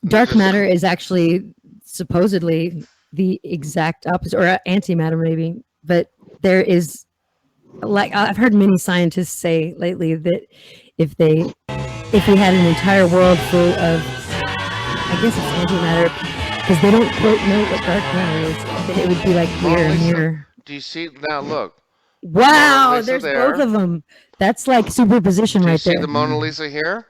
Dark matter is actually supposedly the exact opposite, or antimatter maybe. But there is, like I've heard many scientists say lately, that if we had an entire world full of, I guess it's antimatter, because they don't quite know what dark matter is, then it would be like Mona mirror, Lisa. mirror. Do you see now? Look. Wow, Lisa there's there. both of them. That's like superposition Do you right see there. the Mona Lisa here?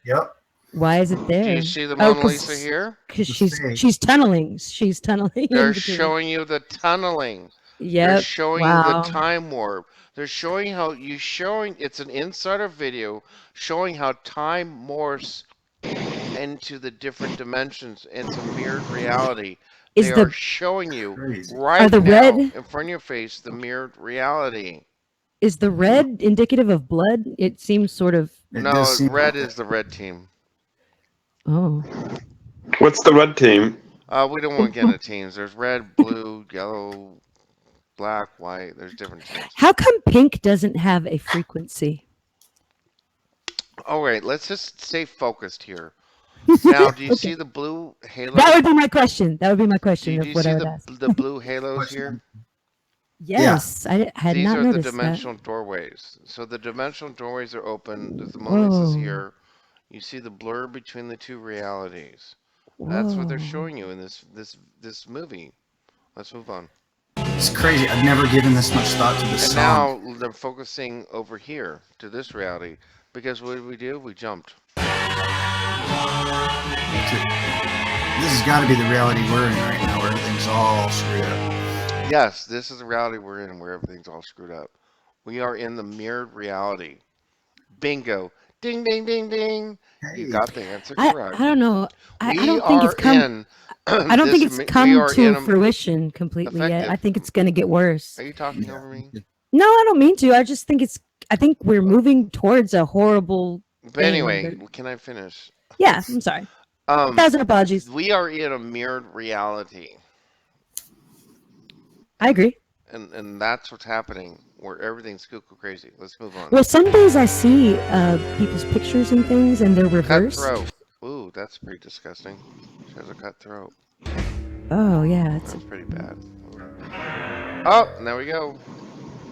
Yep. Why is it Do there? you see the Oh, Mona Lisa here? Because The she's face. she's tunneling. She's tunneling. in They're between. showing you the tunneling. They're Yep. showing Wow. you the time warp. They're showing it's an insider video showing how time morphs into the different dimensions. It's a mirrored reality. Is They the- are showing you Crazy. right the now red- in front of your face the mirrored reality. Is the red indicative of blood? It seems sort of. It No, does seem red like is the red team. Oh. What's the red team? We don't want to get into teams. There's red, blue, yellow, black, white. There's different teams. How come pink doesn't have a frequency? All right, let's just stay focused here. Now, do you see the blue halo? That would be my question. That would be my do question you, of do you what see I would ask. the blue halos here? Yes, I had These not are the noticed that. dimensional doorways. So the dimensional doorways are open. The Mona Lisa's Whoa. here. You see the blur between the two realities. That's what they're Whoa. showing you in this movie. Let's move on. It's crazy. I've never given this much thought to this And song. now they're focusing over here to this reality because what did we do? We jumped. This has got to be the reality we're in right now, where everything's all screwed up. Yes, this is the reality we're in where everything's all screwed up. We are in the mirrored reality. Bingo. Ding, ding, ding, ding. You Hey, got the answer I correct. don't know. I We don't think it's are come. in I don't think it's we come are to in fruition completely yet. I effective. think it's going to get worse. Are you talking yeah. over me? No, I don't mean to. I just think it's. I think we're moving towards a horrible But thing. anyway, But can I finish? yeah, I'm sorry. A Um, thousand apologies. we are in a mirrored reality, I agree. and that's what's happening where everything's cuckoo crazy. Let's move on. Well, some days I see people's pictures and things, and they're reversed. Cutthroat. Ooh, that's pretty disgusting. She has a cutthroat. Oh yeah, it's That's pretty bad. Oh, and there we go.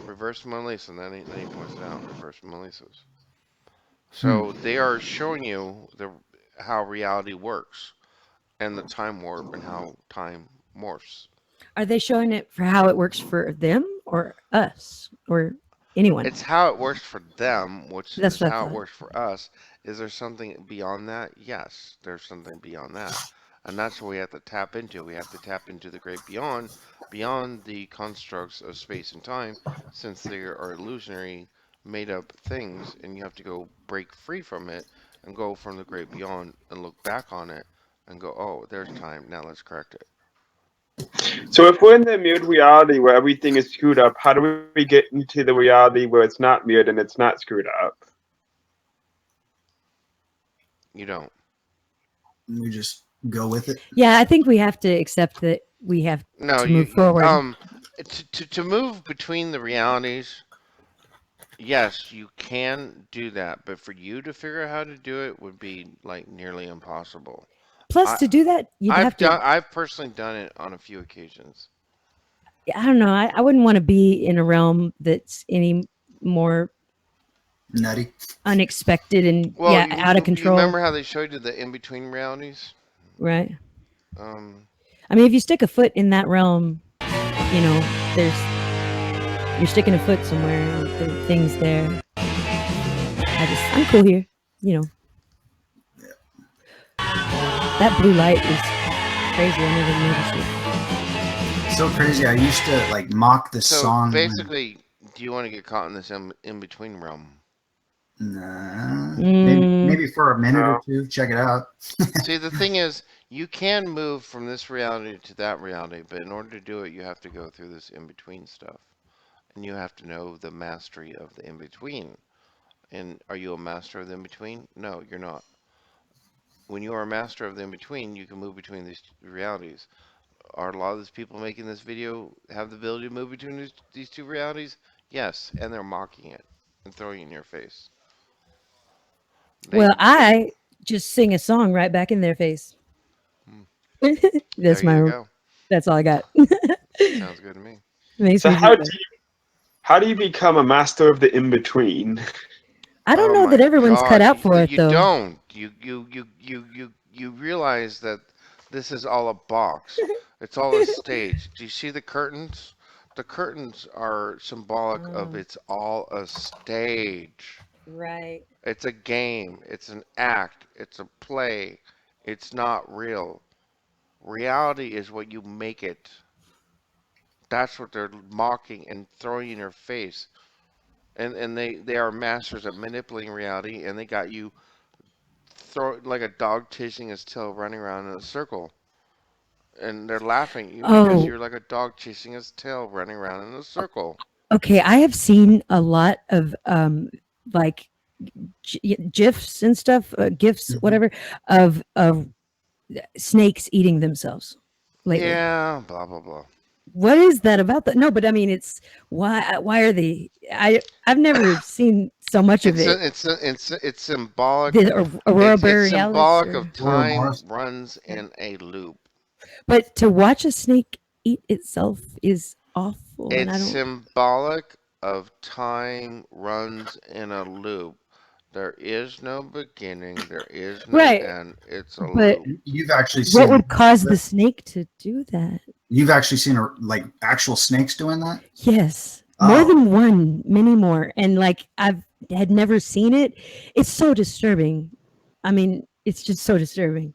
Reverse Mona Lisa. And then he points it out. Reverse Mona Lisas. So they are showing you how reality works and the time warp and how time morphs. Are they showing it for how it works for them or us or anyone? It's how it works for them, which That's is what I how it thought. works for us. Is there something beyond that? Yes, there's something beyond that. And that's what we have to tap into. We have to tap into the great beyond, beyond the constructs of space and time, since they are illusionary, made up things, and you have to go break free from it and go from the great beyond and look back on it and go, oh, there's time. Now let's correct it. So if we're in the mirrored reality where everything is screwed up, how do we get into the reality where it's not mirrored and it's not screwed up? You don't. We just go with it. Yeah, I think we have to accept that we have No, to move forward. to move between the realities, yes, you can do that, but for you to figure out how to do it would be like nearly impossible. Plus, I to do that, you'd have to. I've personally done it on a few occasions. I don't know. I wouldn't want to be in a realm that's any more Nutty. unexpected and Well, out of you control. remember how they showed you the in between realities? Right. Um, I mean, if you stick a foot in that realm, there's you're sticking a foot somewhere. And there are things there. I'm cool here. That blue light is crazy. I never noticed it. So crazy. I used to like mock this so song. basically, do you want to get caught in this in between realm? Nah, Mm. maybe for a minute No. or two. Check it out. See, the thing is, you can move from this reality to that reality, but in order to do it, you have to go through this in between stuff. And you have to know the mastery of the in between. And are you a master of the in between? No, you're not. When you are a master of the in between, you can move between these realities. Are a lot of these people making this video have the ability to move between these two realities? Yes, and they're mocking it and throwing it in your face. Well, I just sing a song right back in their face. there you go. That's all I got. Sounds good to me. Makes So me how feel do you become a master of the in between? I don't Oh know my that everyone's cut God, out for it you though. don't. You realize that this is all a box. It's all a stage. Do you see the curtains? The curtains are symbolic of it's all a stage. Right. It's a game. It's an act. It's a play. It's not real. Reality is what you make it. That's what they're mocking and throwing in your face. And they are masters at manipulating reality, and they got you like a dog chasing his tail, running around in a circle. And they're laughing at you because Oh, you're like a dog chasing his tail, running around in a circle. okay. I have seen a lot of like gifs and stuff, gifs, Mhm. whatever, of snakes eating themselves lately. Yeah, blah blah blah. What is that about? That? No, but I mean, it's why are they? I've never seen so much of it. It's symbolic. The aurora It's borealis, symbolic of Or time Mars. runs in a loop. but to watch a snake eat itself is awful, and I It's don't. symbolic of time runs in a loop. There is no beginning. There is no Right, end. It's a but loop. You've actually what seen. would cause the snake to do that? You've actually seen like actual snakes doing that. Yes, more Oh, than one, many more, and like had never seen it. It's so disturbing. I mean, it's just so disturbing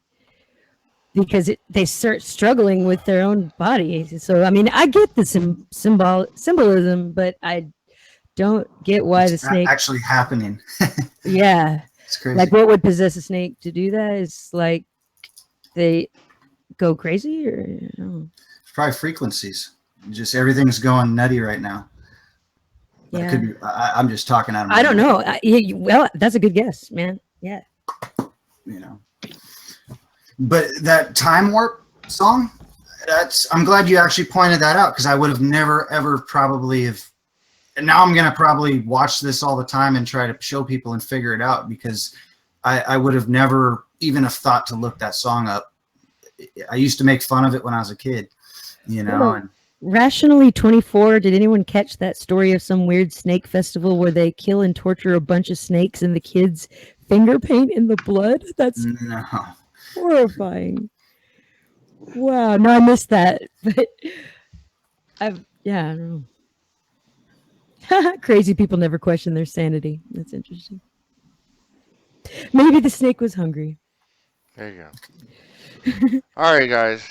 because they start struggling with their own body. So I mean, I get the symbolism, but I don't get why the it's snake. actually happening. Yeah, It's crazy. Like, what would possess a snake to do that? Is like they go crazy, or It's probably frequencies. Just everything's going nutty right now. But it yeah. could be. I'm just talking out of my. I don't mouth, know. Well, that's a good guess, man. Yeah. You know. But that time warp song, I'm glad you actually pointed that out because I would have never ever probably have. And now I'm gonna probably watch this all the time and try to show people and figure it out because I would have never even have thought to look that song up. I used to make fun of it when I was a kid, you know. And Rationally 24, did anyone catch that story of some weird snake festival where they kill and torture a bunch of snakes and the kids finger paint in the blood? That's no, horrifying. Wow, no, I missed that. But I don't know. Crazy people never question their sanity. That's interesting. Maybe the snake was hungry. There you go. All right, guys.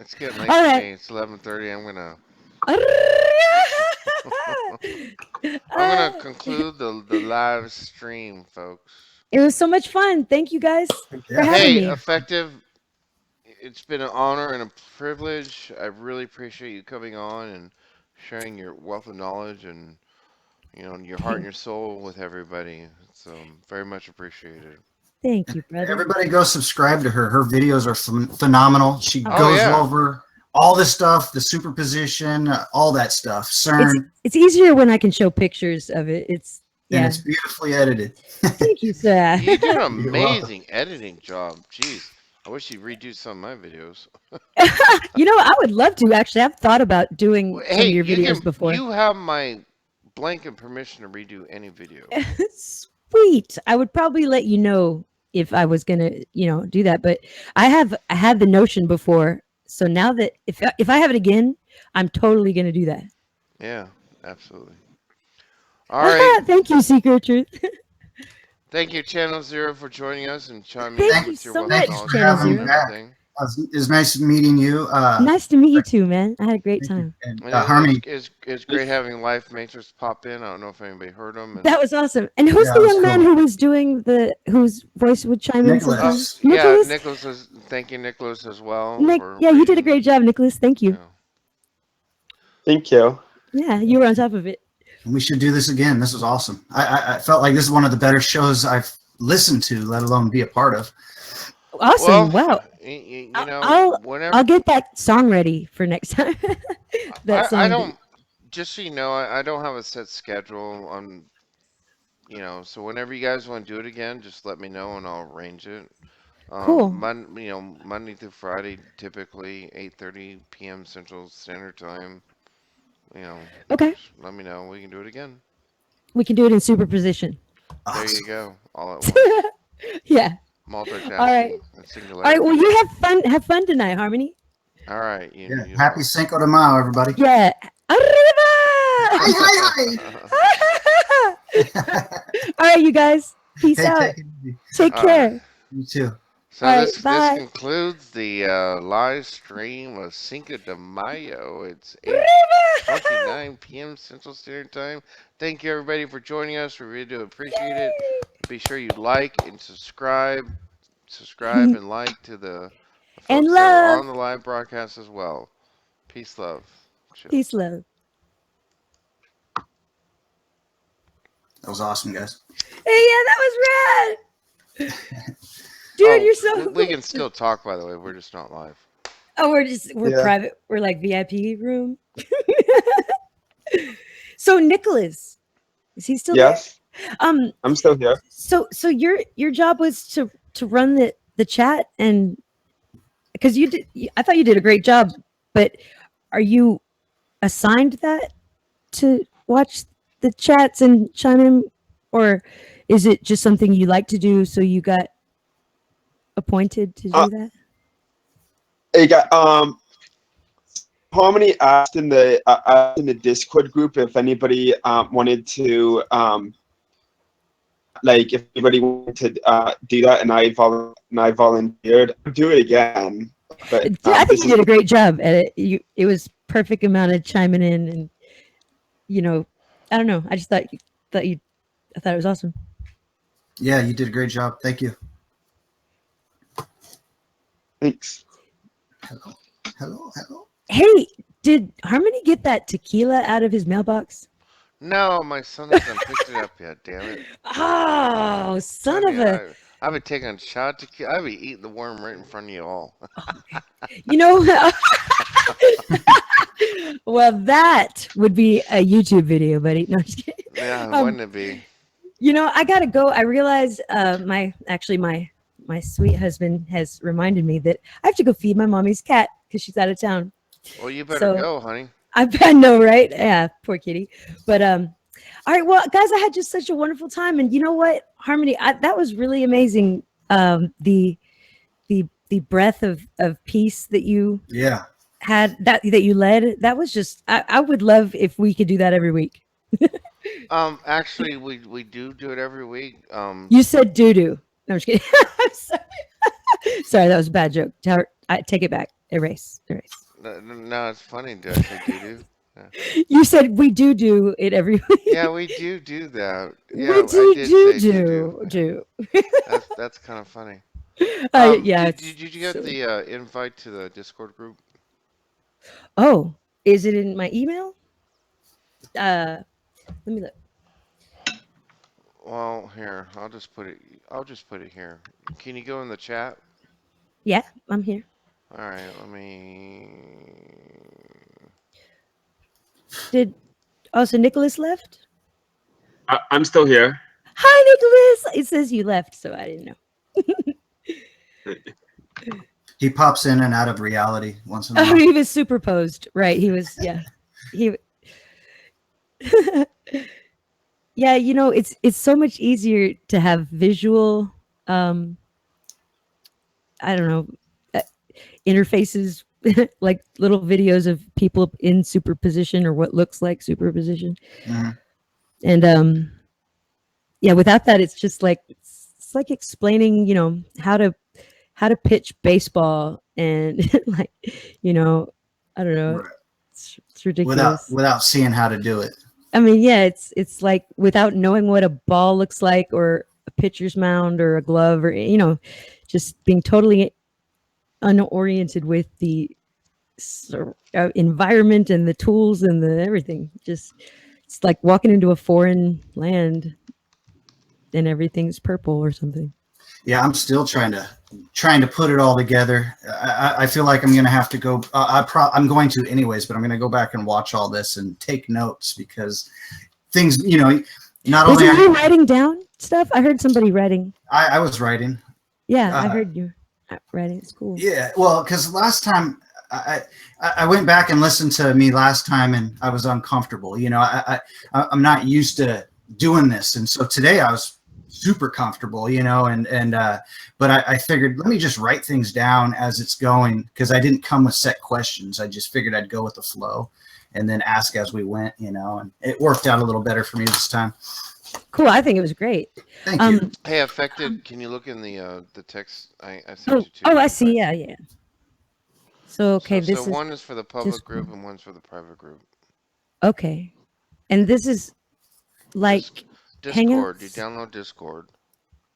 It's getting late All for right. me. It's 11:30. I'm Uh, gonna conclude the live stream, folks. It was so much fun. Thank you guys for yeah. having Hey, me. Effective. It's been an honor and a privilege. I really appreciate you coming on and sharing your wealth of knowledge and your heart and your soul with everybody. It's very much appreciated. Thank you, brother. Everybody go subscribe to her. Her videos are phenomenal. She Oh, goes yeah. over all this stuff, the superposition, all that stuff. CERN, It's easier when I can show pictures of it. It's and yeah. it's beautifully edited. Thank you, sir. You do an You're welcome. amazing editing job. Jeez, I wish you'd redo some of my videos. You know, I would love to actually. I've thought about doing some Hey, of your videos before. you have my blanket permission to redo any video. Sweet. I would probably let you know if I was gonna, do that. But I had the notion before. So now that if I have it again, I'm totally gonna do that. Yeah, absolutely. All right. Thank you, Secret Truth. Thank you, Channel Zero, for joining us and chiming Thank in you with your so wealth much, of knowledge Channel and Zero. everything. It's nice meeting you. Nice to meet you too, man. I had a great time. And And Harmony, it's great having Life Matrix pop in. I don't know if anybody heard him. And, That was awesome. And who's Yeah, the it was young man cool. who was doing whose voice would chime in Nicholas. sometimes? yeah, Nicholas? Nicholas is. Thank you, Nicholas, as well. Nick, for yeah, you did a reading. great job, Nicholas. Thank you. Yeah. Thank you. Yeah, you were on top of it. we should do this again. This was awesome. I felt like this is one of the better shows I've listened to, let alone be a part of. Awesome. Well, Wow. you I'll- know, whenever I'll get that song ready for next time. That song. I that- don't. Just so you know, I don't have a set schedule on. So whenever you guys want to do it again, just let me know and I'll arrange it. Cool. Monday through Friday, typically 8:30 p.m. Central Standard Time. Okay. Just let me know. We can do it again. We can do it in superposition. There Awesome. you go. All at once. Yeah. Multitasking. All right. And All singularity. right. Well, you have fun. Have fun tonight, Harmony. All right. Yeah. Happy Cinco de Mayo, everybody. Yeah. Arriba! Hi, hi, All right, you guys. Peace Hey, out. take it easy. Take All care. right. You too. So All right, this bye. concludes the live stream of Cinco de Mayo. It's Arriba! 8:29 p.m. Central Standard Time. Thank you everybody for joining us. We really do appreciate it. Be sure you like and subscribe and like to the And folks that are love. on the live broadcast as well. Peace, love. Chill. Peace, love. That was awesome, guys. Hey, yeah, that was rad. Dude, Oh, you're so. we can still talk, by the way. We're just not live. Oh, we're Yeah. private. We're like VIP room. So Nicholas, is he still Yes, there? I'm still here. So your job was to run the chat, and because I thought you did a great job, but are you assigned that to watch the chats and chime in, or is it just something you like to do, so you got appointed to do that? Hey, Harmony asked in the Discord group if anybody wanted to if anybody wanted to do that, and I volunteered. I'll do it again. But I this think you did a great job at it. It was perfect amount of chiming in, and I don't know. I just thought it was awesome. Yeah, you did a great job. Thank you. Thanks. Hello, hello, hello. Hey, did Harmony get that tequila out of his mailbox? No, my son hasn't picked it up yet. Damn it! Oh, son Honey, of a. I've been taking a shot tequila. I've been eating the worm right in front of you all. You know, well, that would be a YouTube video, buddy. No, I'm just kidding. Yeah, Um, wouldn't it be? you know, I gotta go. I realize my sweet husband has reminded me that I have to go feed my mommy's cat because she's out of town. Well, you better So go, honey. I know, right? Yeah, poor kitty. But all right, well, guys, I had just such a wonderful time, and you know what, Harmony, that was really amazing. The breath of peace that you Yeah. had, that you led, that was just, I would love if we could do that every week. Actually, we do it every week. You said doo doo. No, I'm just kidding. I'm sorry. Sorry, that was a bad joke. I take it back. Erase. No, it's funny. Did I say doo doo? You said we do it every week. Yeah, we do that. We Yeah, I did say doo doo. do. That's kind of funny. Yeah, it's Did you get silly. the invite to the Discord group? Oh, is it in my email? Let me look. Well, here, I'll just put it here. Can you go in the chat? Yeah, I'm here. All right, let me. Did so Nicholas left? I'm still here. Hi, Nicholas. It says you left, so I didn't know. He pops in and out of reality once in a Oh, while. he was superposed. Right. He was, yeah. He Yeah, you know, it's so much easier to have visual I don't know, interfaces like little videos of people in superposition or what looks like superposition. Mhm. And yeah, without that it's just like it's like explaining, you know, how to pitch baseball and like, you know, I don't know. Right. It's ridiculous. Without seeing how to do it. I mean, yeah, it's like without knowing what a ball looks like or a pitcher's mound or a glove or, you know, just being totally unoriented with the environment and the tools and the everything. Just it's like walking into a foreign land and everything's purple or something. Yeah, I'm still trying to put it all together. I feel like I'm gonna have to go. I'm going to anyways, but I'm gonna go back and watch all this and take notes because things, you know, not Was only it you writing down stuff? I heard somebody writing. I was writing. Yeah, I heard you writing. It's cool. Yeah, well, because last time I went back and listened to me last time, and I was uncomfortable. You know, I'm not used to doing this, and so today I was super comfortable. You know, but I figured let me just write things down as it's going because I didn't come with set questions. I just figured I'd go with the flow, and then ask as we went. You know, and it worked out a little better for me this time. Cool. I think it was great. Thank you. Hey, affected. Can you look in the text I sent Oh, you to? oh, I see. Yeah, yeah. So okay, So this is one is for the public Discord. group and one's for the private group. Okay, and this is like Discord. You Hangouts. download Discord,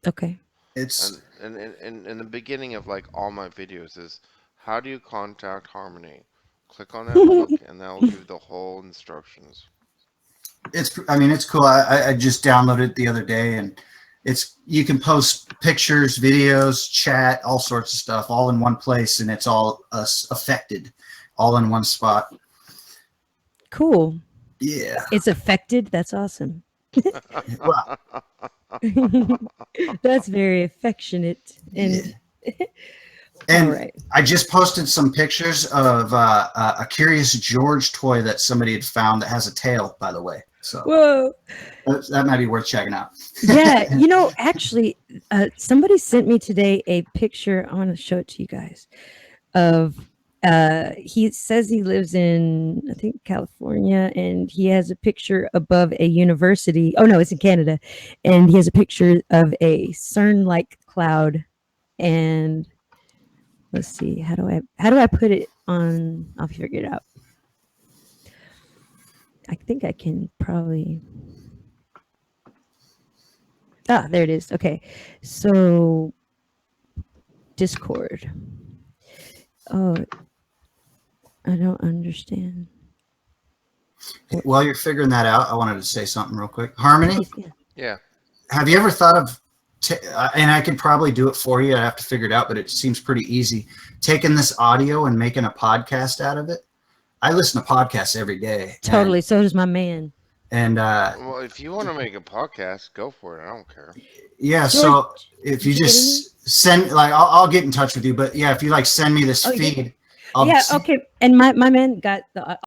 Okay. It's and in the beginning of like all my videos is how do you contact Harmony? Click on that link, and that will give you the whole instructions. I mean, it's cool. I just downloaded it the other day, and you can post pictures, videos, chat, all sorts of stuff, all in one place, and it's all affected, all in one spot. Cool. Yeah. It's affected. That's awesome. Well, That's very affectionate. And and all right. I just posted some pictures of a Curious George toy that somebody had found that has a tail, by the way. So Whoa. that might be worth checking out. Yeah. You know, actually, somebody sent me today a picture. I want to show it to you guys of he says he lives in, I think, California, and he has a picture above a university. Oh no, it's in Canada. And he has a picture of a CERN-like cloud. And let's see, how do I put it on? I'll figure it out. I think I can probably. Ah, there it is. Okay. So Discord. Oh, I don't understand. While you're figuring that out, I wanted to say something real quick. Harmony, Please, yeah. Yeah. have you ever thought of, and I could probably do it for you. I have to figure it out, but it seems pretty easy. Taking this audio and making a podcast out of it. I listen to podcasts every day. Totally. So does my man. And Well, if you want to make a podcast, go for it. I don't care. yeah, George, so if you did you get just send, like, I'll get in touch with you. But yeah, if you like send me this Oh, you did? feed, I'll Yeah. Okay. And my man got the